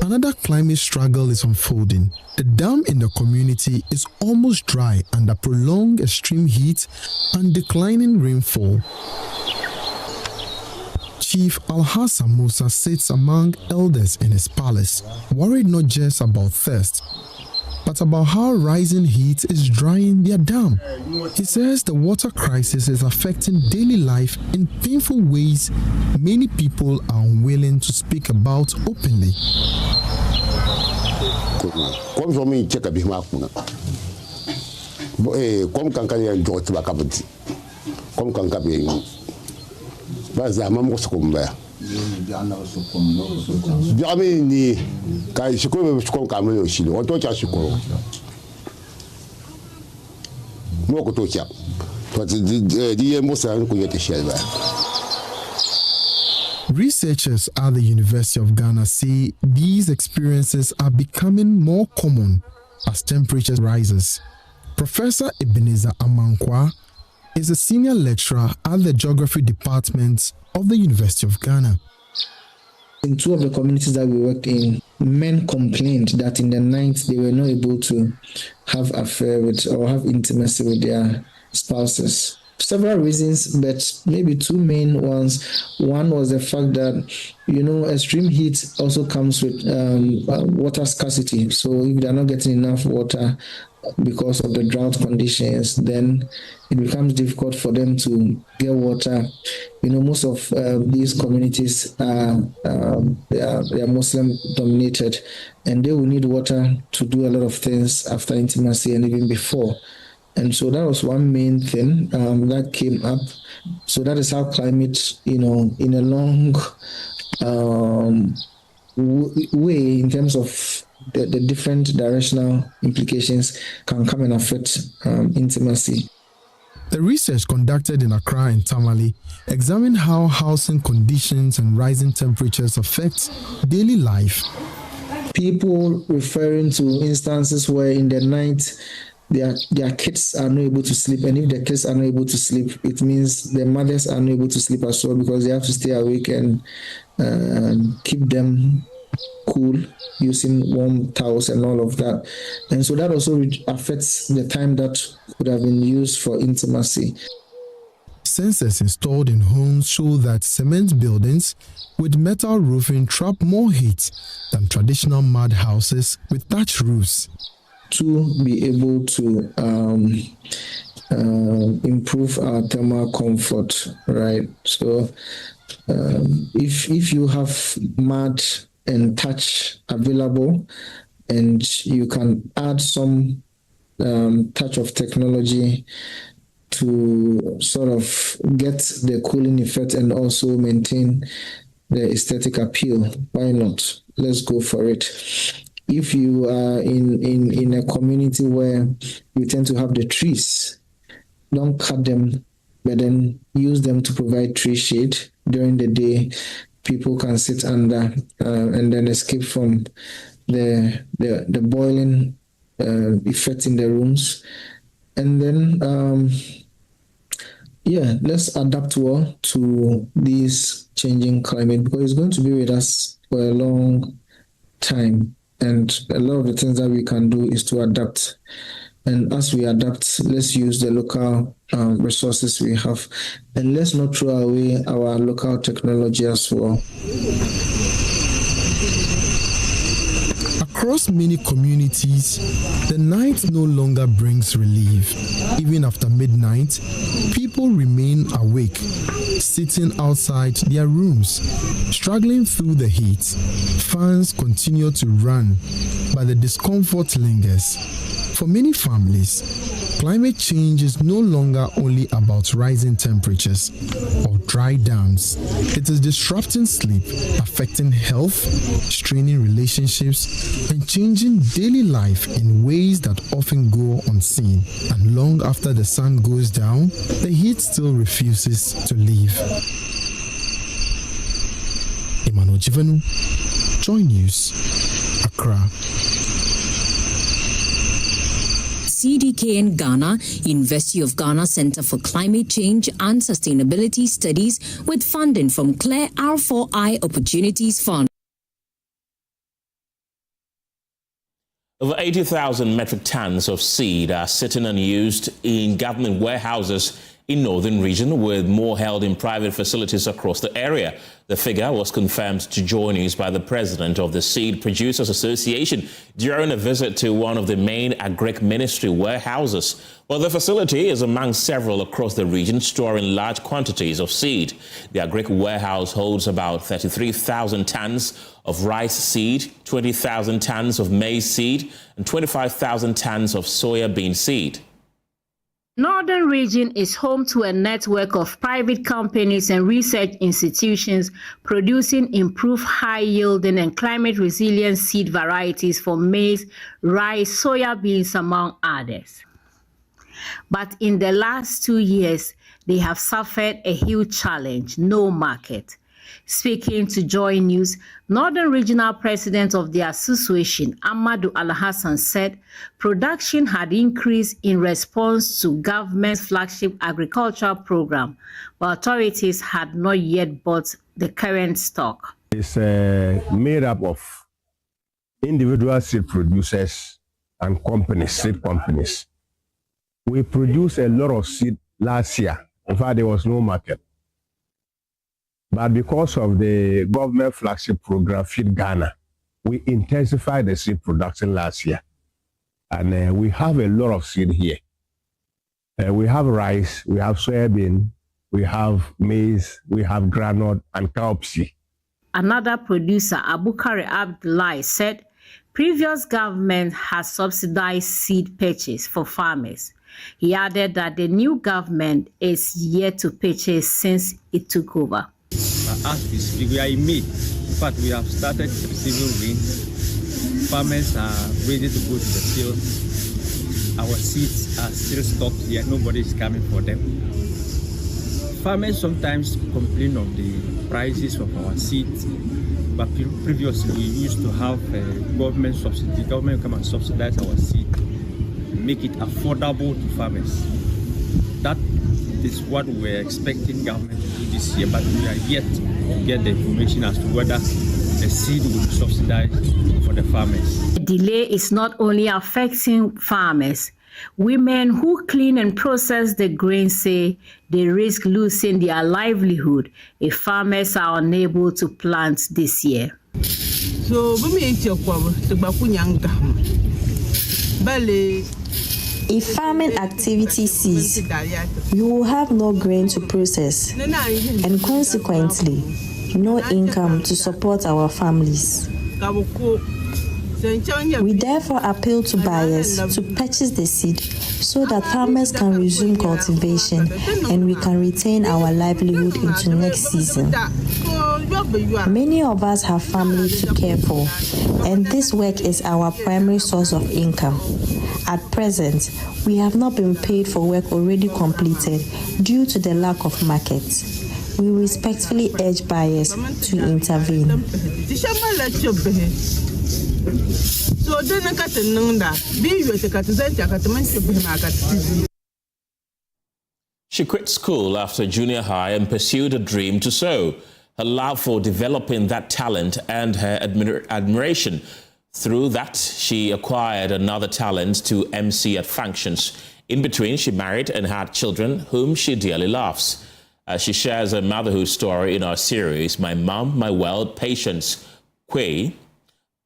another climate struggle is unfolding. The dam in the community is almost dry under prolonged extreme heat and declining rainfall. Chief Alhassan Musa sits among elders in his palace, worried not just about thirst, but about how rising heat is drying their dam. He says the water crisis is affecting daily life in painful ways many people are unwilling to speak about openly. Researchers at the University of Ghana say these experiences are becoming more common as temperature rises. Professor Ebenezer Amankwa is a senior lecturer at the Geography Department of the University of Ghana. In two of the communities that we worked in, men complained that in the night they were not able to have affair with or have intimacy with their spouses. Several reasons, but maybe two main ones. One was the fact that, extreme heat also comes with water scarcity. So if they're not getting enough water because of the drought conditions, then it becomes difficult for them to get water. Most of these communities they are Muslim dominated, and they will need water to do a lot of things after intimacy and even before. And so that was one main thing that came up. So that is how climate, in a long way, in terms of the different directional implications, can come and affect intimacy. The research conducted in Accra and Tamale examined how housing conditions and rising temperatures affect daily life. People referring to instances where in the night their kids are not able to sleep, and if the kids are not able to sleep, it means the mothers are not able to sleep as well, because they have to stay awake and keep them cool using warm towels and all of that. And so that also affects the time that would have been used for intimacy. Sensors installed in homes show that cement buildings with metal roofing trap more heat than traditional mud houses with thatched roofs. To be able to improve our thermal comfort, right? So if you have mud and touch available, and you can add some touch of technology to sort of get the cooling effect and also maintain the aesthetic appeal, why not? Let's go for it. If you are in a community where you tend to have the trees, don't cut them, but then use them to provide tree shade during the day. People can sit under and then escape from the boiling effect in the rooms. And then, let's adapt well to this changing climate, because it's going to be with us for a long time. And a lot of the things that we can do is to adapt. And as we adapt, let's use the local resources we have. And let's not throw away our local technology as well. across many communities, the night no longer brings relief. Even after midnight, people remain awake, sitting outside their rooms, struggling through the heat. Fans continue to run, but the discomfort lingers. For many families, climate change is no longer only about rising temperatures or dry dams. It is disrupting sleep, affecting health, straining relationships, and changing daily life in ways that often go unseen. And long after the sun goes down, the heat still refuses to leave. Emmanuel Jivanu, Joy News, Accra. CDK in Ghana, University of Ghana Center for Climate Change and Sustainability Studies with funding from Claire R4I Opportunities Fund. Over 80,000 metric tons of seed are sitting unused in government warehouses in northern region, with more held in private facilities across the area. The figure was confirmed to Joy News by the president of the Seed Producers Association during a visit to one of the main Agric Ministry warehouses. Well, the facility is among several across the region storing large quantities of seed. The Agric warehouse holds about 33,000 tons of rice seed, 20,000 tons of maize seed, and 25,000 tons of soya bean seed. Northern Region is home to a network of private companies and research institutions producing improved high-yielding and climate-resilient seed varieties for maize, rice, soya beans, among others. But in the last 2 years, they have suffered a huge challenge: no market. Speaking to Joy News, Northern Regional President of the association, Amadou Alhassan, said production had increased in response to government's flagship agricultural program, but authorities had not yet bought the current stock. It's made up of individual seed producers and companies, seed companies. We produced a lot of seed last year. In fact, there was no market. But because of the government flagship program, Feed Ghana, we intensified the seed production last year. And we have a lot of seed here. We have rice, we have soybean, we have maize, we have granite and cowpea. Another producer, Abukari Abdullahi, said previous government has subsidized seed purchase for farmers. He added that the new government is yet to purchase since it took over. As we speak, we are in May. In fact, we have started receiving rain. Farmers are ready to go to the field. Our seeds are still stocked here. Nobody is coming for them. Farmers sometimes complain of the prices of our seeds, but previously we used to have government subsidy. Government come and subsidize our seed, make it affordable to farmers. That is what we're expecting government to do this year, but we are yet to get the information as to whether the seed will be subsidized for the farmers. The delay is not only affecting farmers. Women who clean and process the grain say they risk losing their livelihood if farmers are unable to plant this year. If farming activity ceases, we will have no grain to process and consequently no income to support our families. We therefore appeal to buyers to purchase the seed so that farmers can resume cultivation and we can retain our livelihood into next season. Many of us have family to care for, and this work is our primary source of income. At present, we have not been paid for work already completed due to the lack of markets. We respectfully urge buyers to intervene. She quit school after junior high and pursued a dream to sew. Her love for developing that talent and her admiration. Through that, she acquired another talent to MC at functions. In between, she married and had children whom she dearly loves. She shares her motherhood story in our series, My Mom, My World, Patience Quay.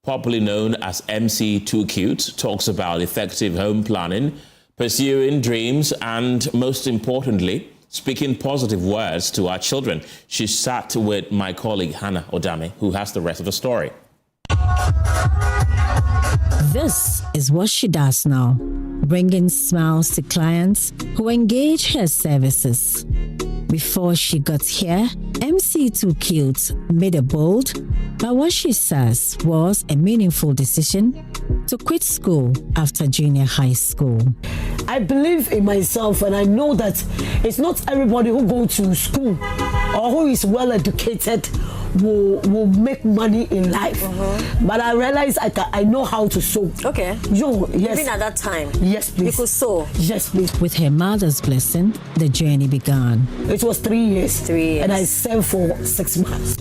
popularly known as MC Too Cute, talks about effective home planning, pursuing dreams, and most importantly, speaking positive words to our children. She sat with my colleague Hannah Odame, who has the rest of the story. This is what she does now, bringing smiles to clients who engage her services. Before she got here, MC Too Cute made a bold, but what she says was a meaningful decision to quit school after junior high school. I believe in myself, and I know that it's not everybody who goes to school or who is well educated will make money in life. But I realize I know how to sew. Okay. Yes. Even at that time? Yes, please. You could sew? Yes, please. With her mother's blessing, the journey began. It was 3 years. 3 years. And I served for 6 months.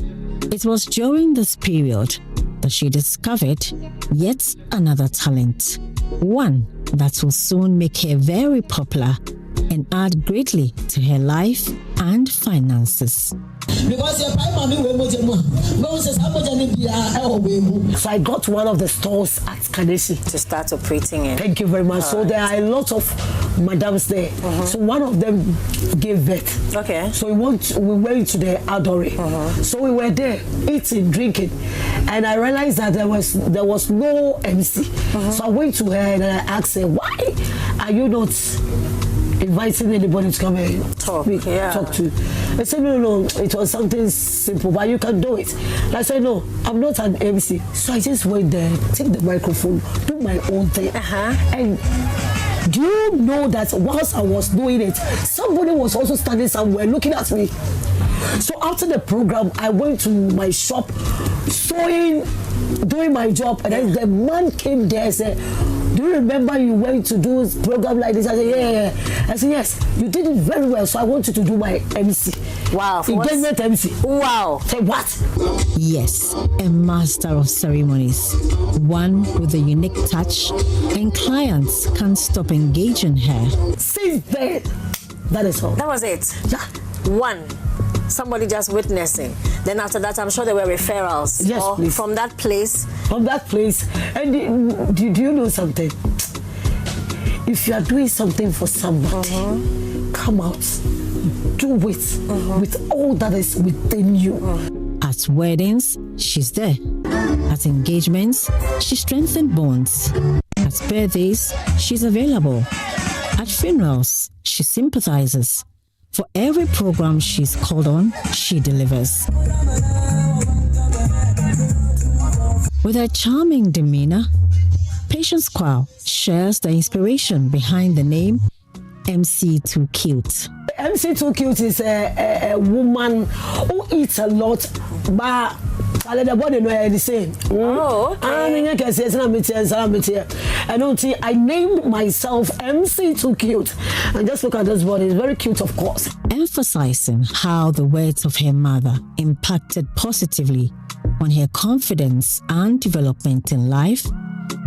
It was during this period that she discovered yet another talent. One that will soon make her very popular and add greatly to her life and finances. So I got one of the stores at Kanesi to start operating in. Thank you very much. So there are a lot of madams there. So one of them gave birth. Okay. So we went to the Adore. So we were there eating, drinking, and I realized that there was no MC. So I went to her and I asked her, why are you not inviting anybody to come and talk to? I said, no, it was something simple, but you can do it. And I said, no, I'm not an MC. So I just went there, take the microphone, do my own thing. And do you know that whilst I was doing it, somebody was also standing somewhere looking at me. So after the program, I went to my shop, sewing, doing my job, and then the man came there and said, do you remember you went to do a program like this? I said, yeah. I said, yes, you did it very well, so I want you to do my MC. Wow. Engagement MC. Wow. Say what? Yes, a master of ceremonies, one with a unique touch, and clients can't stop engaging her. Since then, that is all. That was it? Yeah. One. Somebody just witnessing. Then after that, I'm sure there were referrals. Yes, please. From that place. From that place. And do you know something? If you are doing something for somebody, come out, do it with all that is within you. At weddings, she's there. At engagements, she strengthens bonds. At birthdays, she's available. At funerals, she sympathizes. For every program she's called on, she delivers. With her charming demeanor, Patience Kwao shares the inspiration behind the name MC Too Cute. MC Too Cute is a woman who eats a lot, but the body know the same. Oh, okay. I named myself MC Too Cute. And just look at this body, it's very cute, of course. Emphasizing how the words of her mother impacted positively on her confidence and development in life,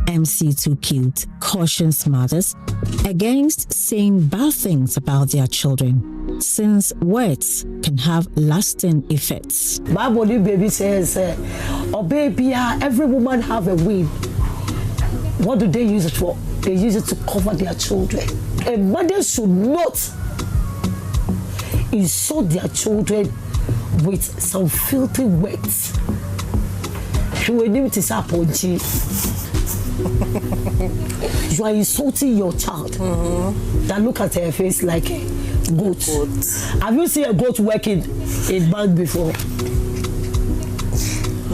MC Too Cute cautions mothers against saying bad things about their children, since words can have lasting effects. Bible baby says, oh baby, every woman have a womb. What do they use it for? They use it to cover their children. A mother should not insult their children with some filthy words. You are insulting your child. That look at her face like a goat. Have you seen a goat working in bank before?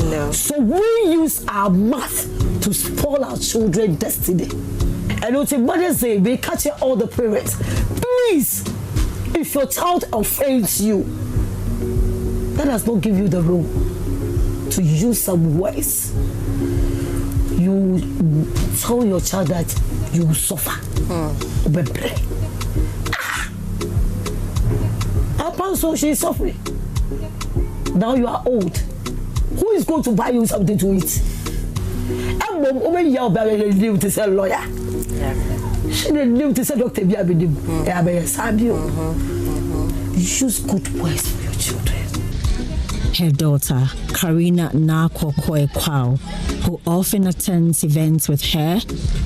No. So we use our mouth to spoil our children's destiny. And what your mother say, they catch all the parents. Please, if your child offends you, that does not give you the room to use some words. You tell your child that you will suffer. So she's suffering. Now you are old. Who is going to buy you something to eat? Lawyer. She didn't live to say Dr. Use good words for your children. Her daughter, Karina Nakwo-Kwao, who often attends events with her,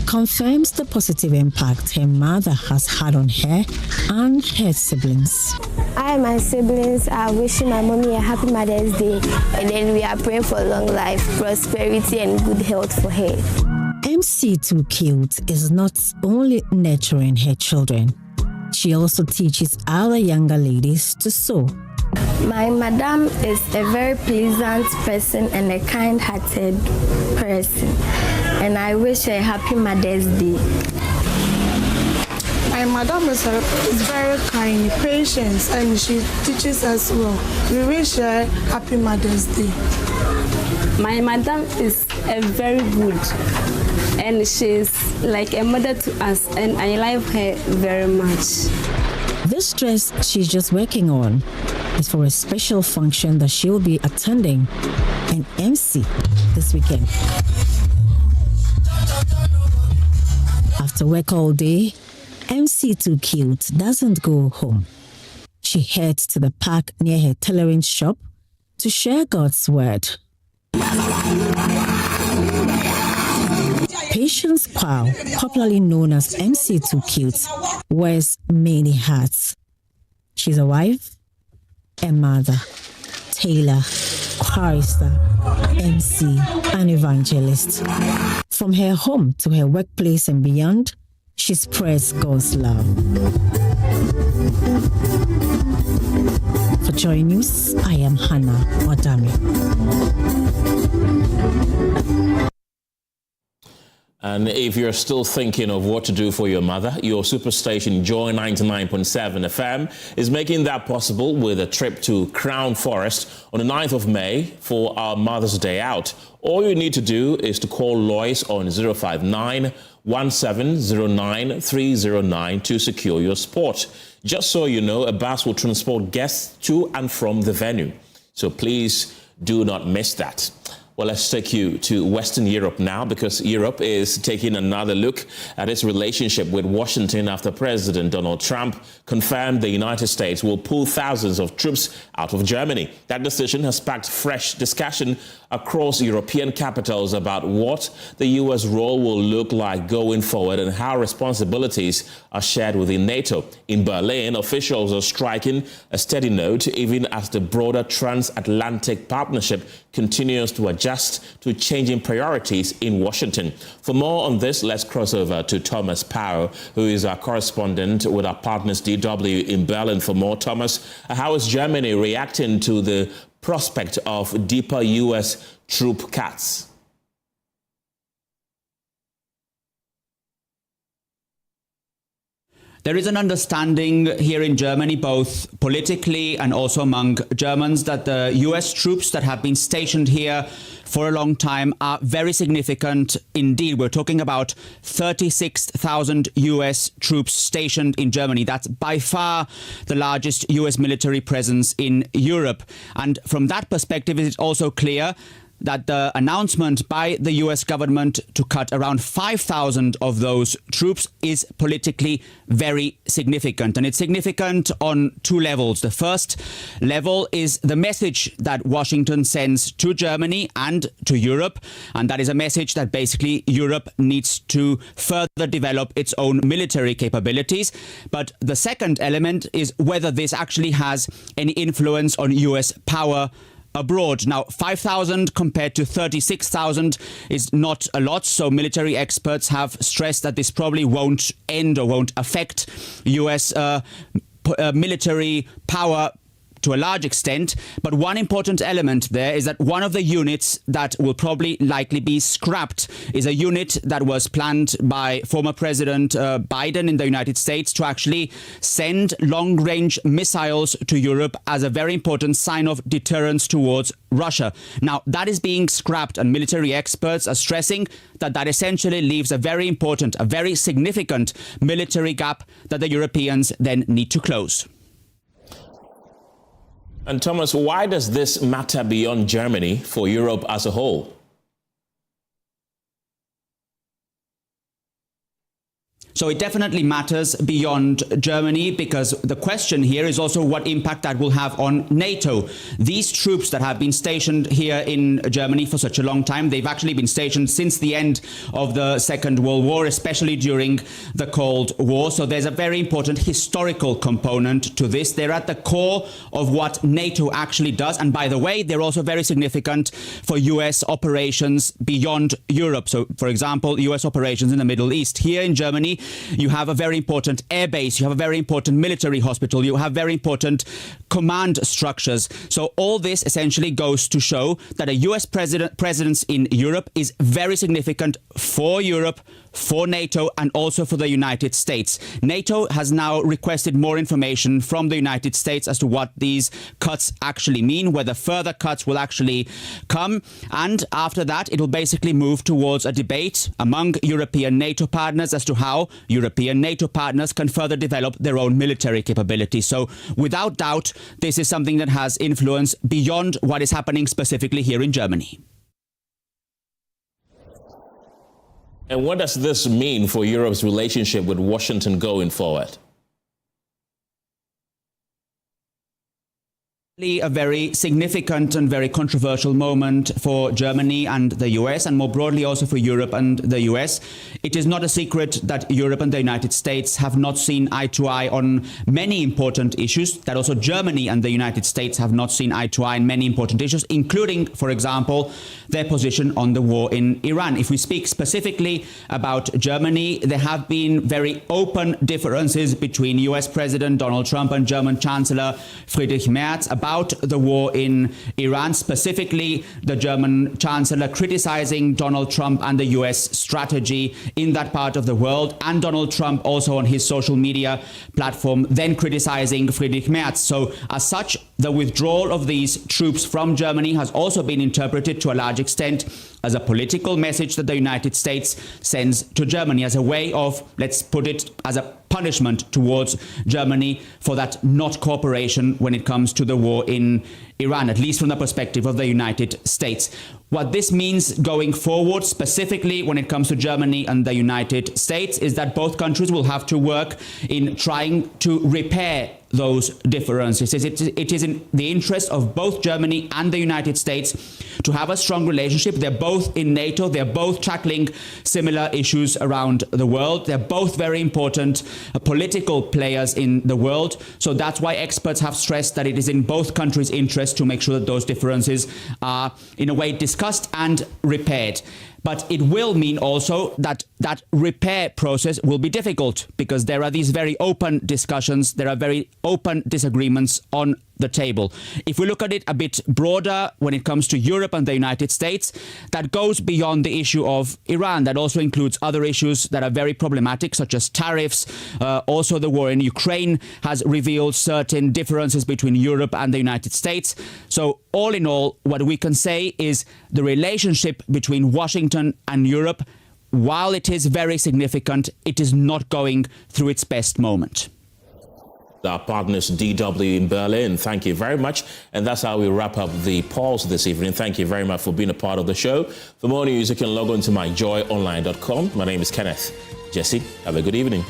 confirms the positive impact her mother has had on her and her siblings. I and my siblings are wishing my mommy a happy Mother's Day, and then we are praying for long life, prosperity, and good health for her. MC2 Cute is not only nurturing her children, she also teaches other younger ladies to sew. My madam is a very pleasant person and a kind-hearted person, and I wish her a happy Mother's Day. My madam is very kind, patient, and she teaches us well. We wish her happy Mother's Day. My madam is a very good, and she's like a mother to us, and I love her very much. This dress she's just working on is for a special function that she will be attending an MC this weekend. After work all day, MC2 Cute doesn't go home. She heads to the park near her tailoring shop to share God's word. Patience Kwao, popularly known as MC2 Cute, wears many hats. She's a wife, a mother, tailor, chorister, MC, and evangelist. From her home to her workplace and beyond, she spreads God's love. For Joy News, I am Hannah Odami. And if you're still thinking of what to do for your mother, your superstation Joy 99.7 FM is making that possible with a trip to Crown Forest on the 9th of May for our Mother's Day Out. All you need to do is to call Lois on 059 1709 309 to secure your spot. Just so you know, a bus will transport guests to and from the venue. So please do not miss that. Well, let's take you to Western Europe now, because Europe is taking another look at its relationship with Washington after President Donald Trump confirmed the United States will pull thousands of troops out of Germany. That decision has sparked fresh discussion across European capitals about what the U.S. role will look like going forward and how responsibilities are shared within NATO. In Berlin, officials are striking a steady note even as the broader transatlantic partnership continues to adjust to changing priorities in Washington. For more on this, let's cross over to Thomas Powell, who is our correspondent with our partners DW in Berlin. For more, Thomas, how is Germany reacting to the prospect of deeper U.S. troop cuts? There is an understanding here in Germany, both politically and also among Germans, that the US troops that have been stationed here for a long time are very significant indeed. We're talking about 36,000 US troops stationed in Germany. That's by far the largest US military presence in Europe. And from that perspective, it is also clear that the announcement by the US government to cut around 5,000 of those troops is politically very significant. And it's significant on two levels. The first level is the message that Washington sends to Germany and to Europe. And that is a message that basically Europe needs to further develop its own military capabilities. But the second element is whether this actually has any influence on US power abroad. Now, 5,000 compared to 36,000 is not a lot, so military experts have stressed that this probably won't end or won't affect US military power to a large extent. But one important element there is that one of the units that will probably likely be scrapped is a unit that was planned by former President Biden in the United States to actually send long-range missiles to Europe as a very important sign of deterrence towards Russia. Now, that is being scrapped, and military experts are stressing that that essentially leaves a very important, a very significant military gap that the Europeans then need to close. And Thomas, why does this matter beyond Germany for Europe as a whole? So it definitely matters beyond Germany, because the question here is also what impact that will have on NATO. These troops that have been stationed here in Germany for such a long time, they've actually been stationed since the end of the Second World War, especially during the Cold War. So there's a very important historical component to this. They're at the core of what NATO actually does. And by the way, they're also very significant for US operations beyond Europe. So, for example, US operations in the Middle East. Here in Germany, you have a very important air base, you have a very important military hospital, you have very important command structures. So all this essentially goes to show that a US presence in Europe is very significant for Europe, for NATO, and also for the United States. NATO has now requested more information from the United States as to what these cuts actually mean, whether further cuts will actually come. And after that, it will basically move towards a debate among European NATO partners as to how European NATO partners can further develop their own military capabilities. So without doubt, this is something that has influence beyond what is happening specifically here in Germany. And what does this mean for Europe's relationship with Washington going forward? A very significant and very controversial moment for Germany and the US, and more broadly also for Europe and the US. It is not a secret that Europe and the United States have not seen eye to eye on many important issues, that also Germany and the United States have not seen eye to eye on many important issues, including, for example, their position on the war in Iran. If we speak specifically about Germany, there have been very open differences between US President Donald Trump and German Chancellor Friedrich Merz about the war in Iran, specifically the German Chancellor criticizing Donald Trump and the US strategy in that part of the world, and Donald Trump also on his social media platform then criticizing Friedrich Merz. So as such, the withdrawal of these troops from Germany has also been interpreted to a large extent as a political message that the United States sends to Germany, as a way of, let's put it, as a punishment towards Germany for that not cooperation when it comes to the war in Iran, at least from the perspective of the United States. What this means going forward, specifically when it comes to Germany and the United States, is that both countries will have to work in trying to repair those differences. It is in the interest of both Germany and the United States to have a strong relationship. They're both in NATO. They're both tackling similar issues around the world. They're both very important political players in the world. So that's why experts have stressed that it is in both countries' interest to make sure that those differences are, in a way, discussed and repaired. But it will mean also that that repair process will be difficult, because there are these very open discussions, there are very open disagreements on the table. If we look at it a bit broader when it comes to Europe and the United States, that goes beyond the issue of Iran. That also includes other issues that are very problematic, such as tariffs. Also, the war in Ukraine has revealed certain differences between Europe and the United States. So all in all, what we can say is the relationship between Washington and Europe, while it is very significant, it is not going through its best moment. Our partners DW in Berlin, thank you very much. And that's how we wrap up the pulse this evening. Thank you very much for being a part of the show. For more news, you can log on to myjoyonline.com. My name is Kenneth Gyasi. Have a good evening.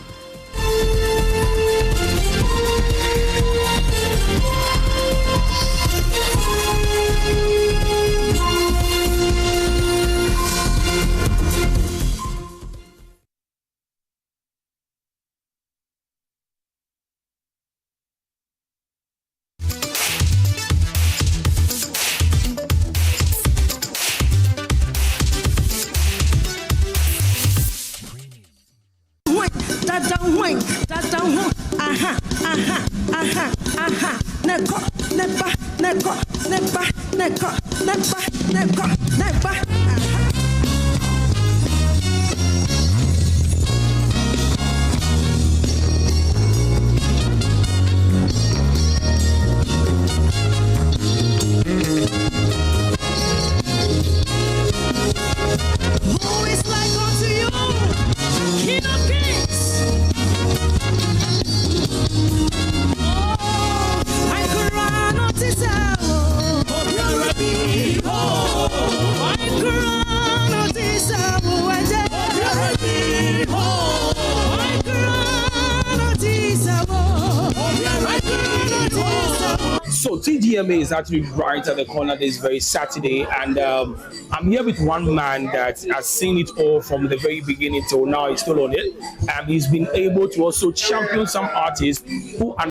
I could So TDMA is actually right at the corner this very Saturday, and I'm here with one man that has seen it all from the very beginning till now. He's still on it, and he's been able to also champion some artists who are